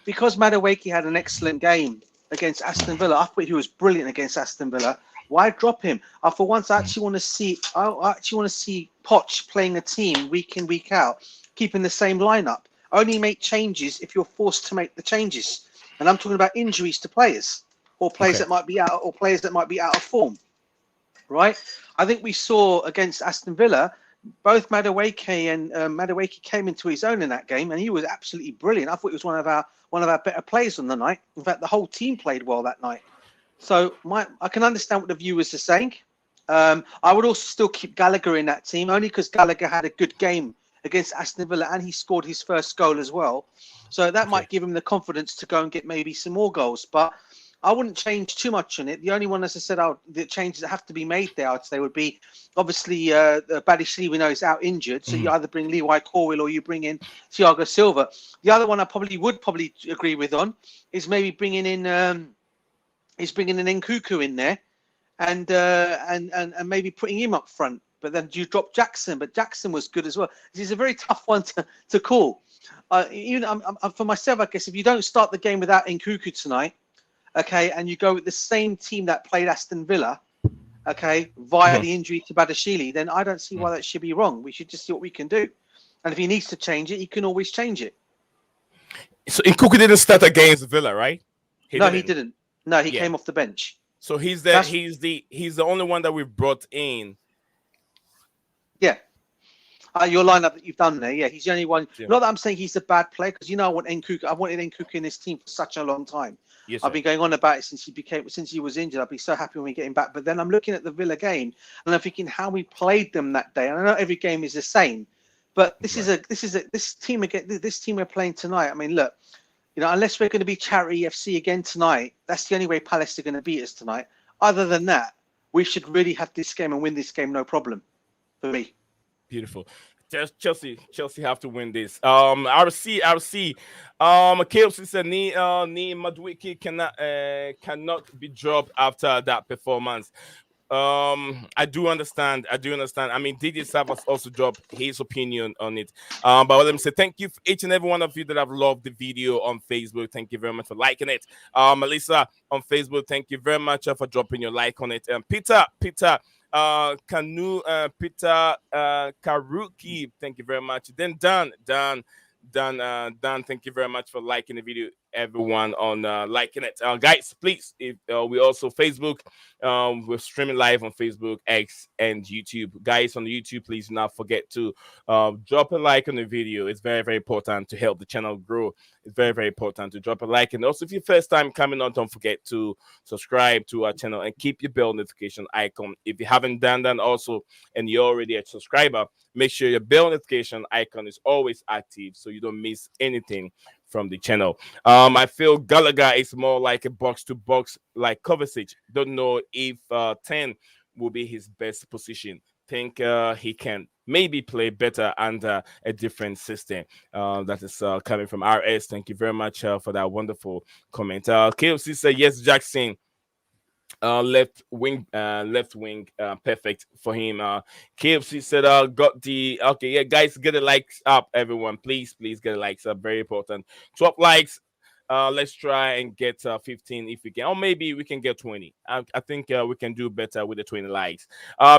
because Madueke had an excellent game against Aston Villa. I thought he was brilliant against Aston Villa. Why drop him? For once, I actually want to see. I actually want to see Poch playing a team week in, week out, keeping the same lineup. Only make changes if you're forced to make the changes. And I'm talking about injuries to players, or players that might be out, or players that might be out of form, right? I think we saw against Aston Villa, both Madueke and Madueke came into his own in that game, and he was absolutely brilliant. I thought he was one of our better players on the night. In fact, the whole team played well that night. So I can understand what the viewers are saying. I would also still keep Gallagher in that team, only because Gallagher had a good game against Aston Villa, and he scored his first goal as well. So that might give him the confidence to go and get maybe some more goals. But I wouldn't change too much on it. The only one, as I said, the changes that have to be made there, I'd say, would be obviously Badishli, we know, is out injured. So you either bring Levi Corwell or you bring in Thiago Silva. The other one I would agree with on is maybe bringing in Nkuku in there and maybe putting him up front. But then you drop Jackson, but Jackson was good as well. This is a very tough one to call. For myself, I guess, if you don't start the game without Nkuku tonight, okay, and you go with the same team that played Aston Villa, okay, via the injury to Badashili, then I don't see why that should be wrong. We should just see what we can do. And if he needs to change it, he can always change it. So Nkuku didn't start against Villa, right? He didn't. No, he came off the bench. So he's the only one that we've brought in. Yeah. Your lineup that you've done there, he's the only one. Yeah. Not that I'm saying he's a bad player, because I wanted Nkuku in this team for such a long time. Yes, I've been going on about it since he was injured. I'd be so happy when we get him back. But then I'm looking at the Villa game and I'm thinking how we played them that day. And I know every game is the same, but this team we're playing tonight. I mean, look, unless we're going to be Charity FC again tonight, that's the only way Palace are going to beat us tonight. Other than that, we should really have this game and win this game, no problem, for me. Beautiful. Chelsea have to win this. RC. KFC said Madueke cannot be dropped after that performance. I do understand. I mean, DJ Savas also dropped his opinion on it. But let me say thank you for each and every one of you that have loved the video on Facebook. Thank you very much for liking it. Melissa on Facebook, thank you very much for dropping your like on it. Peter Peter Karuki, thank you very much. Then Dan, thank you very much for liking the video. everyone on liking it. Guys, please, if we also Facebook, we're streaming live on Facebook, X, and YouTube. Guys on YouTube, please do not forget to drop a like on the video. It's very, very important to help the channel grow. It's very, very important to drop a like. And also, if you're first time coming on, don't forget to subscribe to our channel and keep your bell notification icon. If you haven't done that also, and you're already a subscriber, make sure your bell notification icon is always active so you don't miss anything from the channel. I feel Gallagher is more like a box to box like Kovacic. Don't know if 10 will be his best position. Think he can maybe play better under a different system. That is coming from RS. Thank you very much for that wonderful comment. KFC said yes, Jackson. Left wing, perfect for him. KFC said, got the okay, yeah, guys, get the likes up, everyone, please, get the likes up, very important. 12 likes. Let's try and get 15 if we can, or maybe we can get 20. I think we can do better with the 20 likes.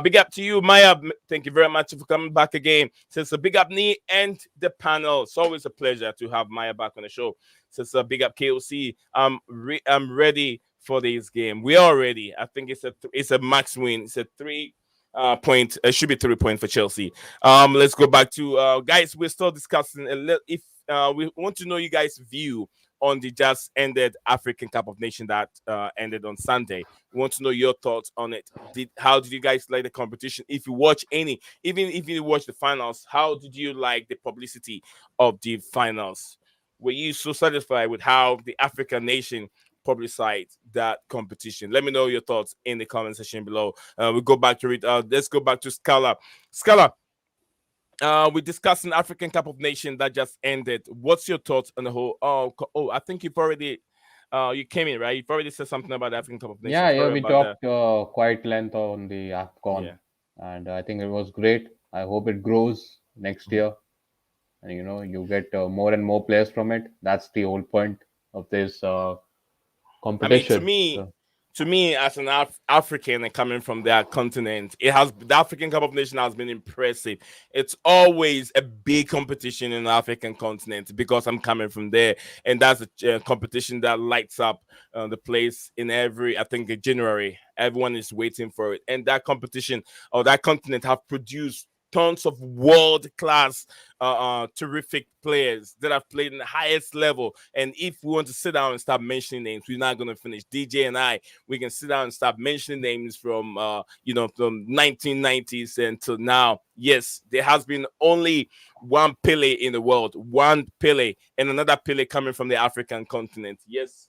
Big up to you, Maya. Thank you very much for coming back again. Says a big up me and the panel. It's always a pleasure to have Maya back on the show. Says a big up KOC. I'm ready for this game. We are ready. I think it's a max win. It's a 3 point. It should be 3 point for Chelsea. Let's go back to guys. We're still discussing if we want to know you guys' view on the just ended African Cup of Nations that ended on Sunday. We want to know your thoughts on it. How did you guys like the competition? If you watch any, even if you watch the finals, how did you like the publicity of the finals? Were you so satisfied with how the African nation publicized that competition? Let me know your thoughts in the comment section below. We'll go back to it. Let's go back to Scala. Scala, we're discussing African Cup of Nations that just ended. What's your thoughts on the whole? I think you've already you came in, right? You've already said something about the African Cup of Nations. Yeah, Sorry we about talked quite length on the AFCON, Yeah. and I think it was great. I hope it grows next year, and you get more and more players from it. That's the whole point of this I mean, to competition. me, So, as an African and coming from that continent, the African Cup of Nations has been impressive. It's always a big competition in the African continent because I'm coming from there, and that's a competition that lights up the place in every, I think, January. Everyone is waiting for it, and that competition or that continent have produced tons of world class terrific players that have played in the highest level. And if we want to sit down and start mentioning names, we're not going to finish. DJ and I, we can sit down and start mentioning names from from 1990s until now. Yes, there has been only one Pele in the world, one Pele, and another Pele coming from the African continent. Yes,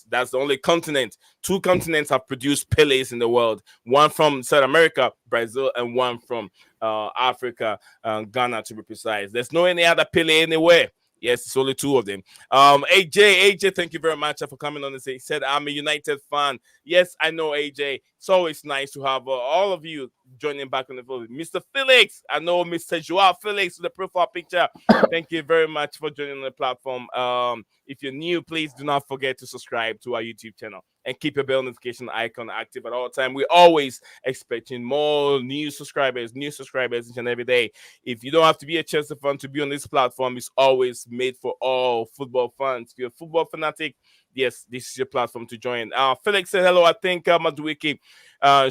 that's the only continent. Two continents have produced Peles in the world. One from South America, Brazil, and one from Africa, Ghana to be precise. There's no any other Pele anywhere. Yes, it's only two of them. AJ, thank you very much for coming on and say, said I'm a United fan. Yes, I know, AJ. It's always nice to have all of you joining back on the phone. Mr. Felix, I know Mr. Joao Felix with the profile picture. Thank you very much for joining the platform. If you're new, please do not forget to subscribe to our YouTube channel and keep your bell notification icon active at all time. We're always expecting more new subscribers each and every day. If you don't have to be a Chelsea fan to be on this platform, it's always made for all football fans. If you're a football fanatic, yes, this is your platform to join. Felix said hello. I think Madueke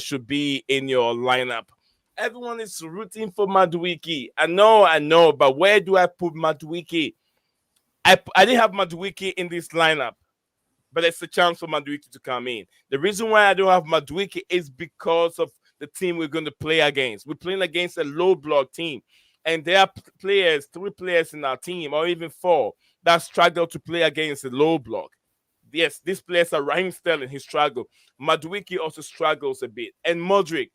should be in your lineup. Everyone is rooting for Madueke. I know, but where do I put Madueke? I didn't have Madueke in this lineup, but it's a chance for Madueke to come in. The reason why I don't have Madueke is because of the team we're going to play against. We're playing against a low block team, and there are players, 3 players in our team, or even 4, that struggle to play against a low block. Yes, these players are Raheem Sterling, he struggled. Madueke also struggles a bit. And Modric,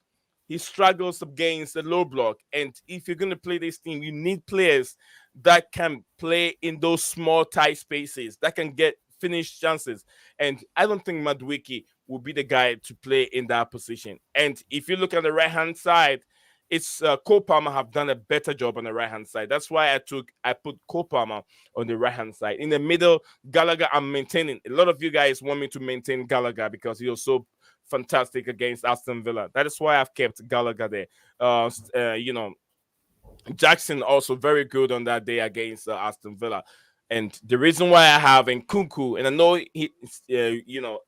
he struggles against the low block. And if you're going to play this team, you need players that can play in those small, tight spaces, that can get finished chances. And I don't think Madueke will be the guy to play in that position. And if you look at the right-hand side, it's Cole Palmer have done a better job on the right-hand side. That's why I put Cole Palmer on the right-hand side. In the middle, Gallagher, I'm maintaining. A lot of you guys want me to maintain Gallagher because he was so fantastic against Aston Villa. That is why I've kept Gallagher there. Jackson also very good on that day against Aston Villa. And the reason why I have Nkunku, and I know DJ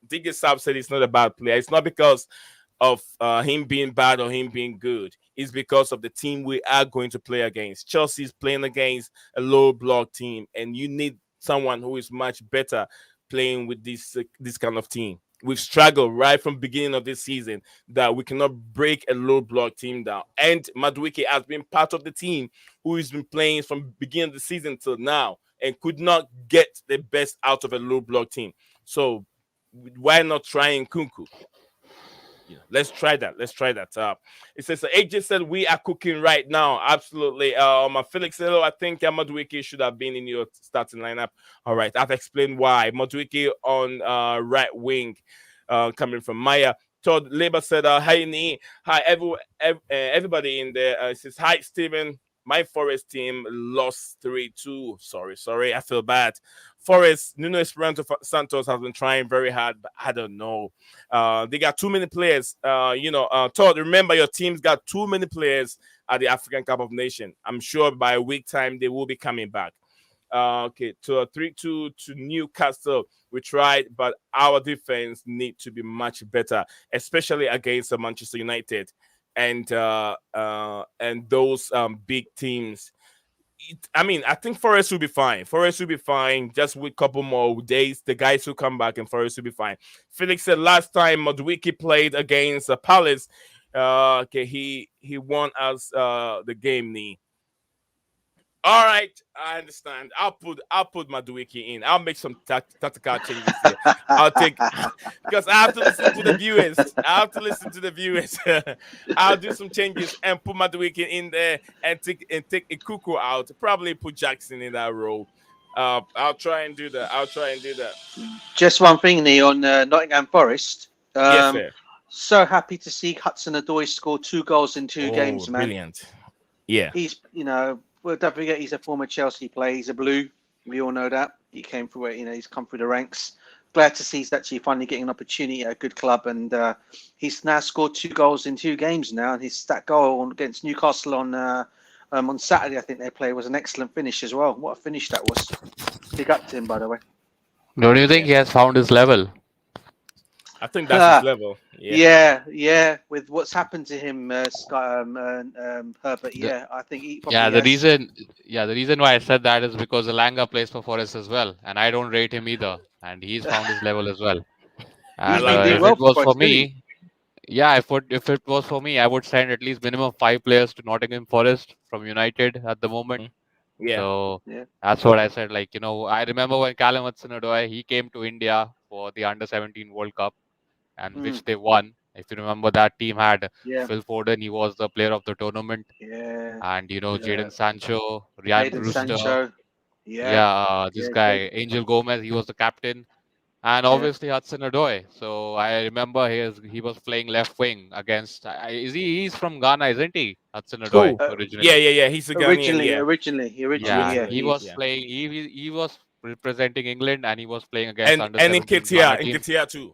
Saab said it's not a bad player. It's not because of him being bad or him being good. It's because of the team we are going to play against. Chelsea's playing against a low block team, and you need someone who is much better playing with this kind of team. We've struggled right from beginning of this season that we cannot break a low block team down. And Madueke has been part of the team who has been playing from beginning of the season till now and could not get the best out of a low block team. So why not try Kunku? Let's try that. Let's try that. It says AJ said we are cooking right now. Absolutely. Felix said, I think Madueke should have been in your starting lineup. All right, I've explained why. Madueke on right wing, coming from Maya. Todd Labor said, hi Nee, hi everybody in there. It says hi Stephen. My Forest team lost 3-2. Sorry, I feel bad. Forest, Nuno Esperanto Santos has been trying very hard, but I don't know. They got too many players. Todd, remember your team's got too many players at the African Cup of Nations. I'm sure by a week time they will be coming back. Okay, to a 3-2 to Newcastle. We tried, but our defense need to be much better, especially against Manchester United and those big teams. I think Forest will be fine. Forest will be fine. Just with a couple more days, the guys will come back and Forest will be fine. Felix said last time Madueke played against Palace, he won us the game. Knee. All right, I understand. I'll put Madueke in. I'll make some tactical changes here. I'll take because I have to listen to the viewers. I'll do some changes and put Madueke in there and take Ikuku out. Probably put Jackson in that role. I'll try and do that. Just one thing, Nee, on Nottingham Forest. Yes, sir. So happy to see Hudson-Odoi score 2 goals in 2 games, man. Brilliant. Yeah. He's, well, don't forget he's a former Chelsea player. He's a Blue. We all know that. He came through it. He's come through the ranks. Glad to see he's actually finally getting an opportunity at a good club, and he's now scored 2 goals in 2 games now. And that goal against Newcastle on Saturday, I think they played, was an excellent finish as well. What a finish that was! Big up to him, by the way. Don't you think he has found his level? I think that's his level. Yeah. With what's happened to him, Herbert. I think he probably the reason why I said that is because Elanga plays for Forest as well, and I don't rate him either, and he's found his level as well. And doing if well it was for for Forest, me, if it was for me, I would send at least minimum 5 players to Nottingham Forest from United at the moment. Yeah. So that's what I said. I remember when Callum Hudson-Odoi, he came to India for the Under-17 World Cup, and which they won. If you remember, that team had Phil Foden. He was the player of the tournament. And Jadon Sancho, Ryan Brewster. Sancho. This guy Angel Gomez. He was the captain, and obviously Hudson-Odoi. So I remember he was playing left wing against. He's from Ghana, isn't he? Hudson-Odoi originally. Yeah. He's a Ghanaian. Originally. He was playing. He was representing England, and he was playing against Under-17 Ghana team. Nketiah too.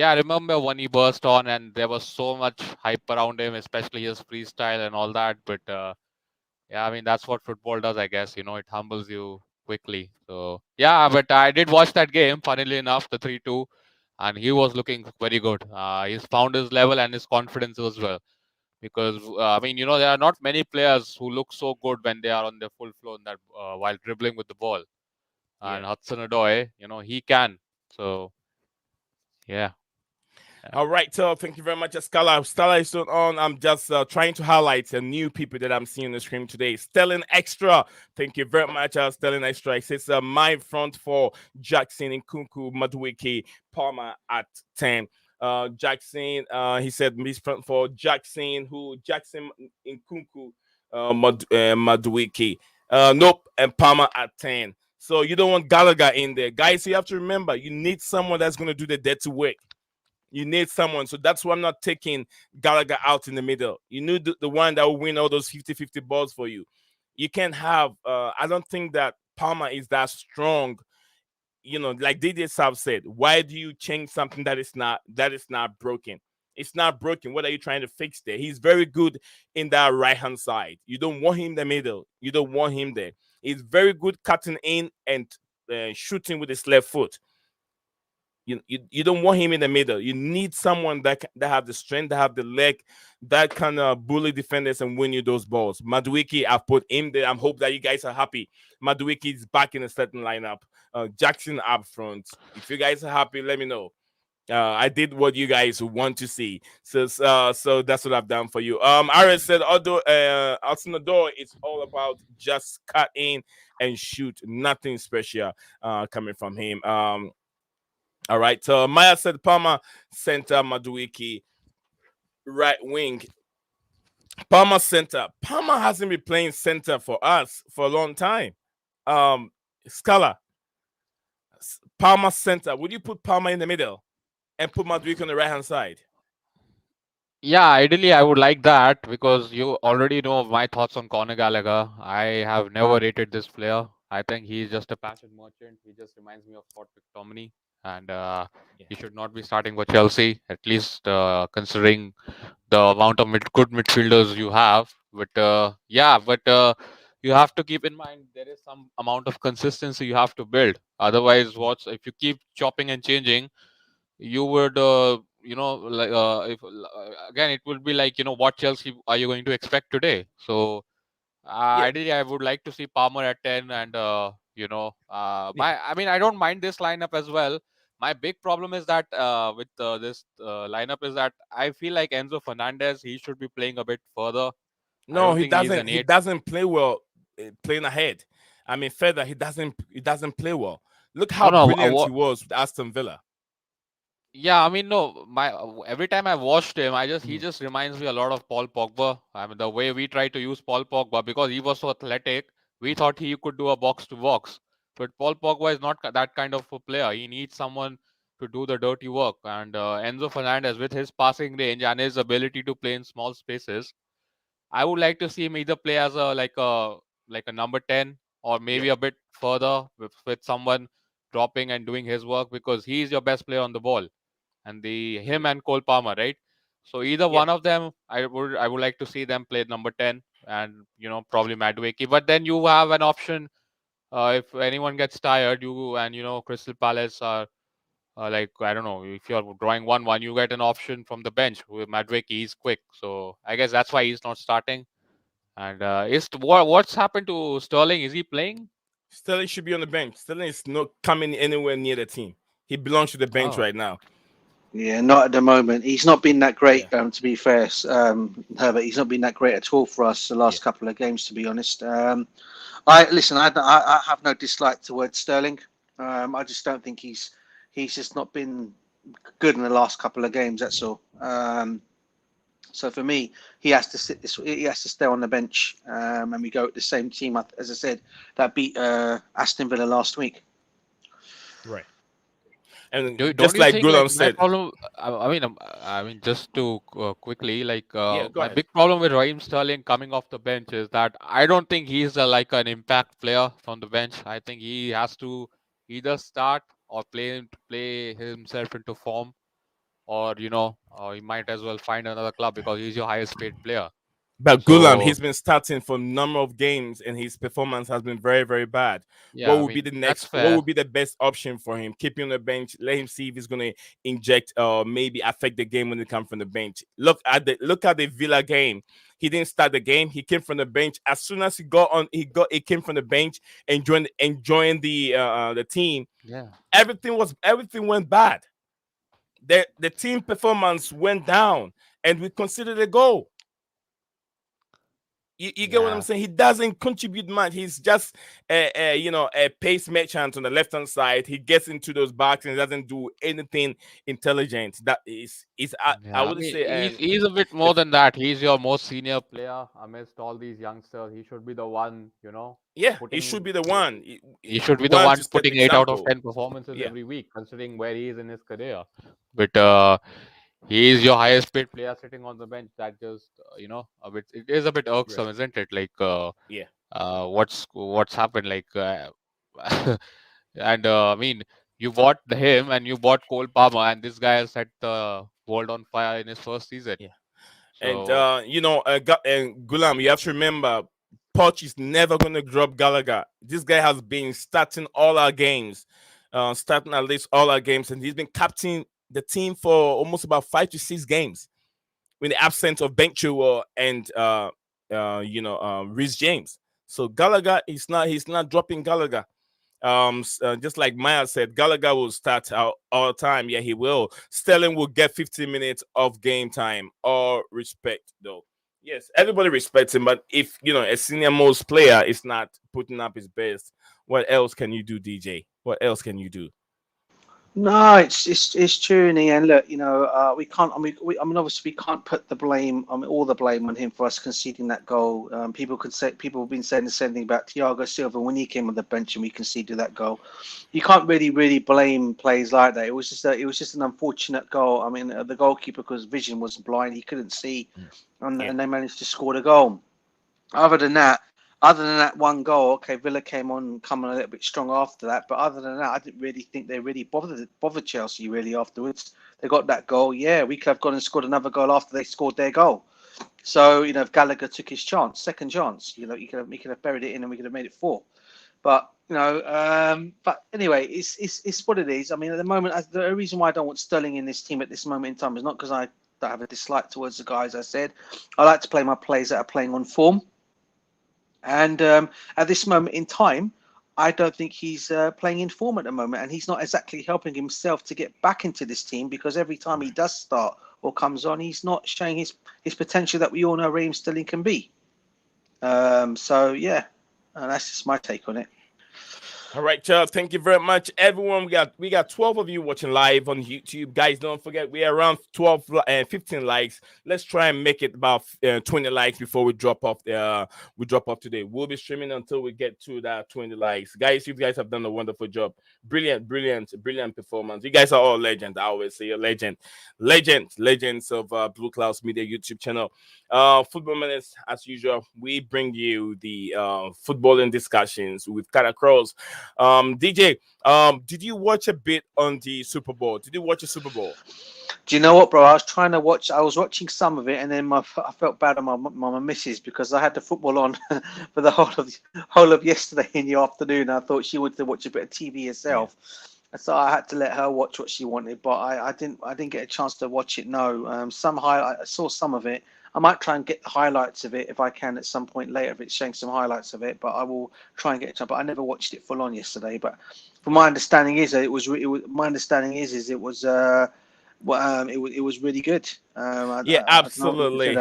I remember when he burst on, and there was so much hype around him, especially his freestyle and all that. But that's what football does, I guess. It humbles you quickly. So but I did watch that game. Funnily enough, the 3-2, and he was looking very good. He's found his level and his confidence as well. Because there are not many players who look so good when they are on their full flow while dribbling with the ball. And Hudson-Odoi, he can. So, yeah. All right, so thank you very much, Scala. Stella is still on. I'm just trying to highlight some new people that I'm seeing on the screen today. Sterling Extra, thank you very much, Sterling Extra. It says my front for Jackson, Nkunku, Madueke, Palmer at 10. Jackson, he said his front for Jackson, Nkunku, Madueke. Nope, and Palmer at 10. So you don't want Gallagher in there. Guys, you have to remember, you need someone that's going to do the dirty work. You need someone. So that's why I'm not taking Gallagher out in the middle. You need the one that will win all those 50-50 balls for you. You can't have, I don't think that Palmer is that strong. Like DJ Saab said, why do you change something that is not broken? It's not broken. What are you trying to fix there? He's very good in that right-hand side. You don't want him in the middle. You don't want him there. He's very good cutting in and shooting with his left foot. You don't want him in the middle. You need someone that have the strength, that have the leg, that kind of bully defenders and win you those balls. Madueke, I've put him there. I'm hope that you guys are happy. Madueke is back in a certain lineup. Jackson up front. If you guys are happy, let me know. I did what you guys want to see. So that's what I've done for you. Aris said, although outside the door, it's all about just cut in and shoot. Nothing special coming from him. All right. So Maya said Palmer center, Madueke right wing. Palmer center. Palmer hasn't been playing center for us for a long time. Scala. Palmer center. Would you put Palmer in the middle and put Madueke on the right hand side? Yeah, ideally I would like that because you already know my thoughts on Conor Gallagher. I have never rated this player. I think he's just a passion merchant. He just reminds me of Scott McTominay, and he should not be starting for Chelsea, at least considering the amount of good midfielders you have. But you have to keep in mind there is some amount of consistency you have to build. Otherwise, what's if you keep chopping and changing, you would like if again it would be like what Chelsea are you going to expect today? So Yeah. ideally I would like to see Palmer at 10 and Yeah. I mean I don't mind this lineup as well. My big problem is that with this lineup is that I feel like Enzo Fernandez, he should be playing a bit further. I No, don't he think he's doesn't. an He 8. doesn't play well playing ahead. I mean, further, he doesn't. He doesn't play well. Look No, how no, brilliant he was with Aston Villa. yeah, I mean, no, my every time I watched him, he Mhm. just reminds me a lot of Paul Pogba. I mean, the way we try to use Paul Pogba because he was so athletic, we thought he could do a box to box. But Paul Pogba is not that kind of a player. He needs someone to do the dirty work. And Enzo Fernandez, with his passing range and his ability to play in small spaces, I would like to see him either play as a number 10 or Yeah. maybe a bit further with someone dropping and doing his work because he's your best player on the ball and the him and Cole Palmer, right? So either Yeah. one of them, I would like to see them play number 10 and probably Madueke. But then you have an option if anyone gets tired, you and Crystal Palace are like I don't know if you're drawing 1-1, you get an option from the bench with Madueke. He's quick, so I guess that's why he's not starting. And what's happened to Sterling? Is he playing? Sterling should be on the bench. Sterling is not coming anywhere near the team. He belongs to the bench Oh, right now. Yeah, not at the moment. He's not been that Yeah. great, to be fair, Herbert. He's not been that great at all for us the Yeah. last couple of games, to be honest. I listen. I have no dislike towards Sterling. I just don't think he's just not been good in the last couple of games. That's all. So for me, he has to sit this. He has to stay on the bench, and we go with the same team as I said that beat Aston Villa last week. Right. And don't just you like think like Gulam my said, problem? I mean, just to quickly yeah, go my ahead. big problem with Raheem Sterling coming off the bench is that I don't think he's like an impact player from the bench. I think he has to either start or play himself into form, or he might as well find another club because he's your highest paid player. But Gulam, So he's been starting for a number of games, and his performance has been very, very bad. yeah, What I would be mean the that's next? What fair. would be the best option for him? Keep him on the bench. Let him see if he's going to inject or maybe affect the game when he comes from the bench. Look at the Villa game. He didn't start the game. He came from the bench. As soon as he got on, he came from the bench and joined the team. Yeah. Everything went bad. The team performance went down, and we considered a goal. You get what I'm Yeah. saying? He doesn't contribute much. He's just a pace merchant on the left hand side. He gets into those boxes and doesn't do anything intelligent. That is I Yeah, I would mean, say, he's and he's a bit the more than that. He's your most senior player amidst all these youngsters. He should be the one, yeah, he should putting. be the one. He should be the One one to set the putting 8 out of 10 example. performances Yeah, every week, considering where he is in his career. But he is your highest paid player sitting on the bench. That just, it is a bit right. irksome, isn't it? Like, Yeah, what's happened? Like, and I mean, you bought him and you bought Cole Palmer, and this guy has set the world on fire in his first season. yeah. And So and Gulam, you have to remember, Poch is never going to drop Gallagher. This guy has been starting all our games, starting at least all our games, and he's been captaining the team for almost about 5 to 6 games in the absence of Ben Chilwell and Reece James. So Gallagher he's not dropping Gallagher. Just like Maya said, Gallagher will start out all the time. Yeah, he will. Sterling will get 15 minutes of game time. All respect, though. Yes, everybody respects him, but if a senior most player is not putting up his best, what else can you do, DJ? What else can you do? No, it's true, and look, we can't. Obviously, we can't put the blame. All the blame on him for us conceding that goal. People have been saying the same thing about Thiago Silva when he came on the bench and we conceded that goal. You can't really blame plays like that. It was just an unfortunate goal. I mean, the goalkeeper, because vision was blind, he couldn't see, and they managed to score the goal. Other than that one goal, okay, Villa coming a little bit strong after that. But other than that, I didn't really think they really bothered Chelsea really afterwards. They got that goal. Yeah, we could have gone and scored another goal after they scored their goal. So, if Gallagher took his second chance, he could have buried it in and we could have made it 4. But, but anyway, it's what it is. I mean, at the moment, the reason why I don't want Sterling in this team at this moment in time is not because I have a dislike towards the guys. I said I like to play my players that are playing on form. And at this moment in time, I don't think he's playing in form at the moment, and he's not exactly helping himself to get back into this team, because every time he does start or comes on, he's not showing his potential that we all know Raheem Sterling can be. So yeah, that's just my take on it. All right, Charles. Thank you very much, everyone. We got 12 of you watching live on YouTube, guys. Don't forget we are around 12 and 15 likes. Let's try and make it about 20 likes before we drop off. Today. We'll be streaming until we get to that 20 likes, guys. You guys have done a wonderful job. Brilliant performance. You guys are all legends. I always say you're legends of Blueclouds Media YouTube channel. Football Menace, as usual, we bring you the footballing discussions with Kara Cross. DJ, did you watch a bit on the Super Bowl? Did you watch a Super Bowl? Do you know what, bro? I was watching some of it, and then I felt bad on my missus, because I had the football on for the whole of yesterday in the afternoon. I thought she wanted to watch a bit of TV herself. Yeah. So I had to let her watch what she wanted, but I didn't get a chance to watch it. No, I saw some of it. I might try and get the highlights of it if I can at some point later, if it's showing some highlights of it. But I will try and get it. But I never watched it full on yesterday. But from my understanding is that it was really good. Absolutely.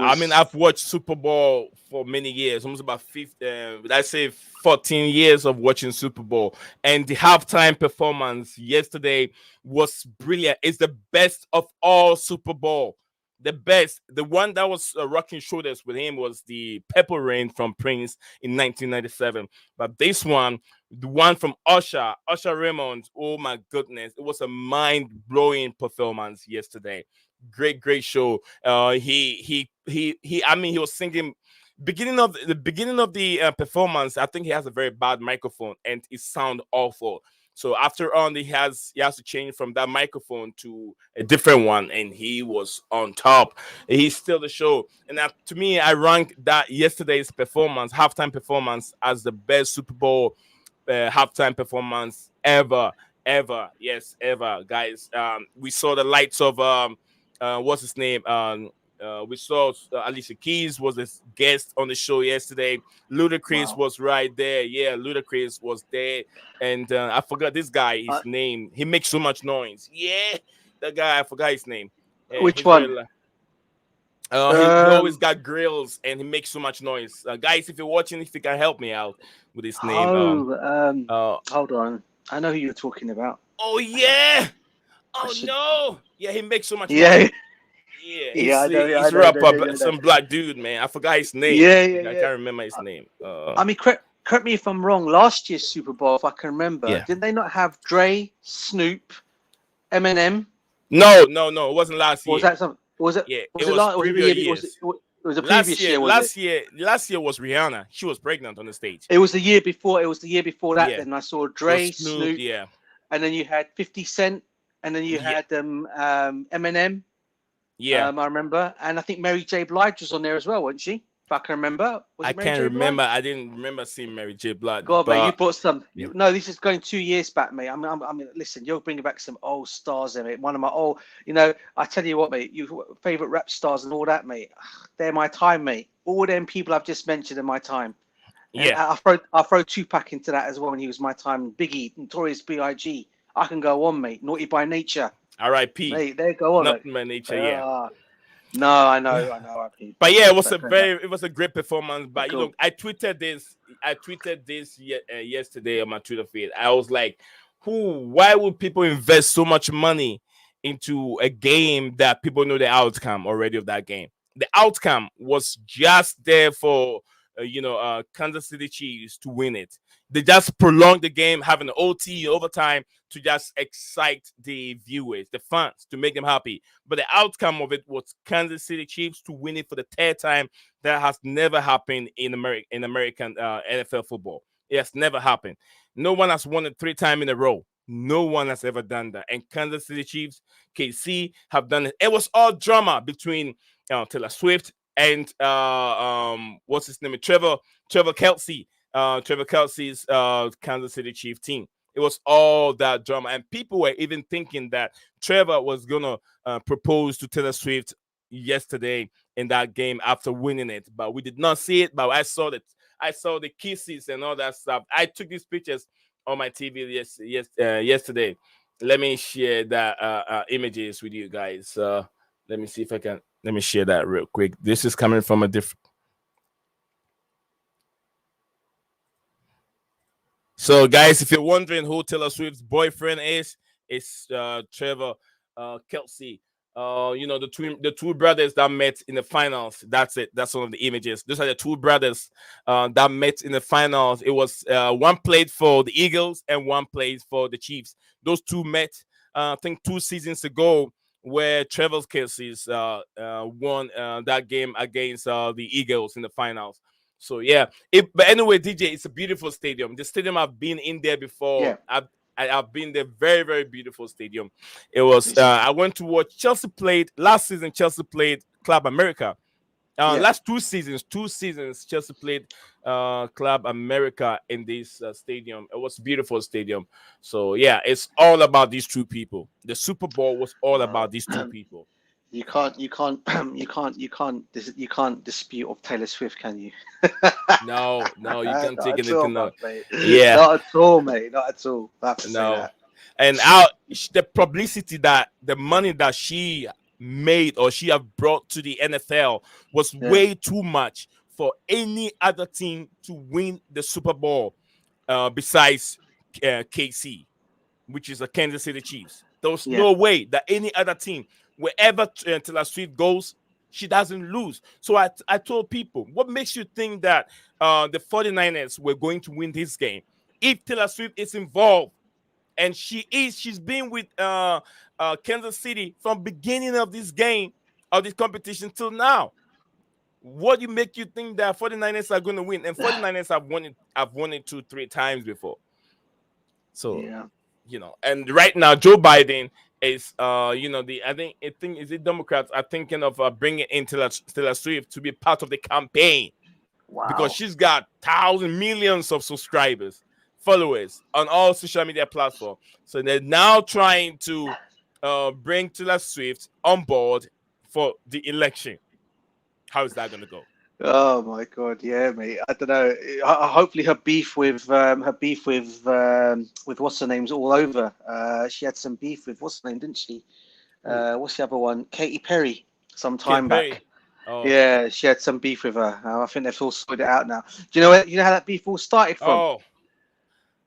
I've watched Super Bowl for many years, almost about 14 years of watching Super Bowl. And the halftime performance yesterday was brilliant. It's the best of all Super Bowl. The best, the one that was rocking shoulders with him was the Purple Rain from Prince in 1997. But this one, the one from Usher Raymond, oh my goodness, it was a mind-blowing performance yesterday. Great show. He was singing beginning of the performance. I think he has a very bad microphone and it sound awful. So after on, he has to change from that microphone to a different one, and he was on top. He's still the show. And to me, I rank that yesterday's halftime performance, as the best Super Bowl halftime performance ever. Yes, ever, guys. We saw the lights of what's his name? We saw Alicia Keys was a guest on the show yesterday. Ludacris was right there. Yeah, Ludacris was there. And I forgot this guy, his name. He makes so much noise. Yeah, that guy, I forgot his name. Which one? He always got grills and he makes so much noise. Guys, if you're watching, if you can help me out with his name. Hold on. I know who you're talking about. Oh, yeah. Oh, no. Yeah, he makes so much noise. Yeah, he's a rapper, some black dude, man. I forgot his name. I can't remember his name. I mean, correct me if I'm wrong. Last year's Super Bowl, if I can remember, did they not have Dre, Snoop, Eminem? No, it wasn't last year. Was that something? Was it? Yeah, was it last year? It was a previous year. Last year was Rihanna. She was pregnant on the stage. It was the year before. It was the year before that. Then I saw Dre, Snoop, and then you had 50 Cent, and then you had Eminem. Yeah, I remember, and I think Mary J. Blige was on there as well, wasn't she? If I can remember, was I it Mary can't J. remember. Blige? I didn't remember seeing Mary J. Blige, God, mate, you but brought some. No, this is going 2 years back, mate. I mean, listen, you're bringing back some old stars there, mate. One of my old, I tell you what, mate, you favorite rap stars and all that, mate. They're my time, mate. All them people I've just mentioned in my time. And yeah, I'll throw Tupac into that as well when he was my time. Biggie, Notorious B.I.G. I can go on, mate. Naughty by Nature, R.I.P. mate. There go on, Nothing by nature. Yeah. no, I know, RIP. But yeah, But fair enough. it was a great performance. But Cool. I tweeted this yesterday on my Twitter feed. I was like, why would people invest so much money into a game that people know the outcome already of that game? The outcome was just there for Kansas City Chiefs to win it. They just prolonged the game, having an OT overtime to just excite the viewers, the fans, to make them happy. But the outcome of it was Kansas City Chiefs to win it for the third time. That has never happened in American NFL football. It has never happened. No one has won it 3 times in a row. No one has ever done that. And Kansas City Chiefs, KC, have done it. It was all drama between Taylor Swift and what's his name? Trevor Kelsey. Trevor Kelsey's Kansas City Chief team. It was all that drama, and people were even thinking that Trevor was gonna propose to Taylor Swift yesterday in that game after winning it, but we did not see it. But I saw that. I saw the kisses and all that stuff. I took these pictures on my TV yesterday. Let me share that images with you guys. Let me see if I can. Let me share that real quick. This is coming from a different. So, guys, if you're wondering who Taylor Swift's boyfriend is, it's Trevor Kelsey. The two brothers that met in the finals. That's it. That's one of the images. Those are the two brothers that met in the finals. It was one played for the Eagles and one played for the Chiefs. Those two met, I think, 2 seasons ago, where Trevor Kelsey's won that game against the Eagles in the finals. So yeah, but anyway, DJ, it's a beautiful stadium. The stadium I've been in there before. Yeah. I've been there. Very, very beautiful stadium. It was. I went to watch Chelsea played last season. Chelsea played Club America. Last 2 seasons, Chelsea played Club America in this stadium. It was a beautiful stadium. So yeah, it's all about these two people. The Super Bowl was all about these two people. You can't dispute of Taylor Swift, can you? No, you can't Not take at all, anything out. mate. Yeah. Not at all, mate. Not at all. I have to say No. that. And the publicity the money that she made or she have brought to the NFL was way too much for any other team to win the Super Bowl besides KC, which is the Kansas City Chiefs. There was no way that any other team, wherever Taylor Swift goes, she doesn't lose. So I told people, what makes you think that the 49ers were going to win this game? If Taylor Swift is involved, and she's been with Kansas City from beginning of this game, of this competition till now. What do you make you think that 49ers are going to win? And 49ers have won it 2-3 times before. So and right now Joe Biden is I think is it Democrats are thinking of bringing in Taylor Swift to be part of the campaign. Wow. Because she's got millions of subscribers, followers on all social media platforms. So they're now trying to bring Taylor Swift on board for the election. How is that going to go? Oh my God, yeah, mate. I don't know. Hopefully, her beef with what's her name's all over. She had some beef with what's her name, didn't she? What's the other one? Katy Perry. Some time back. Oh. Yeah, she had some beef with her. I think they've all sorted it out now. Do you know how that beef all started from? Oh.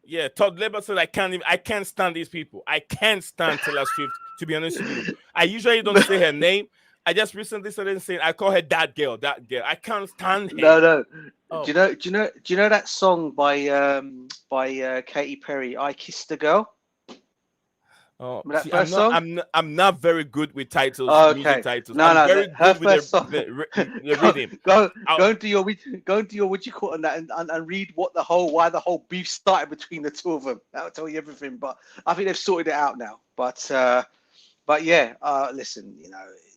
Yeah, Todd Labor said I can't stand these people. I can't stand Taylor Swift, to be honest with you. I usually don't say her name. I just recently started saying I call her that girl. I can't stand her. No. Oh. Do you know that song by Katy Perry, I Kissed a Girl? Oh, That first song? I'm not very good with titles, music titles. No, I'm very her good with first song. the rhythm. Go into your what you call it and read why the whole beef started between the two of them. That'll tell you everything. But I think they've sorted it out now. But yeah, listen,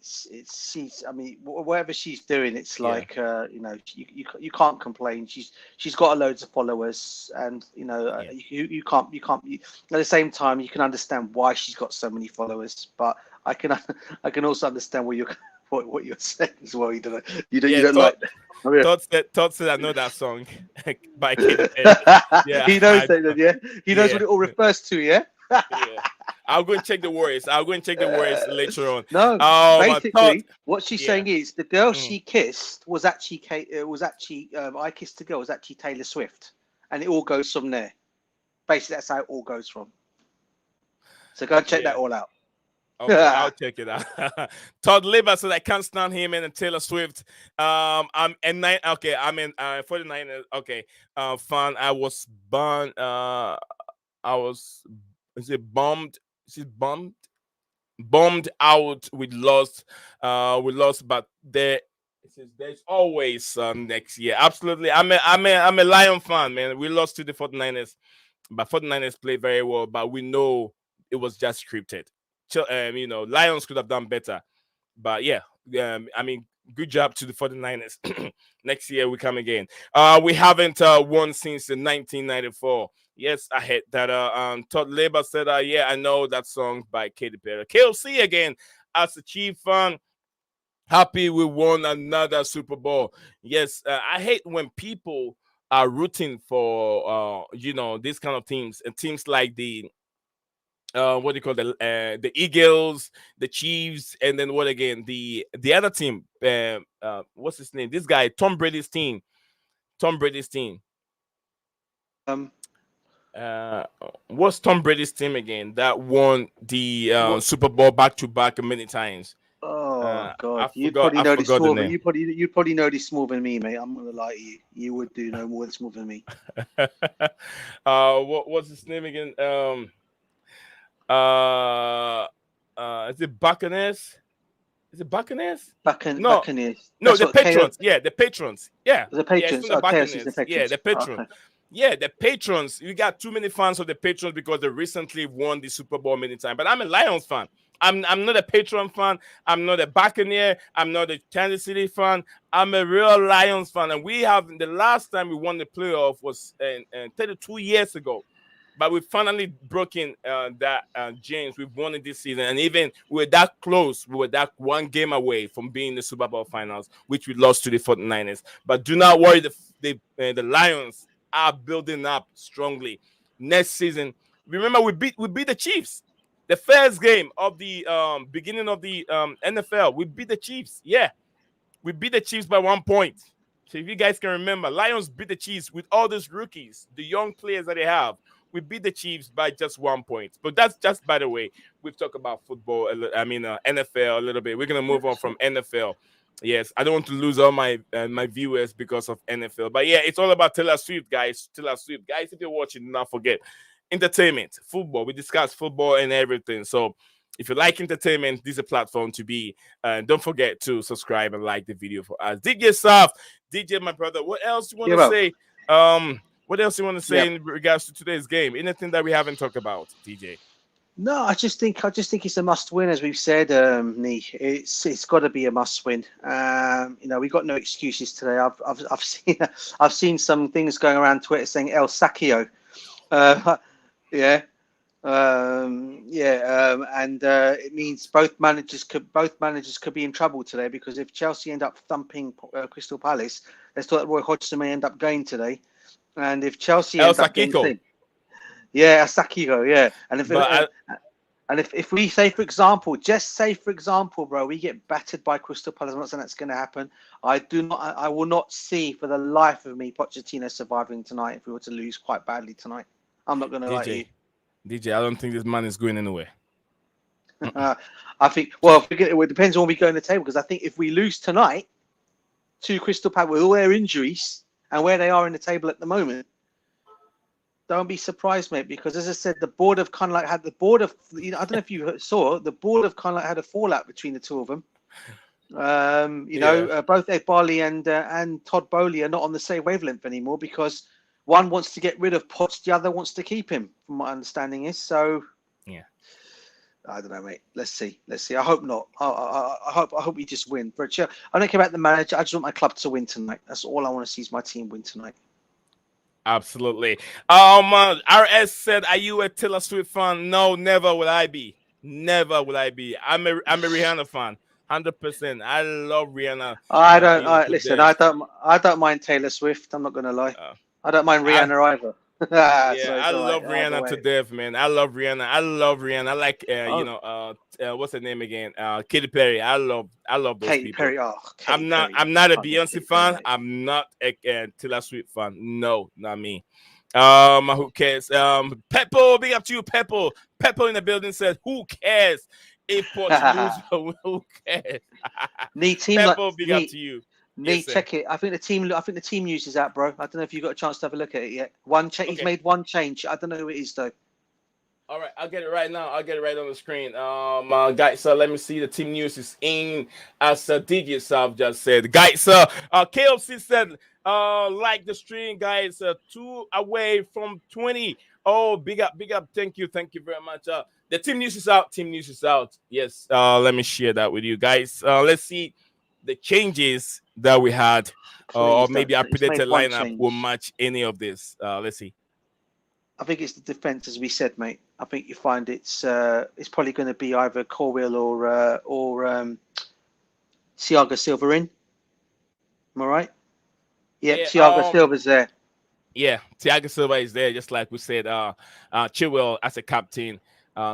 she's. I mean, whatever she's doing, it's Yeah. like you can't complain. She's got loads of followers, and Yeah. you can't. At the same time, you can understand why she's got so many followers, but I can also understand what you're saying as well. You don't Todd, like. I mean, Todd said I know that song by Katy Perry. Yeah, he knows that. Yeah, he knows what it all refers to. Yeah. Yeah. I'll go and check the words. Later on. No, Todd, basically, what she's yeah. saying is the girl she kissed was actually I kissed the girl was actually Taylor Swift, and it all goes from there. Basically, that's how it all goes from. So go and check that all out. Okay, I'll check it out. Todd Liver said I can't stand him and Taylor Swift. I'm in 49ers. Okay, fan. I was bummed. Is it bummed? She's bummed out. We lost, but there's always next year. Absolutely. I'm a Lion fan, man. We lost to the 49ers, but 49ers played very well, but we know it was just scripted. Lions could have done better, but yeah, I mean, good job to the 49ers. Next year we come again. We haven't won since 1994. Yes, I hate that. Todd Labor said, yeah, I know that song by Katy Perry. KLC again, as a Chief fan, happy we won another Super Bowl. Yes, I hate when people are rooting for, these kind of teams, and teams like the what do you call the Eagles, the Chiefs, and then what again? The other team, what's his name? This guy, Tom Brady's team. What's Tom Brady's team again that won the Super Bowl back to back many times? Oh God, you forgot probably know this more the than you probably know this more than me, mate. I'm gonna lie to you. You would do know more this more than me. What's his name again? Is it Buccaneers? Buccaneers? Buccaneers. That's the Patrons. Yeah, the Patrons. Yeah. The Patrons. Yeah, The Patrons. Yeah, the Patrons. Okay. Yeah, the Patrons. We got too many fans of the Patrons because they recently won the Super Bowl many times. But I'm a Lions fan. I'm not a Patron fan. I'm not a Buccaneer. I'm not a Kansas City fan. I'm a real Lions fan. And the last time we won the playoff was 32 years ago. But we finally broken that, James. We've won it this season. And even we were that close. We were that one game away from being the Super Bowl finals, which we lost to the 49ers. But do not worry. The Lions are building up strongly. Next season, remember, we beat the Chiefs. The first game of the beginning of the NFL, we beat the Chiefs. Yeah, we beat the Chiefs by 1 point. So if you guys can remember, Lions beat the Chiefs with all those rookies, the young players that they have. We beat the Chiefs by just 1 point. But that's just, by the way, we've talked about football, NFL a little bit. We're going to move on from NFL. Yes, I don't want to lose all my viewers because of NFL. But yeah, it's all about Taylor Swift, guys. If you're watching, do not forget. Entertainment, football. We discuss football and everything. So if you like entertainment, this is a platform to be. Don't forget to subscribe and like the video for us. DJ Saf, DJ, my brother, what else you want to say? What else you want to say in regards to today's game? Anything that we haven't talked about, DJ? No, I just think it's a must win, as we've said. Nee, it's got to be a must win. We got no excuses today. I've seen some things going around Twitter saying El Sacchio. And it means both managers could be in trouble today, because if Chelsea end up thumping Crystal Palace, let's talk that Roy Hodgson may end up going today. And if Chelsea El end up Sacchio. Sakiko, yeah. And if we say, for example, bro, we get battered by Crystal Palace, I'm not saying that's going to happen. I will not see for the life of me Pochettino surviving tonight if we were to lose quite badly tonight. I'm not going to lie to you. DJ, I don't think this man is going anywhere. I think, well, it depends on when we go in the table, because I think if we lose tonight to Crystal Palace with all their injuries and where they are in the table at the moment, don't be surprised, mate, because as I said, the board of kind of like had I don't know if you saw, the board of kind of like had a fallout between the two of them. Both Ed Barley and Todd Bowley are not on the same wavelength anymore, because one wants to get rid of Potts, the other wants to keep him, from my understanding is. So I don't know, mate. Let's see. Let's see. I hope not. I hope we just win. But I don't care about the manager. I just want my club to win tonight. That's all I want to see is my team win tonight. Absolutely. RS said, "Are you a Taylor Swift fan?" No, never will I be. Never will I be. I'm a Rihanna fan. 100%. I love Rihanna. I don't. To Listen. death. I don't mind Taylor Swift. I'm not gonna lie. Uh, I don't mind I Rihanna either. Yeah, So I it's all right. love Either Rihanna to way. death, man. I love Rihanna. I love Rihanna. I like Oh, what's her name again? Katy Perry. I love those Katy people. Perry. Oh, I'm Katy not Perry, I'm mate. not a Can't get Beyonce Katy Perry, fan. mate. I'm not a Taylor Swift fan. No, not me. Who cares? Peppo, big up to you, Peppo. Peppo in the building said, "Who cares if Poch lose? Who cares?" Need team like Peppo, big up need to you. Yes, need sir. check it. I think the team news is out, bro. I don't know if you got a chance to have a look at it yet. One change. He's Okay. made one change. I don't know who it is though. All right, I'll get it right now. I'll get it right on the screen. Guys, let me see. The team news is in, as DJ South just said. Guys, KFC said, like the stream, guys, 2 away from 20. Oh, big up, big up. Thank you very much. The team news is out. Team news is out. Yes. Let me share that with you guys. Let's see the changes that we had, or Please maybe don't. our He's made predicted one lineup will change. match any of this. Let's see. I think it's the defense, as we said, mate. I think you find it's probably going to be either Corwell or Thiago Silva in. Am I right? Yep, Yeah. Thiago Silva's there. Yeah, Thiago Silva is there, just like we said. Chilwell as a captain,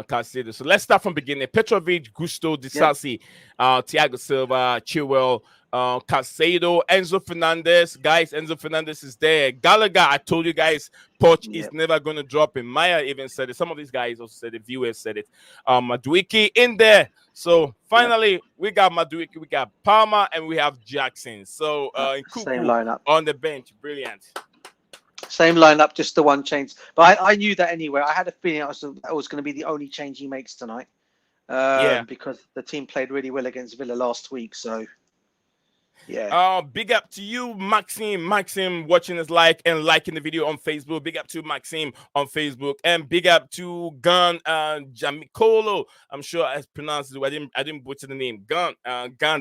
considered. So let's start from beginning. Petrovic, Gusto, Yep. Disasi, Thiago Silva, Chilwell, Casado, Enzo Fernandez. Guys, Enzo Fernandez is there. Gallagher, I told you guys, Poch is Yep. never going to drop him. Maya even said it. Some of these guys also said it. Viewers said it. Maduiki in there. So finally, we got Maduiki, we got Palmer, and we have Jackson. So Same Nkuku lineup. on the bench. Brilliant. Same lineup, just the one change. But I knew that anyway. I had a feeling that was going to be the only change he makes tonight. Yeah. Because the team played really well against Villa last week. So, yeah. Big up to you, Maxime. Maxime watching us and liking the video on Facebook. Big up to Maxime on Facebook, and big up to Gun Jamicolo. I'm sure I pronounced it. I didn't butcher the name. Gun.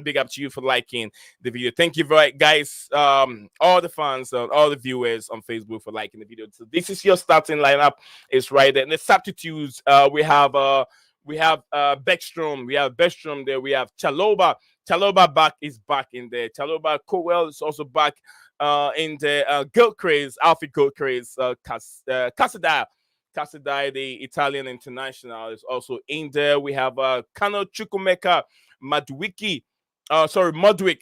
Big up to you for liking the video. Thank you, very guys. All the fans, all the viewers on Facebook for liking the video. So this is your starting lineup. It's right there. And the substitutes, we have Beckstrom. We have Beckstrom there. We have Chaloba. Chaloba is back in there. Chaloba Cowell is also back in the Gilcraze, Alfie Gilcraze, Casadai. Casadai, the Italian international, is also in there. We have Kano Chukwumeka, Madwiki. Modric,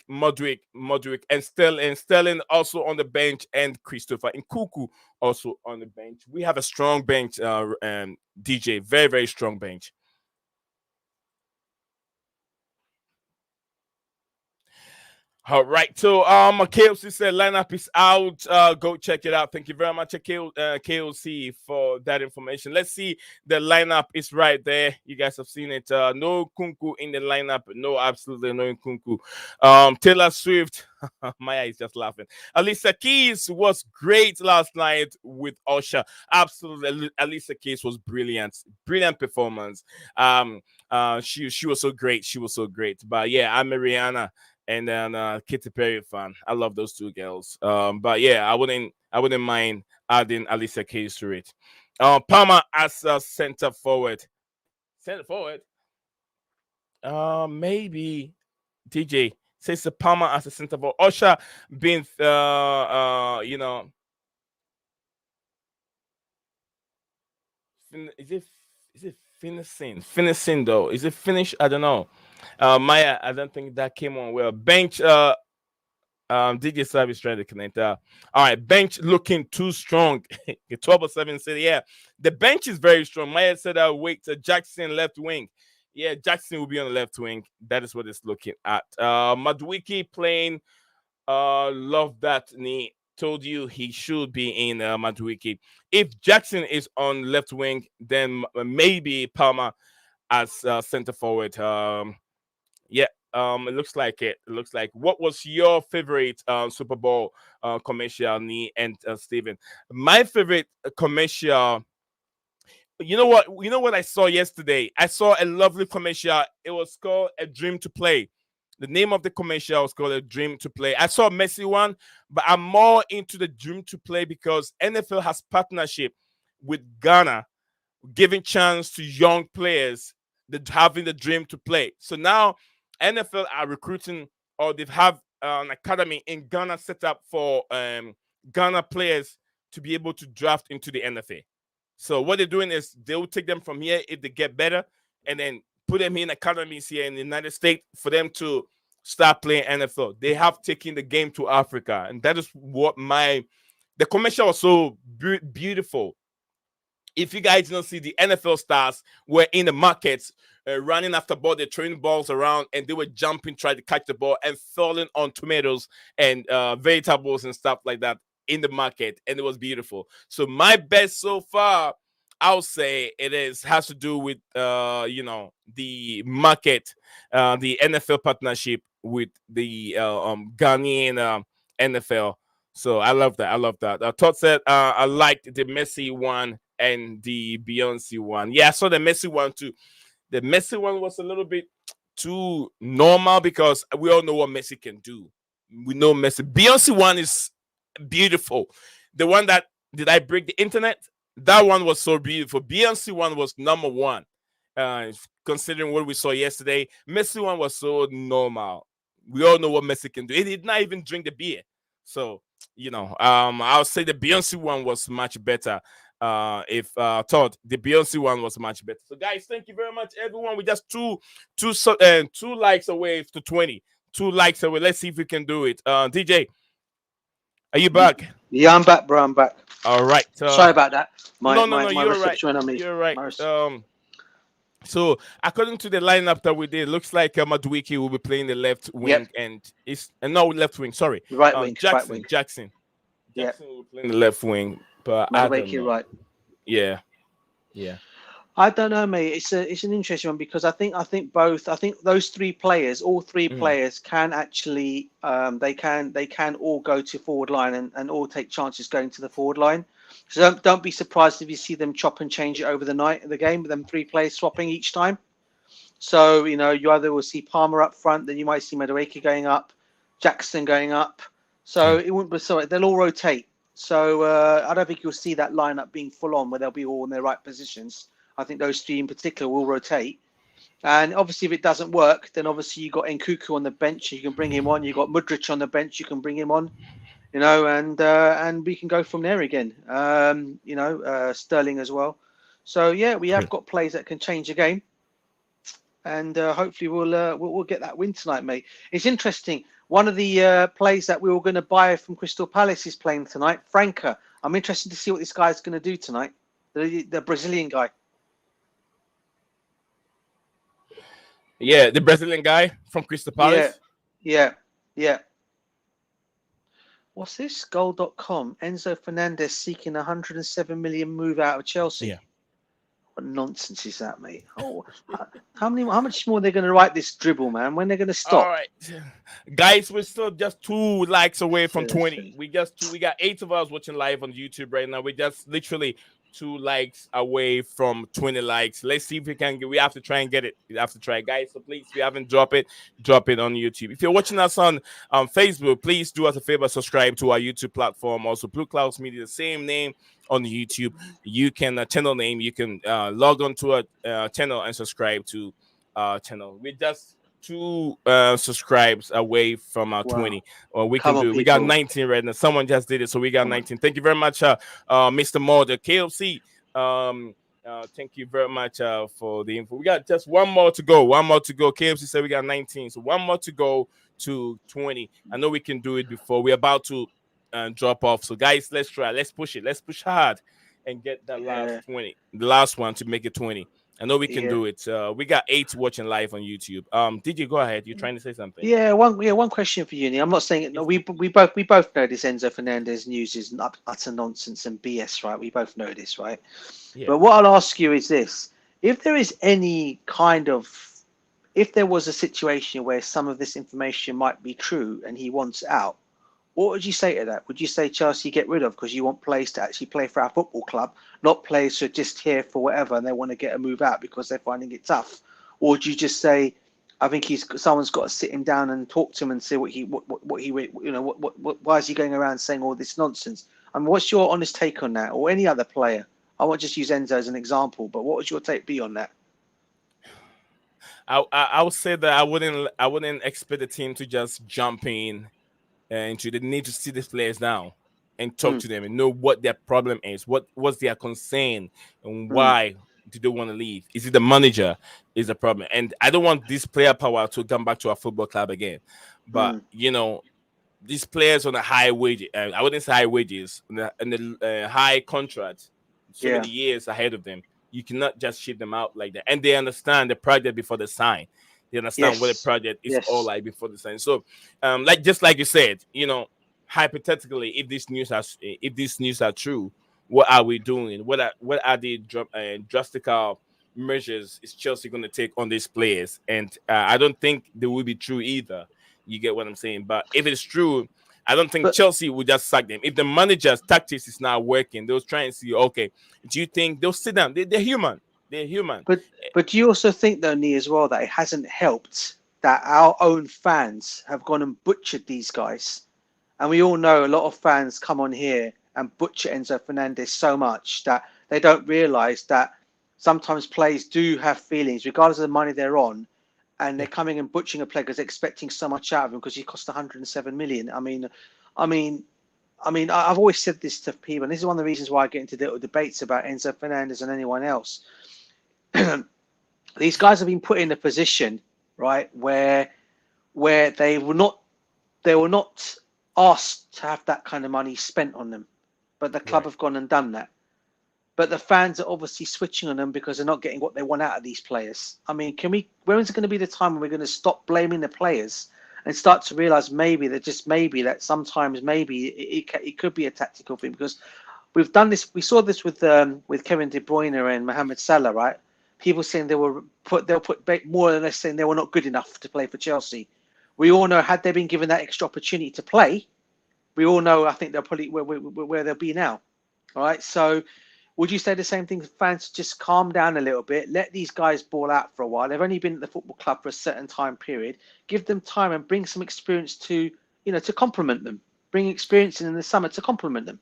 and Sterling also on the bench, and Christopher Nkuku also on the bench. We have a strong bench, DJ, very, very strong bench. All right, so KLC said lineup is out. Go check it out. Thank you very much, KLC, for that information. Let's see, the lineup is right there. You guys have seen it. No Kunku in the lineup. No, absolutely no Kunku. Taylor Swift. Maya is just laughing. Alicia Keys was great last night with Usher. Absolutely, Alicia Keys was brilliant performance. She was so great. She was so great. But yeah, I'm Mariana and then Katy Perry fan. I love those two girls. But yeah, I wouldn't mind adding Alicia Keys to it. Palmer as a center forward. Center forward. Maybe DJ says the Palmer as a center forward. Usher being is it finishing? Finishing though. Is it finish? I don't know. Maya, I don't think that came on well. Bench DJ Service trying to connect. All right, bench looking too strong. 1207 said, yeah, the bench is very strong. Maya said, wait, Jackson left wing. Yeah, Jackson will be on the left wing. That is what it's looking at. Madwiki playing. Love that knee. Told you he should be in Madwiki. If Jackson is on left wing, then maybe Palmer as center forward. Yeah, it looks like it. It looks like. What was your favorite Super Bowl commercial, Nee and Steven? My favorite commercial You know what? You know what I saw yesterday? I saw a lovely commercial. It was called "A Dream to Play." The name of the commercial was called "A Dream to Play." I saw a Messi one, but I'm more into the Dream to Play because NFL has partnership with Ghana, giving chance to young players that having the dream to play. So now NFL are recruiting, or they have an academy in Ghana set up for Ghana players to be able to draft into the NFL. So what they're doing is they will take them from here if they get better, and then put them in academies here in the United States for them to start playing NFL. They have taken the game to Africa, and that is what the commercial was so beautiful. If you guys don't see, the NFL stars were in the markets running after ball, they're throwing balls around, and they were jumping, trying to catch the ball and falling on tomatoes and vegetables and stuff like that in the market, and it was beautiful. So my best so far, I'll say it has to do with the market, the NFL partnership with the Ghanaian NFL. So I love that. I love that. Todd said I liked the Messi one and the Beyonce one. Yeah, I saw the Messi one too. The Messi one was a little bit too normal because we all know what Messi can do. We know Messi. Beyonce one is beautiful. The one that did I break the internet? That one was so beautiful. Beyonce one was number one. Considering what we saw yesterday, Messi one was so normal. We all know what Messi can do. He did not even drink the beer. So, I'll say the Beyonce one was much better. If Todd, the Beyonce one was much better. So, guys, thank you very much, everyone. We're just two likes away to 20. 2 likes away. Let's see if we can do it. DJ, are you back? Yeah, I'm back, bro. I'm back. All right. Sorry about that. My you're right. reception went on me. You're right. So according to the lineup that we did, looks like Madueke will be playing the left wing, and it's no left wing. Sorry, right wing. Jackson will be playing the left wing, but Madueke right. Yeah. I don't know, mate. It's an interesting one because I think those three players, all three players, can actually they can all go to forward line and all take chances going to the forward line. So don't be surprised if you see them chop and change it over the night of the game with them three players swapping each time. So you either will see Palmer up front, then you might see Madueke going up, Jackson going up. So it wouldn't be so they'll all rotate. So I don't think you'll see that lineup being full on where they'll be all in their right positions. I think those three in particular will rotate. And obviously, if it doesn't work, then obviously you've got Nkuku on the bench. You can bring him on. You've got Mudryk on the bench. You can bring him on, and we can go from there again. Sterling as well. So, yeah, we have got players that can change the game. And hopefully we'll get that win tonight, mate. It's interesting. One of the players that we were going to buy from Crystal Palace is playing tonight, Franca. I'm interested to see what this guy's going to do tonight, the Brazilian guy. Yeah, the Brazilian guy from Crystal Palace. Yeah. What's this? Goal.com. Enzo Fernandez seeking 107 million move out of Chelsea. Yeah. What nonsense is that, mate? Oh, how much more are they going to write this dribble, man? When they're going to stop? All right, guys, we're still just 2 likes away from 20. We got 8 of us watching live on YouTube right now. We're just literally 2 likes away from 20 likes. Let's see if we can. We have to try and get it. We have to try, guys. So please, if you haven't drop it on YouTube. If you're watching us on Facebook, please do us a favor, subscribe to our YouTube platform. Also, Blueclouds Media, the same name on YouTube. You can channel name. You can log on to a channel and subscribe to our channel. We're just 2 subscribes away from our 20. Or we can do it. We got 19 right now. Someone just did it, so we got 19. Thank you very much, Mr. Mulder. KFC. Thank you very much for the info. We got just one more to go. KFC said we got 19, so one more to go to 20. I know we can do it before we're about to drop off. So guys, let's try. Let's push it. Let's push hard and get that last 20. The last one to make it 20. I know we can do it. We got 8 watching live on YouTube. Did you go ahead? You're trying to say something? Yeah, one question for you. I'm not saying it. No, we both know this Enzo Fernandez news is utter nonsense and BS, right? We both know this, right? Yeah. But what I'll ask you is this: if there is any kind of, if there was a situation where some of this information might be true and he wants out, What would you say to that? Would you say Chelsea get rid of because you want players to actually play for our football club, not players who are just here for whatever and they want to get a move out because they're finding it tough? Or would you just say, I think someone's got to sit him down and talk to him and see what he why is he going around saying all this nonsense? I mean, what's your honest take on that, or any other player? I won't just use Enzo as an example, but what would your take be on that? I would say that I wouldn't expect the team to just jump in into. They need to see the players now and talk to them and know what their problem is, what's their concern, and why do they want to leave. Is it the manager is the problem? And I don't want this player power to come back to our football club again. But these players on a high wage, I wouldn't say high wages, and the high contract, so many years ahead of them. You cannot just ship them out like that. And they understand the project before they sign. They understand what the project is all like before the sign. So, like you said, hypothetically, if these news are true, what are we doing? What are the drastic measures is Chelsea going to take on these players? And I don't think they will be true either. You get what I'm saying? But if it's true, I don't think Chelsea will just sack them. If the manager's tactics is not working, they'll try and see, okay, do you think they'll sit down? They're human. They're human. But do you also think, though, Nee, as well, that it hasn't helped that our own fans have gone and butchered these guys? And we all know a lot of fans come on here and butcher Enzo Fernandez so much that they don't realise that sometimes players do have feelings, regardless of the money they're on, and they're coming and butchering a player because they're expecting so much out of him because he cost 107 million. I mean, I've always said this to people, and this is one of the reasons why I get into little debates about Enzo Fernandez and anyone else. These guys have been put in a position, right, where they were not asked to have that kind of money spent on them, but the club have gone and done that. But the fans are obviously switching on them because they're not getting what they want out of these players. I mean, when is it going to be the time when we're going to stop blaming the players and start to realize that sometimes it could be a tactical thing? Because we've done this, we saw this with Kevin De Bruyne and Mohamed Salah, right? People saying they'll put more or less saying they were not good enough to play for Chelsea. We all know, had they been given that extra opportunity to play, we all know, I think they're probably where they'll be now. All right, so would you say the same thing? Fans just calm down a little bit, let these guys ball out for a while. They've only been at the football club for a certain time period. Give them time and bring some experience to complement them. Bring experience in the summer to complement them.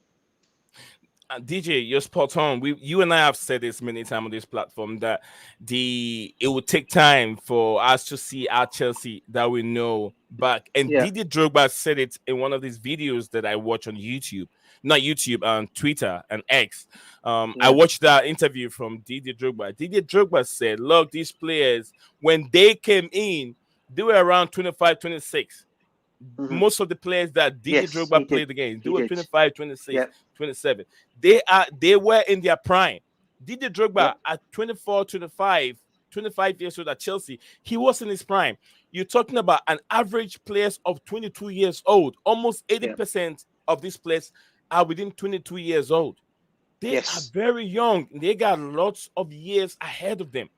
DJ, you're spot on. You and I have said this many times on this platform that it will take time for us to see our Chelsea that we know back. And Didier Drogba said it in one of these videos that I watch on YouTube. Not YouTube, on Twitter and X. I watched that interview from Didier Drogba. Didier Drogba said, look, these players, when they came in, they were around 25, 26. Most of the players that Didier Drogba played the game, they were 25, 26, 27. They were in their prime. Didier Drogba at 24, 25 years old at Chelsea, he was in his prime. You're talking about an average players of 22 years old. Almost 80% of these players are within 22 years old. They are very young. They got lots of years ahead of them.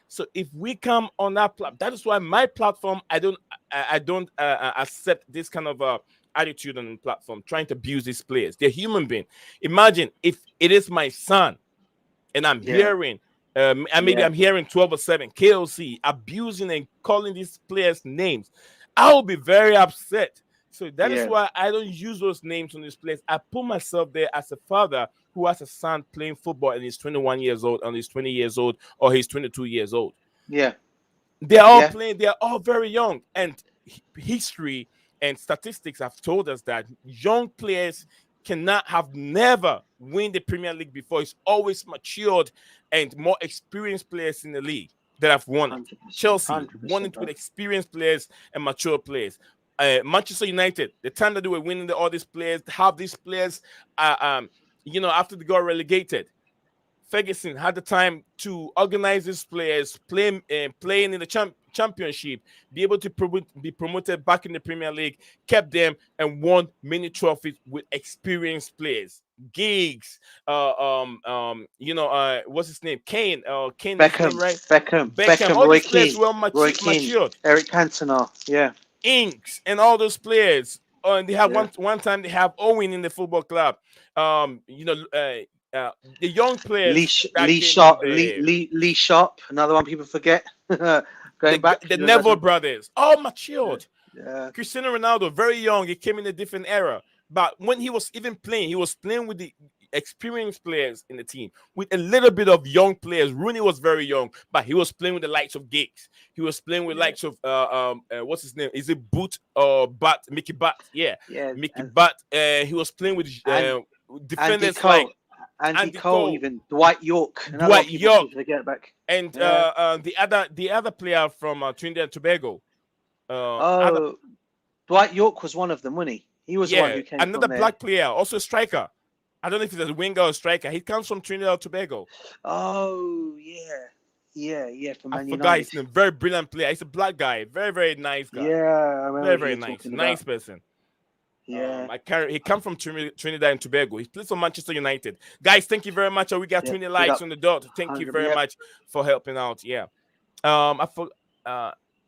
So if we come on that platform, that is why my platform, I don't accept this kind of attitude on the platform, trying to abuse these players. They're human beings. Imagine if it is my son and I'm hearing, and maybe I'm hearing 12/7 KLC abusing and calling these players names. I will be very upset. So that is why I don't use those names on this place. I put myself there as a father who has a son playing football and he's 21 years old, and he's 20 years old, or he's 22 years old. Yeah. They're all playing. They're all very young. And history and statistics have told us that young players have never win the Premier League before. It's always matured and more experienced players in the league that have won it. Chelsea won it with experienced players and mature players. Manchester United, the time that they were winning all these players, have these players, after they got relegated, Ferguson had the time to organize these players, playing in the championship, be able to be promoted back in the Premier League, kept them and won many trophies with experienced players. Giggs, what's his name? Kane, Beckham, right? Beckham, all Roy these players Keane, were matured. Eric Cantona, Inks and all those players Oh, and they have Yeah. one time they have Owen in the football club. The young Lee, players Sh- that Lee came in Sharp, there, Lee Sharp, another one people forget. Going back, the you know, Neville brothers, all matured. yeah, Cristiano Ronaldo, very young, he came in a different era. But when he was even playing, he was playing with the experienced players in the team, with a little bit of young players. Rooney was very young, but he was playing with the likes of Giggs. He was playing with Yeah. likes of what's his name? Is it Boot or Butt? Mickey Butt, yeah, yeah, Mickey and Butt. He was playing with Andy defenders like Cole, Andy Andy Cole, Cole, even Dwight York, another one Dwight people York, forget back. and Yeah. the other player from Trinidad and Tobago. Other Oh, Dwight York was one of them, wasn't he? He was the one Yeah, who came another from there. black player, also a striker. I don't know if he's a winger or a striker. He comes from Trinidad and Tobago. Oh, yeah, from I Man forgot United. his name. Very brilliant player. He's a black guy. Very, very nice guy. Yeah, I remember Very, who very you're nice. talking Nice about. person. Yeah, He come from Trinidad and Tobago. He plays for Manchester United. Guys, thank you very much. We got yeah, 20 big likes up, on the dot. Thank you 100. very Yeah, much for helping out. Yeah. I for,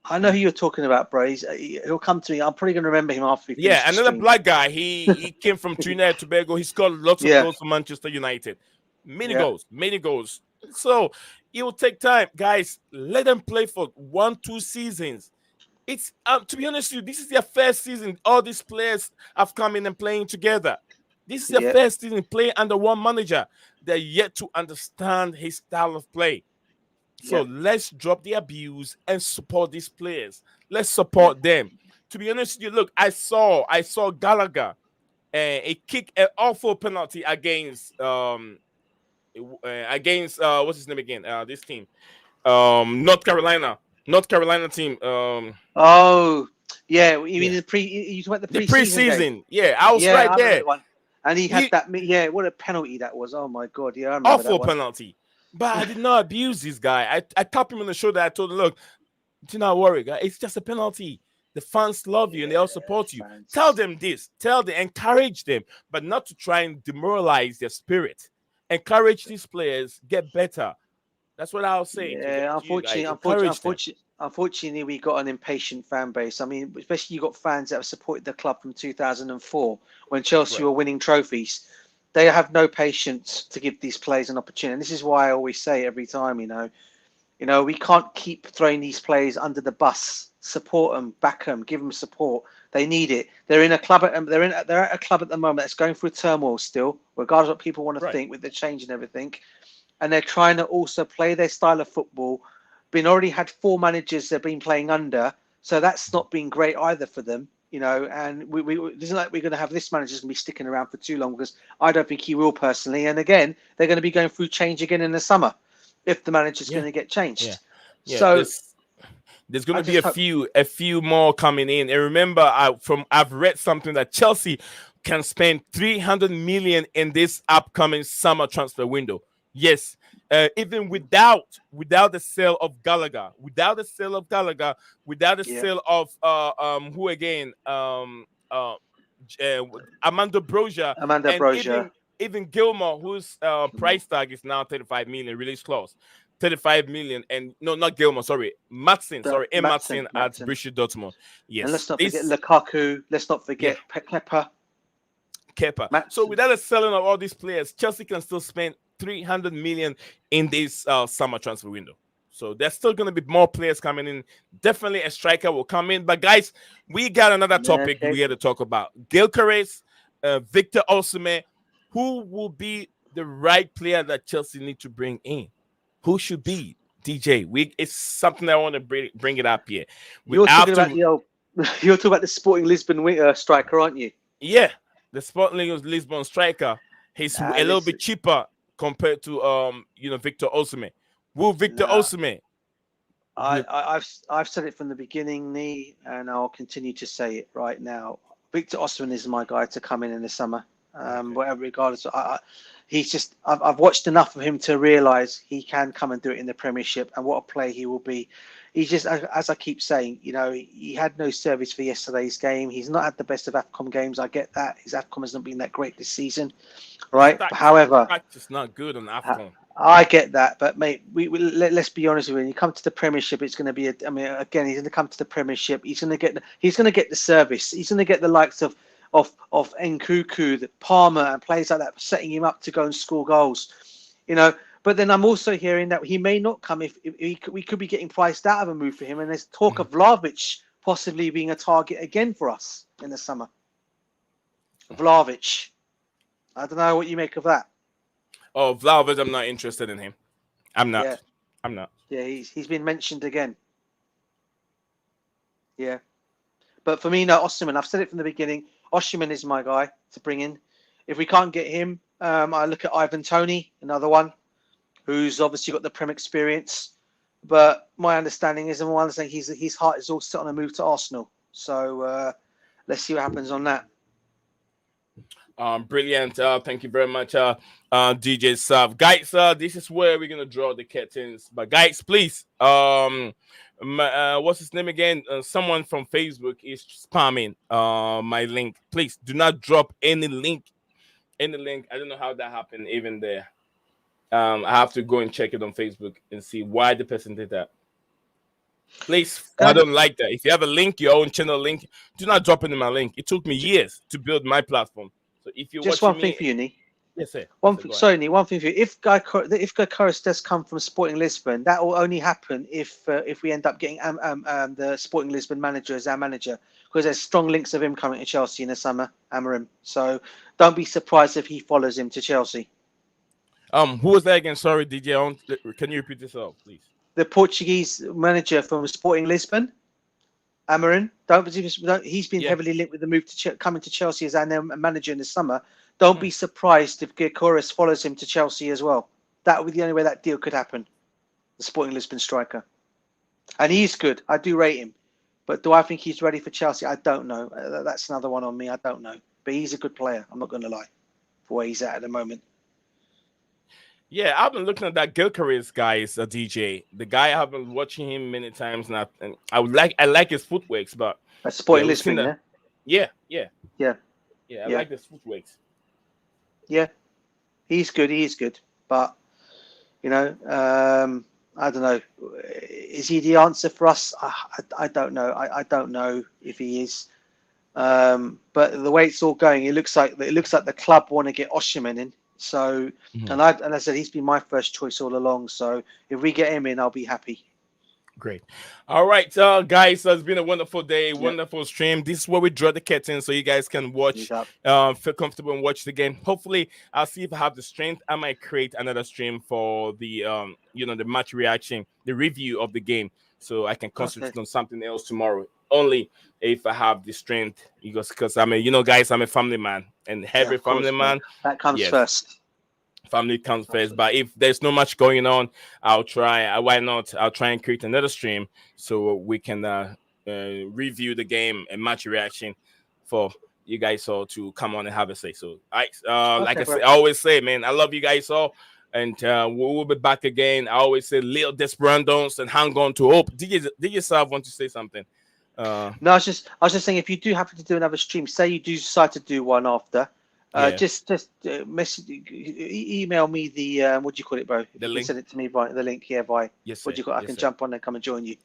I know who you're talking about, bro. He'll come to me. I'm probably going to remember him after we finish yeah, the another stream. black guy. He came from Trinidad and Tobago. He scored lots of Yeah. goals for Manchester United. Many Yeah. goals, many goals. So it will take time, guys. Let them play for 1-2 seasons. It's to be honest with you, this is their first season. All these players have come in and playing together. This is their Yeah. first season playing under one manager. They're yet to understand his style of play. So Yeah. let's drop the abuse and support these players. Let's support them. To be honest with you, look, I saw Gallagher a kick an awful penalty against what's his name again? This team, North Carolina team. Oh, yeah. You Yeah. mean you talk about The the preseason game? preseason. Yeah, I was Yeah, right I remember there. that one. And he had He that. Yeah, what a penalty that was. Oh my god. Yeah, I remember that awful one. penalty. But I did not abuse this guy. I tapped him on the shoulder. I told him, look, do not worry, guy. It's just a penalty. The fans love you and they all support you. Fans. Tell them this. Tell them, encourage them, but not to try and demoralize their spirit. Encourage these players, get better. That's what I'll say. Yeah, to you guys. Encourage them. unfortunately, we got an impatient fan base. I mean, especially you got fans that have supported the club from 2004 when Chelsea Right. were winning trophies. They have no patience to give these players an opportunity. And this is why I always say every time, we can't keep throwing these players under the bus. Support them, back them, give them support. They need it. They're in a club. They're at a club at the moment that's going through turmoil still, regardless of what people want to Right. think with the change and everything. And they're trying to also play their style of football. Already had 4 managers they've been playing under, so that's not been great either for them. And we it isn't like we're going to have this manager's going to be sticking around for too long, because I don't think he will personally. And again, they're going to be going through change again in the summer if the manager's going to get changed. Yeah. So there's going I to be just a few more coming in. And remember, I've read something that Chelsea can spend 300 million in this upcoming summer transfer window. Yes, even without the sale of Gallagher, without the sale of who again? Amanda Brozier, Amanda and Brozier. even Gilmore, whose price tag is now 35 million, release clause. 35 million, and no, not Gilmore, sorry, Matson, Matson at Borussia Dortmund. Yes, and let's not forget Lukaku. Let's not forget Kepa. So without the selling of all these players, Chelsea can still spend 300 million in this summer transfer window. So there's still going to be more players coming in. Definitely a striker will come in. But guys, we got another topic we had to talk about. Gyökeres, Victor Osimhen. Who will be the right player that Chelsea need to bring in? Who should be DJ? It's something I want to bring it up here. You're talking about the Sporting Lisbon striker, aren't you? Yeah, the Sporting Lisbon striker. He's a little bit cheaper compared to Victor Osimhen. Will Victor Osimhen? I've said it from the beginning, Nee, and I'll continue to say it right now. Victor Osimhen is my guy to come in the summer. Whatever, regardless. He's just. I've watched enough of him to realise he can come and do it in the Premiership, and what a player he will be. He's just, as I keep saying, he had no service for yesterday's game. He's not had the best of AFCON games. I get that. His AFCON hasn't been that great this season, right? However, practice not good on AFCON. I get that, but mate, let's be honest with you. When you come to the Premiership, it's going to be. He's going to come to the Premiership. He's going to get the service. He's going to get the likes of Nkuku, the Palmer, and players like that, setting him up to go and score goals. But then I'm also hearing that he may not come if we could be getting priced out of a move for him, and there's talk of Vlahovic possibly being a target again for us in the summer. Vlahovic, I don't know what you make of that. Oh, Vlahovic, I'm not interested in him. I'm not. Yeah. I'm not. Yeah, he's been mentioned again. Yeah. But for me, no, Osimhen. I've said it from the beginning. Osimhen is my guy to bring in. If we can't get him, I look at Ivan Toney, another one, who's obviously got the Prem experience. But my understanding is, his heart is all set on a move to Arsenal. So let's see what happens on that. Brilliant. Thank you very much, DJ Sav. Guys, this is where we're gonna draw the curtains. But guys, please, what's his name again? Someone from Facebook is spamming my link. Please do not drop any link. I don't know how that happened even there. I have to go and check it on Facebook and see why the person did that. Please, I don't like that. If you have a link, your own channel link, do not drop it in my link. It took me years to build my platform. So if you just one thing for you, Nee. Yes, sir. One thing for you. If Guy Koris does come from Sporting Lisbon, that will only happen if we end up getting the Sporting Lisbon manager as our manager, because there's strong links of him coming to Chelsea in the summer, Amorim. So don't be surprised if he follows him to Chelsea. Who was that again? Sorry, DJ. Can you repeat yourself, please? The Portuguese manager from Sporting Lisbon, Amorim. He's been heavily linked with the move to coming to Chelsea as our manager in the summer. Don't be surprised if Gyökeres follows him to Chelsea as well. That would be the only way that deal could happen. The Sporting Lisbon striker, and he's good. I do rate him, but do I think he's ready for Chelsea? I don't know. That's another one on me. I don't know, but he's a good player. I'm not going to lie, for where he's at the moment. Yeah, I've been looking at that Gyökeres guy, is a DJ. The guy, I've been watching him many times now, and I like his footworks, but that's Sporting Lisbon, yeah. I like his footworks. Yeah, he's good. He is good, but I don't know. Is he the answer for us? I don't know. I don't know if he is. But the way it's all going, it looks like the club want to get Osimhen in. So, and I said he's been my first choice all along. So if we get him in, I'll be happy. Great. All right, guys, it's been a wonderful day, wonderful stream. This is where we draw the curtain so you guys can watch, feel comfortable and watch the game. Hopefully, I'll see if I have the strength. I might create another stream for the the match reaction, the review of the game, so I can concentrate on something else tomorrow. Only if I have the strength, because I'm a family man, and every family man that comes first. Family comes first. But if there's no much going on, I'll try. Why not? I'll try and create another stream so we can review the game and match reaction for you guys all to come on and have a say. So, I always say, man, I love you guys all, and we'll be back again. I always say, little desperados and hang on to hope. Did you yourself want to say something? No, I was just saying, if you do happen to do another stream, say you do decide to do one after. Just message, email me the what do you call it, bro? The link. Send it to me by the link here. Yes, what do you call? I can jump on and come and join you.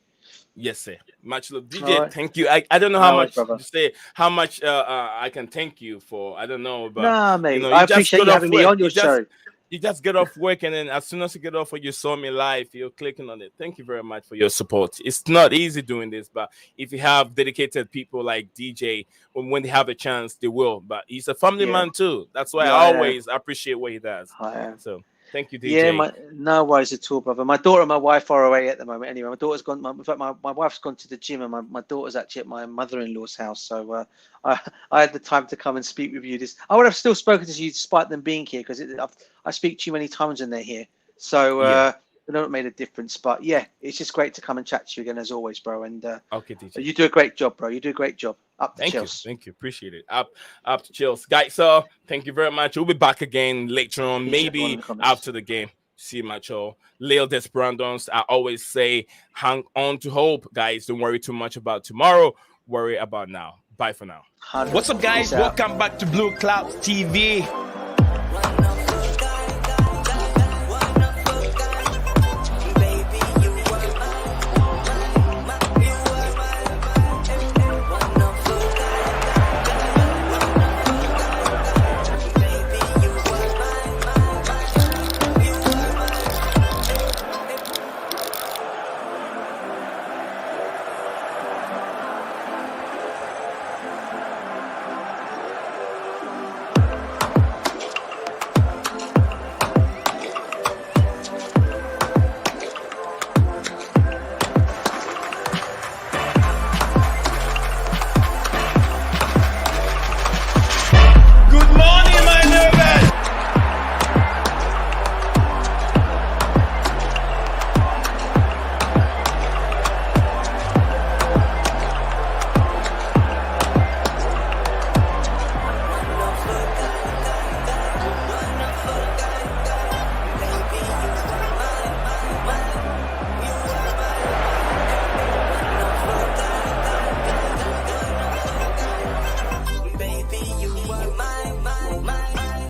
Yes, sir. Much love, DJ. Thank you. I don't know how much to say. How much I can thank you for. I don't know, but nah, mate. I appreciate you having me on your show. You just get off work, and then as soon as you get off, or you saw me live, you're clicking on it. Thank you very much for your support. It's not easy doing this, but if you have dedicated people like DJ, when they have a chance, they will. But he's a family man too. That's why I always appreciate what he does. So thank you, DJ. Yeah, no worries at all, brother. My daughter and my wife are away at the moment. Anyway, my daughter's gone. In fact, my wife's gone to the gym, and my daughter's actually at my mother-in-law's house. So I had the time to come and speak with you. I would have still spoken to you despite them being here, because I speak to you many times when they're here. So it not made a difference. But yeah, it's just great to come and chat to you again as always, bro. And okay, DJ. You do a great job, bro. You do a great job. Up to Chelsea. Thank you. Appreciate it. Up to Chelsea. Guys, thank you very much. We'll be back again later on, maybe after the game. See you, macho. Lil Desperados. I always say, hang on to hope, guys. Don't worry too much about tomorrow. Worry about now. Bye for now. What's up, guys? Welcome back to Blueclouds TV.